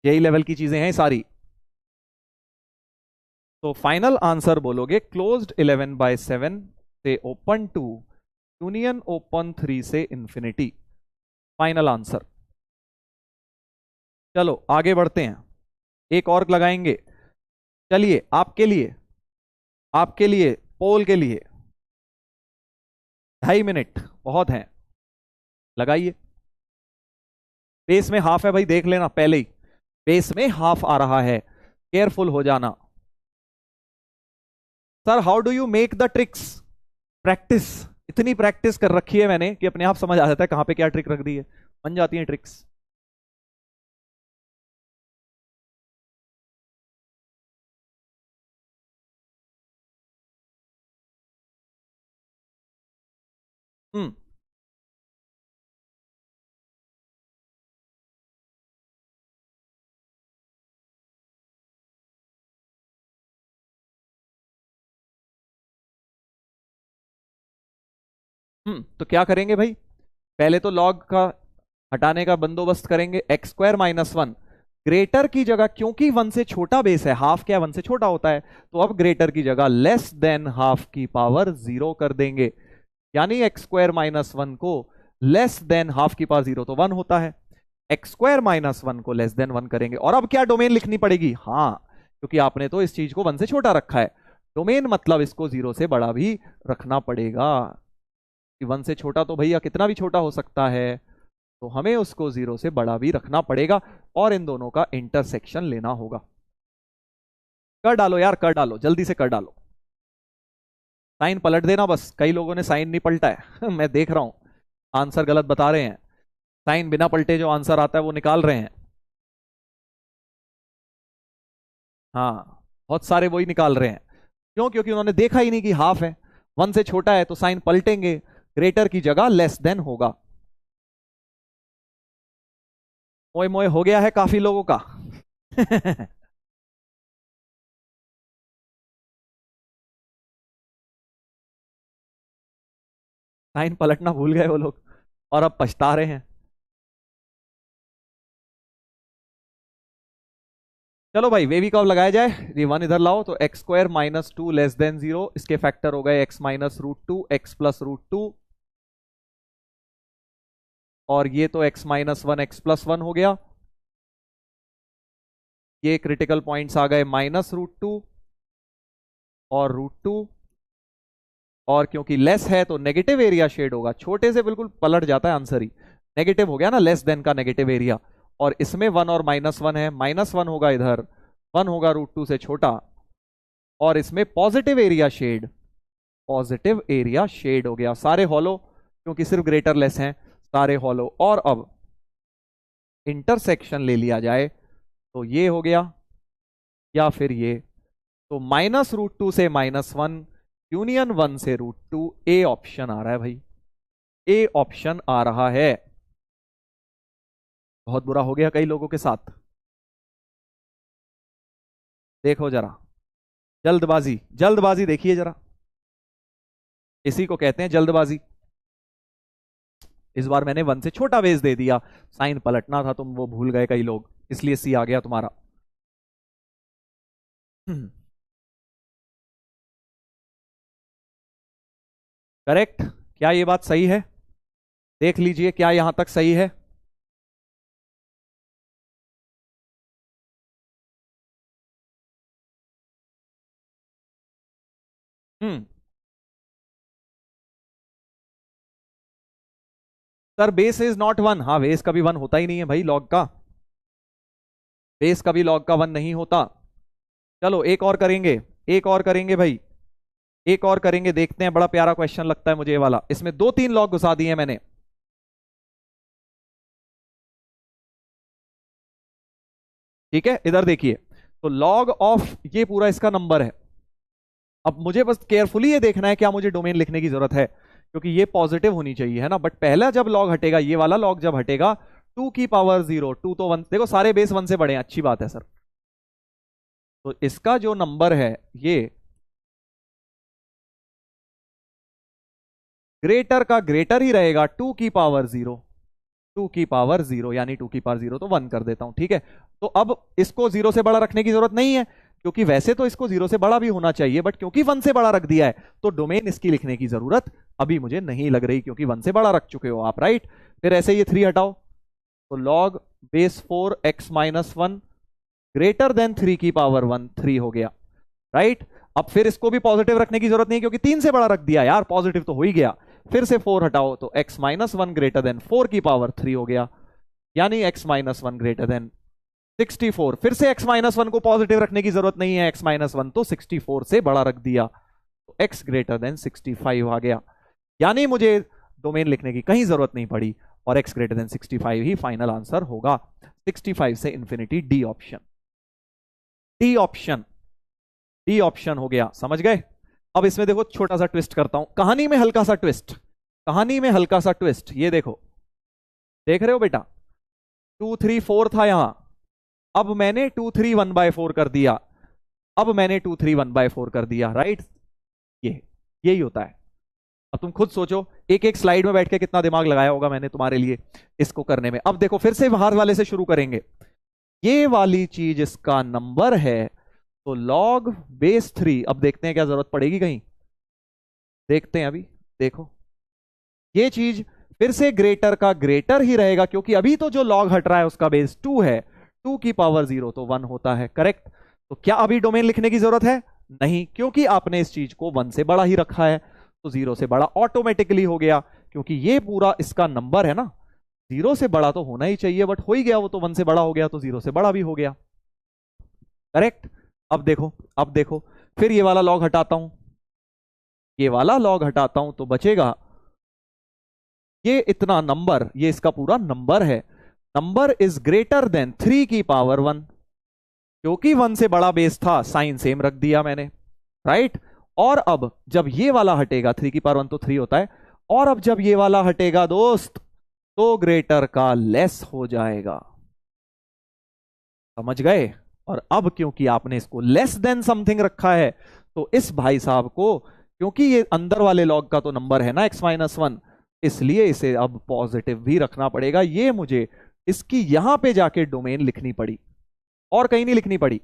यही लेवल की चीजें हैं सारी। तो फाइनल आंसर बोलोगे क्लोज्ड 11/7 से ओपन 2 यूनियन ओपन 3 से इंफिनिटी, फाइनल आंसर। चलो आगे बढ़ते हैं, एक और लगाएंगे। चलिए आपके लिए, आपके लिए पोल के लिए 2.5 मिनट बहुत हैं, लगाइए। बेस में हाफ है भाई, देख लेना पहले ही, बेस में हाफ आ रहा है, केयरफुल हो जाना। Sir how do you make the tricks? Practice, इतनी प्रैक्टिस कर रखी है मैंने कि अपने आप समझ आ जाता है कहां पे क्या ट्रिक रख दी है, बन जाती है ट्रिक्स। हम्म तो क्या करेंगे भाई, पहले तो लॉग का हटाने का बंदोबस्त करेंगे। x² माइनस 1 ग्रेटर की जगह, क्योंकि 1 से छोटा बेस है, हाफ क्या 1 से छोटा होता है, तो अब ग्रेटर की जगह लेस देन हाफ की पावर 0 कर देंगे। यानी x² माइनस 1 को लेस देन हाफ की पावर 0 तो 1 होता है, x² माइनस 1 को लेस देन 1 करेंगे। और अब क्या डोमेन लिखनी पड़ेगी? हाँ, क्योंकि आपने तो इस चीज को 1 से छोटा रखा है, डोमेन मतलब इसको 0 से बड़ा भी रखना पड़ेगा। कि 1 से छोटा तो भैया कितना भी छोटा हो सकता है, तो हमें उसको 0 से बड़ा भी रखना पड़ेगा, और इन दोनों का इंटरसेक्शन लेना होगा। कर डालो यार, कर डालो, जल्दी से कर डालो। साइन पलट देना बस, कई लोगों ने साइन नहीं पलटा है मैं देख रहा हूं, आंसर गलत बता रहे हैं, साइन बिना पलटे जो आंसर आता है वो निकाल रहे हैं। हाँ, बहुत सारे वही निकाल रहे हैं। क्यों? क्योंकि उन्होंने देखा ही नहीं कि हाफ है, 1 से छोटा है तो साइन पलटेंगे, ग्रेटर की जगह लेस देन होगा। मोए मोए हो गया है काफी लोगों का साइन पलटना भूल गए वो लोग, और अब पछता रहे हैं। चलो भाई वेवी कब लगाया जाए, ये 1 इधर लाओ, तो x² माइनस 2 लेस देन 0, इसके फैक्टर हो गए x माइनस √2, x प्लस √2, और ये तो x माइनस 1 x प्लस 1 हो गया। ये क्रिटिकल पॉइंट्स आ गए माइनस √2 और √2, और क्योंकि लेस है तो नेगेटिव एरिया शेड होगा, छोटे से बिल्कुल पलट जाता है आंसर ही, नेगेटिव हो गया ना, लेस देन का नेगेटिव एरिया। और इसमें 1 और -1 है, -1 होगा इधर, 1 होगा √2 से छोटा, और इसमें positive area shade, positive area shade हो गया, सारे हॉलो, क्योंकि सिर्फ ग्रेटर लेस हैं, सारे हॉलो। और अब इंटरसेक्शन ले लिया जाए तो ये हो गया, या फिर ये, तो -√2 से -1 यूनियन 1 से √2, ए ऑप्शन आ रहा है भाई, ए ऑप्शन आ रहा है। बहुत बुरा हो गया कई लोगों के साथ, देखो जरा, जल्दबाजी, जल्दबाजी देखिए जरा, इसी को कहते हैं जल्दबाजी। इस बार मैंने 1 से छोटा बेस दे दिया, साइन पलटना था, तुम वो भूल गए कई लोग, इसलिए सी आ गया तुम्हारा। करेक्ट? क्या ये बात सही है? देख लीजिए क्या यहां तक सही है। हम्म। सर बेस इज नॉट 1, हाँ बेस कभी 1 होता ही नहीं है भाई, लॉग का बेस कभी लॉग का 1 नहीं होता। चलो एक और करेंगे, एक और करेंगे भाई, एक और करेंगे, देखते हैं, बड़ा प्यारा क्वेश्चन लगता है मुझे ये वाला, इसमें 2-3 लॉग घुसा दिए मैंने। ठीक है, इधर देखिए, तो लॉग ऑफ ये पूरा इसका नंबर है। अब मुझे बस केयरफुली ये देखना है क्या मुझे डोमेन लिखने की जरूरत है, क्योंकि ये पॉजिटिव होनी चाहिए है ना, बट पहला जब लॉग हटेगा, ये वाला लॉग जब हटेगा, 2 की पावर 0, 2 तो 1, देखो सारे बेस 1 से बड़े हैं, अच्छी बात है सर। तो इसका जो नंबर है ये ग्रेटर का ग्रेटर ही रहेगा, 2 की पावर 0, 2 की पावर 0 यानी 2 की पावर 0 तो 1 कर देता हूं, ठीक है। तो अब इसको 0 से बड़ा रखने की जरूरत नहीं है, क्योंकि वैसे तो इसको 0 से बड़ा भी होना चाहिए, बट क्योंकि 1 से बड़ा रख दिया है तो डोमेन इसकी लिखने की जरूरत अभी मुझे नहीं लग रही, क्योंकि 1 से बड़ा रख चुके हो आप, राइट। फिर ऐसे ये 3 हटाओ, तो log base 4x-1 greater than 3 की पावर 1, 3 हो गया, राइट। अब फिर इसको भी पॉजिटिव रखने की जरूरत नहीं, क्योंकि 3 से बड़ा रख दिया यार, पॉजिटिव तो हो ही गया। फिर से 4 हटाओ, तो x-1 ग्रेटर देन 4 की पावर 3 हो गया, यानी x-1 ग्रेटर देन 64। फिर से x-1 को पॉजिटिव रखने की जरूरत नहीं है, x-1 तो 64 से बड़ा रख दिया, तो x ग्रेटर देन 65 आ गया, यानी मुझे डोमेन लिखने की कहीं जरूरत नहीं पड़ी, और x ग्रेटर देन 65 ही फाइनल आंसर होगा। 65 से infinity, D option, D option, D option हो गया, समझ गए। अब इसमें देखो छोटा सा ट्विस्ट करता हूं, कहानी में हल्का सा ट्विस्ट, कहानी में हल्का सा ट्विस्ट, ये देखो, देख रहे हो बेटा, 2 3 4 था यहां, अब मैंने 2 3 1/4 कर दिया, अब मैंने 2 3 1/4 कर दिया, राइट। ये यही होता है। अब तुम खुद सोचो, एक एक स्लाइड में बैठ के कितना दिमाग लगाया होगा मैंने तुम्हारे लिए इसको करने में। अब देखो फिर से बाहर वाले से शुरू करेंगे, ये वाली चीज इसका नंबर है, तो लॉग बेस 3, अब देखते हैं क्या जरूरत पड़ेगी कहीं, देखते हैं अभी, देखो ये चीज फिर से ग्रेटर का ग्रेटर ही रहेगा, क्योंकि अभी तो जो लॉग हट रहा है उसका बेस 2 है, 2 की पावर 0 तो 1 होता है, करेक्ट। तो क्या अभी डोमेन लिखने की जरूरत है? नहीं, क्योंकि आपने इस चीज को 1 से बड़ा ही रखा है, तो 0 से बड़ा ऑटोमेटिकली हो गया, क्योंकि ये पूरा इसका नंबर है ना, 0 से बड़ा तो होना ही चाहिए, बट हो ही गया, वो तो 1 से बड़ा हो गया, तो 0 से बड़ा भी हो गया, करेक्ट। अब देखो, अब देखो, फिर ये वाला लॉग हटाता हूं, ये वाला लॉग हटाता हूं, तो बचेगा ये इतना नंबर, ये इसका पूरा नंबर है, नंबर इज ग्रेटर देन 3 की पावर 1, क्योंकि 1 से बड़ा बेस था, साइन सेम रख दिया मैंने, राइट। और अब जब ये वाला हटेगा, 3 की पावर 1 तो 3 होता है, और अब जब ये वाला हटेगा दोस्त, तो ग्रेटर का लेस हो जाएगा, समझ गए। और अब क्योंकि आपने इसको लेस देन समथिंग रखा है, तो इस भाई साहब को, क्योंकि ये अंदर वाले लॉग का तो नंबर है ना x-1, इसलिए इसे अब पॉजिटिव भी रखना पड़ेगा। ये मुझे इसकी यहां पे जाके डोमेन लिखनी पड़ी, और कहीं नहीं लिखनी पड़ी,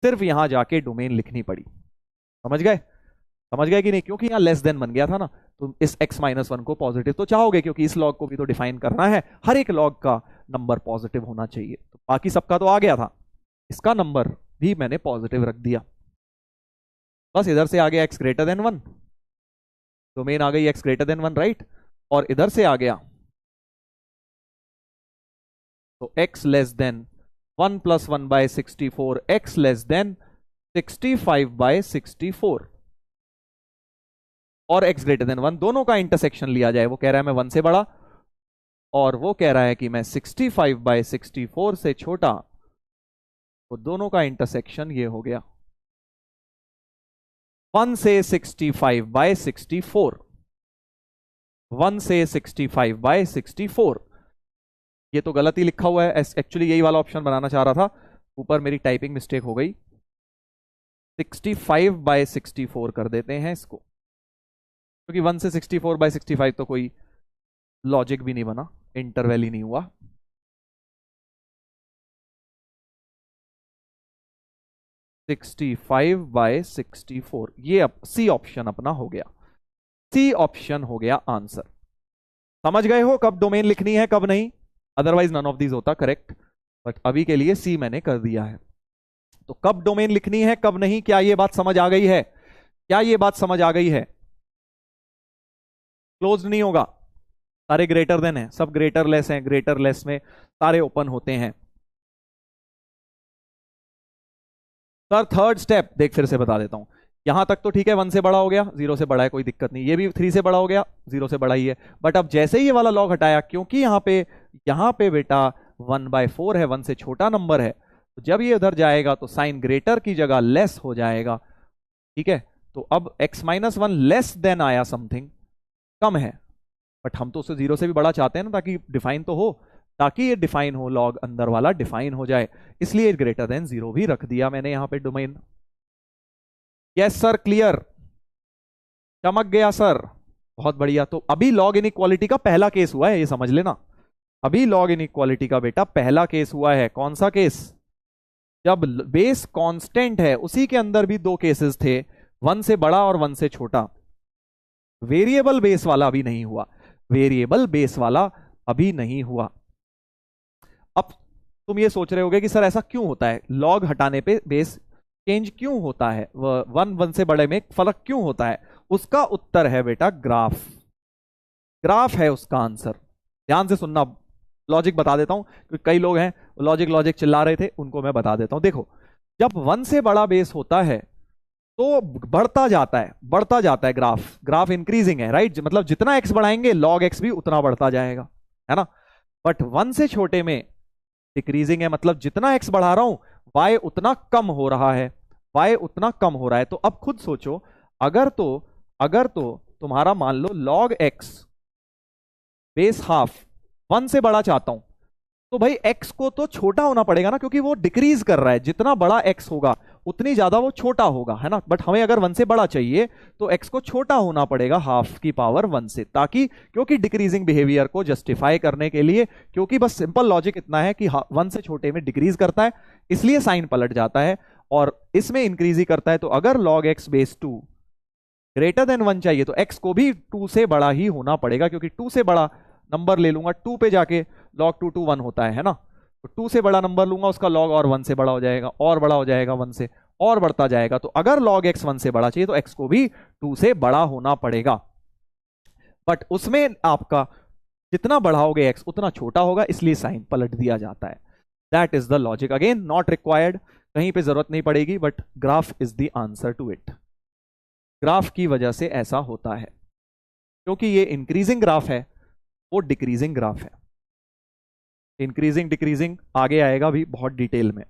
सिर्फ यहां जाके डोमेन लिखनी पड़ी, समझ गए, समझ गए कि नहीं, क्योंकि यहां लेस देन बन गया था ना, तो इस x-1 को पॉजिटिव तो चाहोगे, क्योंकि इस लॉग को भी तो डिफाइन करना है, हर एक लॉग का नंबर पॉजिटिव होना चाहिए, तो बाकी सबका तो आ गया था, इसका नंबर भी मैंने पॉजिटिव रख दिया, बस इधर से आ गया x ग्रेटर देन 1, डोमेन आ गई x ग्रेटर देन 1, राइट। और इधर से आ गया तो x less than 1 + 1/64, x less then 65/64, और x ग्रेटर देन 1, दोनों का इंटरसेक्शन लिया जाए, वो कह रहा है मैं 1 से बड़ा, और वो कह रहा है कि मैं 65/64 से छोटा, तो दोनों का इंटरसेक्शन ये हो गया 1 से 65/64, 1 से 65/64, ये तो गलत ही लिखा हुआ है, एक्चुअली यही वाला ऑप्शन बनाना चाह रहा था, ऊपर मेरी टाइपिंग मिस्टेक हो गई, 65/64 कर देते हैं इसको, क्योंकि 1 से 64/65 तो कोई लॉजिक भी नहीं बना, इंटरवल ही नहीं हुआ। सिक्सटी 65/64, ये सी ऑप्शन अपना हो गया, सी ऑप्शन हो गया आंसर। समझ गए हो कब डोमेन लिखनी है कब नहीं, अदरवाइज नन ऑफ दीज होता करेक्ट, बट अभी के लिए सी मैंने कर दिया है। तो कब डोमेन लिखनी है कब नहीं, क्या ये बात समझ आ गई है, क्या ये बात समझ आ गई है? क्लोज नहीं होगा, सारे ग्रेटर देन है, सब ग्रेटर लेस हैं, ग्रेटर लेस में सारे ओपन होते हैं। सर थर्ड स्टेप देख फिर से बता देता हूं, यहां तक तो ठीक है, 1 से बड़ा हो गया, 0 से बड़ा है, कोई दिक्कत नहीं, ये भी 3 से बड़ा हो गया, 0 से बड़ा ही है। बट अब जैसे ही ये वाला लॉग हटाया, क्योंकि यहां पे बेटा 1/4 है, 1 से छोटा नंबर है, तो जब ये उधर जाएगा तो साइन ग्रेटर की जगह लेस हो जाएगा, ठीक है। तो अब x-1 लेस देन आया, समथिंग कम है, बट हम तो उसे 0 से भी बड़ा चाहते हैं ना, ताकि डिफाइन तो हो, ताकि ये डिफाइन हो, लॉग अंदर वाला डिफाइन हो जाए, इसलिए ग्रेटर देन 0 भी रख दिया मैंने यहां पे डोमेन। यस सर क्लियर, चमक गया सर, बहुत बढ़िया। तो अभी लॉग इनइक्वालिटी का पहला केस हुआ है, ये समझ लेना, अभी लॉग इनइक्वालिटी का बेटा पहला केस हुआ है। कौन सा केस? जब बेस कांस्टेंट है, उसी के अंदर भी 2 केसेस थे, 1 से बड़ा और 1 से छोटा। वेरिएबल बेस वाला अभी नहीं हुआ, वेरिएबल बेस वाला अभी नहीं हुआ। अब तुम ये सोच रहे होगे कि सर ऐसा क्यों होता है, लॉग हटाने पे बेस चेंज क्यों होता है, 1 से बड़े में फर्क क्यों होता है? उसका उत्तर है बेटा ग्राफ, ग्राफ है उसका आंसर। ध्यान से सुनना, लॉजिक बता देता हूं, क्योंकि कई लोग हैं लॉजिक लॉजिक चिल्ला रहे थे, उनको मैं बता देता हूं। देखो, जब 1 से बड़ा बेस होता है तो बढ़ता जाता है, बढ़ता जाता है, ग्राफ ग्राफ इंक्रीजिंग है, राइट, मतलब जितना एक्स बढ़ाएंगे लॉग एक्स भी उतना बढ़ता जाएगा, है ना। बट 1 से छोटे में डिक्रीजिंग है, मतलब जितना एक्स बढ़ा रहा हूं वाई उतना कम हो रहा है, वाई उतना कम हो रहा है। तो अब खुद सोचो, अगर तो तुम्हारा मान लो लॉग एक्स बेस हाफ 1 से बड़ा चाहता हूं, तो भाई x को तो छोटा होना पड़ेगा ना, क्योंकि वो डिक्रीज कर रहा है, जितना बड़ा x होगा उतनी ज्यादा वो छोटा होगा, है ना। बट हमें अगर 1 से बड़ा चाहिए तो x को छोटा होना पड़ेगा हाफ की पावर 1 से, ताकि क्योंकि डिक्रीजिंग बिहेवियर को जस्टिफाई करने के लिए, क्योंकि बस सिंपल लॉजिक इतना है कि 1 से छोटे में डिक्रीज करता है, इसलिए साइन पलट जाता है, और इसमें इंक्रीज ही करता है। तो अगर log x base 2 greater than 1 चाहिए तो x को भी 2 से बड़ा ही होना पड़ेगा, क्योंकि 2 से बड़ा नंबर ले लूंगा 2 पे जाके log 2 to 1 होता है ना, तो 2 से बड़ा नंबर लूंगा उसका log और 1 से बड़ा हो जाएगा, और बड़ा हो जाएगा 1 से, और बढ़ता जाएगा। तो अगर log x 1 से बड़ा चाहिए तो x को भी 2 से बड़ा होना पड़ेगा, बट उसमें आपका जितना बढ़ाओगे x उतना छोटा होगा, इसलिए साइन पलट दिया जाता है। That is the logic, again not required, कहीं पे जरूरत नहीं पड़ेगी, but graph is the answer to it. Graph की वजह से ऐसा होता है, क्योंकि ये इंक्रीजिंग ग्राफ है, वो डिक्रीजिंग ग्राफ है, इंक्रीजिंग डिक्रीजिंग आगे आएगा भी बहुत डिटेल में,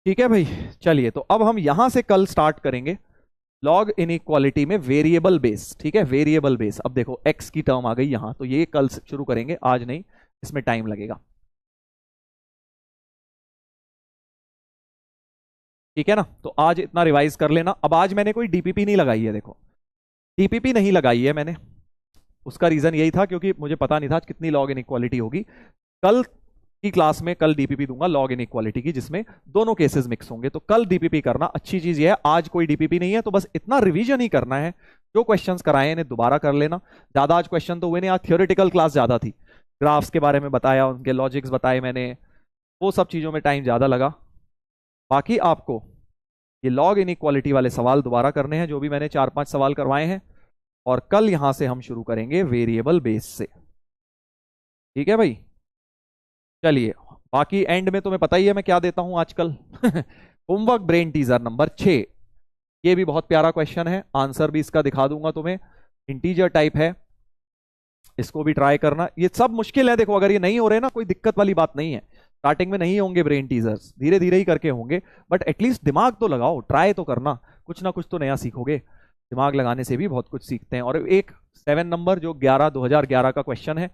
ठीक है भाई। चलिए, तो अब हम यहां से कल स्टार्ट करेंगे लॉग इनइक्वालिटी में वेरिएबल बेस, ठीक है, वेरिएबल बेस। अब देखो x की टर्म आ गई यहां, तो ये कल शुरू करेंगे, आज नहीं, इसमें टाइम लगेगा, ठीक है ना। तो आज इतना रिवाइज कर लेना। अब आज मैंने कोई डीपीपी नहीं लगाई है, देखो डीपीपी नहीं लगाई है मैंने, उसका रीजन यही था क्योंकि मुझे पता नहीं था कितनी लॉग इनइक्वालिटी होगी। कल की क्लास में कल डीपीपी दूंगा लॉग इनइक्वालिटी की, जिसमें दोनों केसेस मिक्स होंगे, तो कल डीपीपी करना। अच्छी चीज ये है आज कोई डीपीपी नहीं है, तो बस इतना रिवीजन ही करना है, जो क्वेश्चंस कराए इन्हें दोबारा कर लेना। ज्यादा आज क्वेश्चन तो हुए नहीं, आज थियोरेटिकल क्लास ज्यादा थी, ग्राफ्स के बारे में बताया, उनके लॉजिक्स बताए मैंने, वो सब चीजों में टाइम ज्यादा लगा। बाकी आपको ये लॉग इनइक्वालिटी वाले सवाल दोबारा करने हैं, जो भी मैंने 4-5 सवाल करवाए हैं, और कल यहां से हम शुरू करेंगे वेरिएबल बेस से, ठीक है भाई। चलिए, बाकी एंड में तुम्हें पता ही है मैं क्या देता हूं आजकल होमवर्क ब्रेन टीजर नंबर 6, ये भी बहुत प्यारा क्वेश्चन है, आंसर भी इसका दिखा दूंगा तुम्हें, इंटीजर टाइप है, इसको भी ट्राई करना। ये सब मुश्किल है, देखो अगर ये नहीं हो रहे ना, कोई दिक्कत वाली बात नहीं है, स्टार्टिंग में नहीं होंगे ब्रेन टीजर्स, धीरे धीरे ही करके होंगे, बट एटलीस्ट दिमाग तो लगाओ, ट्राई तो करना, कुछ ना कुछ तो नया सीखोगे, दिमाग लगाने से भी बहुत कुछ सीखते हैं। और एक 7 नंबर जो 2011 का क्वेश्चन है,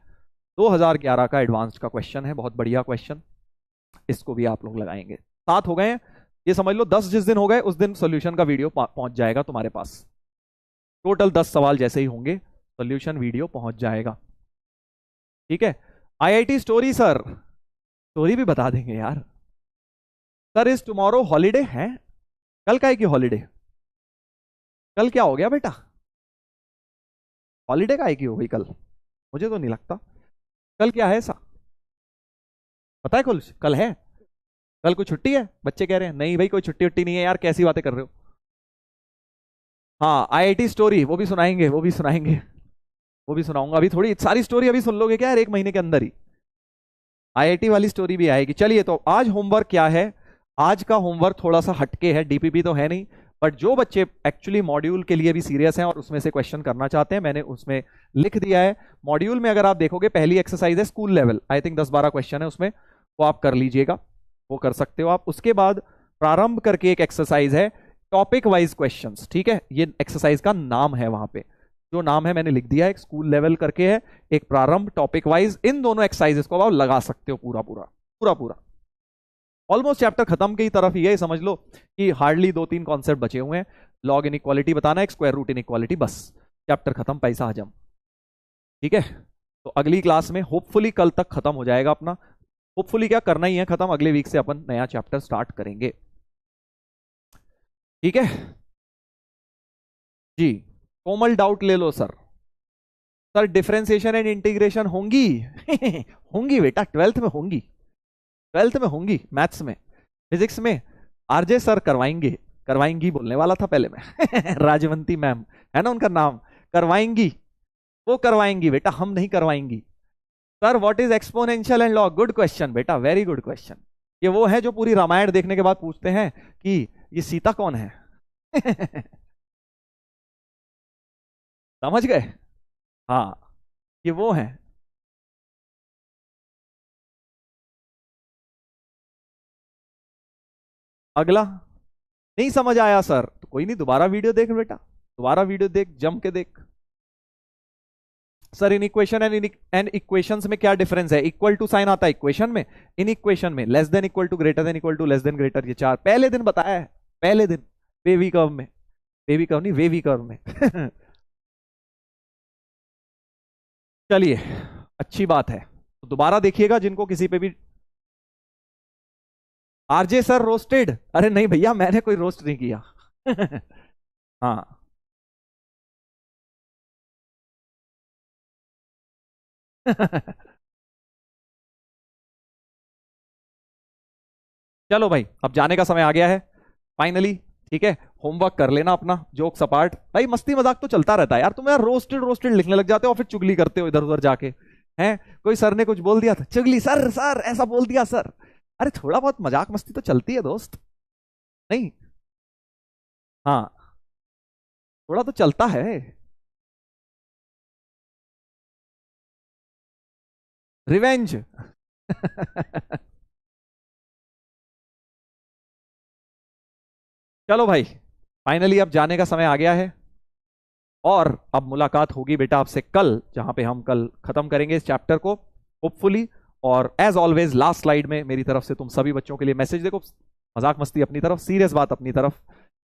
2011 का एडवांस्ड का क्वेश्चन है, बहुत बढ़िया क्वेश्चन, इसको भी आप लोग लगाएंगे। 7 हो गए हैं, ये समझ लो 10 जिस दिन हो गए उस दिन सॉल्यूशन का वीडियो पहुंच जाएगा तुम्हारे पास। टोटल 10 सवाल जैसे ही होंगे सॉल्यूशन वीडियो पहुंच जाएगा। ठीक है। आईआईटी स्टोरी सर, स्टोरी भी बता देंगे यार। सर इज टुमारो हॉलीडे है? कल का है कि हॉलीडे? कल क्या हो गया बेटा? हॉलीडे का है कि हो गई कल? मुझे तो नहीं लगता। कल क्या है ऐसा पता है? कुछ कल है? कल कोई छुट्टी है? बच्चे कह रहे हैं नहीं भाई कोई छुट्टी उट्टी नहीं है यार, कैसी बातें कर रहे हो। हाँ आईआईटी स्टोरी वो भी सुनाएंगे, वो भी सुनाएंगे, वो भी सुनाऊंगा। अभी थोड़ी सारी स्टोरी अभी सुन लोगे क्या यार, एक महीने के अंदर ही आईआईटी वाली स्टोरी भी आएगी। चलिए तो आज होमवर्क क्या है? आज का होमवर्क थोड़ा सा हटके है, डीपीपी तो है नहीं, बट जो बच्चे एक्चुअली मॉड्यूल के लिए भी सीरियस हैं और उसमें से क्वेश्चन करना चाहते हैं, मैंने उसमें लिख दिया है। मॉड्यूल में अगर आप देखोगे पहली एक्सरसाइज है school level, I think 10-12 question है उसमें, वो आप कर लीजिएगा, वो कर सकते हो आप। उसके बाद प्रारंभ करके एक एक्सरसाइज है टॉपिक वाइज क्वेश्चंस। ठीक है, ये एक्सरसाइज का नाम है, वहां पे जो नाम है मैंने लिख दिया है, एक स्कूल लेवल करके है, एक प्रारंभ, टॉपिक वाइज। इन दोनों एक्सरसाइजेस को आप लगा सकते हो पूरा पूरा पूरा पूरा। ऑलमोस्ट चैप्टर खत्म की तरफ ही है, समझ लो कि हार्डली 2-3 कॉन्सेप्ट बचे हुए हैं। लॉग इनइक्वालिटी बताना, एक स्क्वायर रूट इनइक्वालिटी, बस चैप्टर खत्म, पैसा हजम। ठीक है, तो अगली क्लास में होपफुली कल तक खत्म हो जाएगा अपना। होपफुली क्या करना ही है खत्म, अगले वीक से अपन नया चैप्टर स्टार्ट करेंगे। ठीक है जी। कोमल डाउट ले लो sir. Sir differentiation and integration होंगी होंगी बेटा, 12th में होंगी, 12th में होंगी, मैथ्स में, फिजिक्स में आरजे सर करवाएंगे। करवाएंगी बोलने वाला था पहले मैं राजवंती मैम है ना उनका नाम, करवाएंगी, वो करवाएंगी बेटा, हम नहीं करवाएंगी। Sir what is exponential and log? Good question बेटा, वेरी गुड क्वेश्चन। ये वो है जो पूरी रामायण देखने के बाद पूछते हैं कि ये सीता कौन है समझ गए? हाँ ये वो है। अगला नहीं समझ आया सर तो कोई नहीं, दोबारा वीडियो देख बेटा, दोबारा वीडियो देख, जम के देख। Sir in equation and equations में क्या डिफरेंस है? इक्वल टू साइन आता है इक्वेशन में, इन इक्वेशन में less than equal to, greater than equal to, less than greater, ये चार पहले दिन बताया है, पहले दिन वेवी कर्व में, वेवी कर्व नहीं वेवी कर्व में चलिए अच्छी बात है, तो दोबारा देखिएगा जिनको किसी पे भी। RJ sir roasted? अरे नहीं भैया मैंने कोई रोस्ट नहीं किया हाँ चलो भाई अब जाने का समय आ गया है फाइनली। ठीक है, होमवर्क कर लेना अपना, जोक सपाट भाई, मस्ती मजाक तो चलता रहता है यार। तुम यार रोस्टेड रोस्टेड लिखने लग जाते हो और फिर चुगली करते हो इधर उधर जाके, हैं कोई सर ने कुछ बोल दिया था चुगली, सर सर ऐसा बोल दिया सर। अरे थोड़ा बहुत मजाक मस्ती तो चलती है दोस्त, नहीं? हाँ थोड़ा तो चलता है रिवेंज चलो भाई फाइनली अब जाने का समय आ गया है, और अब मुलाकात होगी बेटा आपसे कल, जहां पे हम कल खत्म करेंगे इस चैप्टर को होपफुली। और एज ऑलवेज लास्ट स्लाइड में मेरी तरफ से तुम सभी बच्चों के लिए मैसेज, देखो मजाक मस्ती अपनी तरफ, सीरियस बात अपनी तरफ,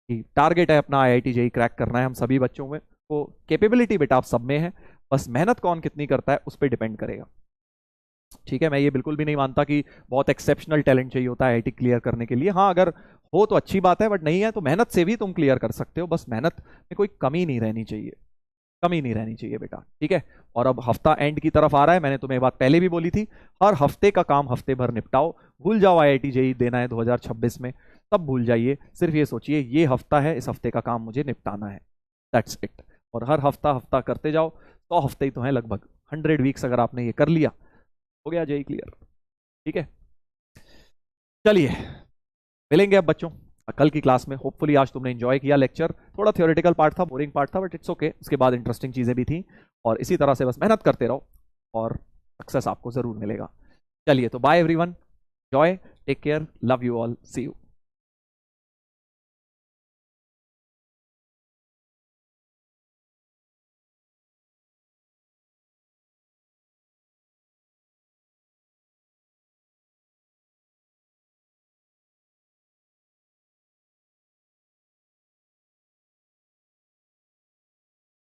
कि टारगेट है अपना आईआईटी जेईई क्रैक करना है हम सभी बच्चों में। तो कैपेबिलिटी बेटा आप सब में है, बस मेहनत कौन कितनी करता है उस पर डिपेंड करेगा। ठीक है, मैं ये बिल्कुल भी नहीं मानता कि बहुत एक्सेप्शनल टैलेंट चाहिए होता है आईआईटी क्लियर करने के लिए। हाँ अगर हो तो अच्छी बात है, बट नहीं है तो मेहनत से भी तुम क्लियर कर सकते हो, बस मेहनत में कोई कमी नहीं रहनी चाहिए, कमी नहीं रहनी चाहिए बेटा। ठीक है, और अब हफ्ता एंड की तरफ आ रहा है, मैंने तुम्हें बात पहले भी बोली थी, हर हफ्ते का काम हफ्ते भर निपटाओ। भूल जाओ आईआईटी जेईई देना है 2026 में, तब भूल जाइए, सिर्फ ये सोचिए ये हफ्ता है, इस हफ्ते का काम मुझे निपटाना है, दैट्स इट। और हर हफ्ता हफ्ता करते जाओ, 100 हफ्ते ही तो हैं लगभग, 100 वीक्स अगर आपने ये कर लिया हो गया जेईई क्लियर। ठीक है, चलिए मिलेंगे अब बच्चों कल की क्लास में। होपफुली आज तुमने एंजॉय किया लेक्चर, थोड़ा थ्योरेटिकल पार्ट था, बोरिंग पार्ट था, बट इट्स ओके, उसके बाद इंटरेस्टिंग चीजें भी थी। और इसी तरह से बस मेहनत करते रहो और सक्सेस आपको जरूर मिलेगा। चलिए तो bye everyone, enjoy, take care, love you all, see you.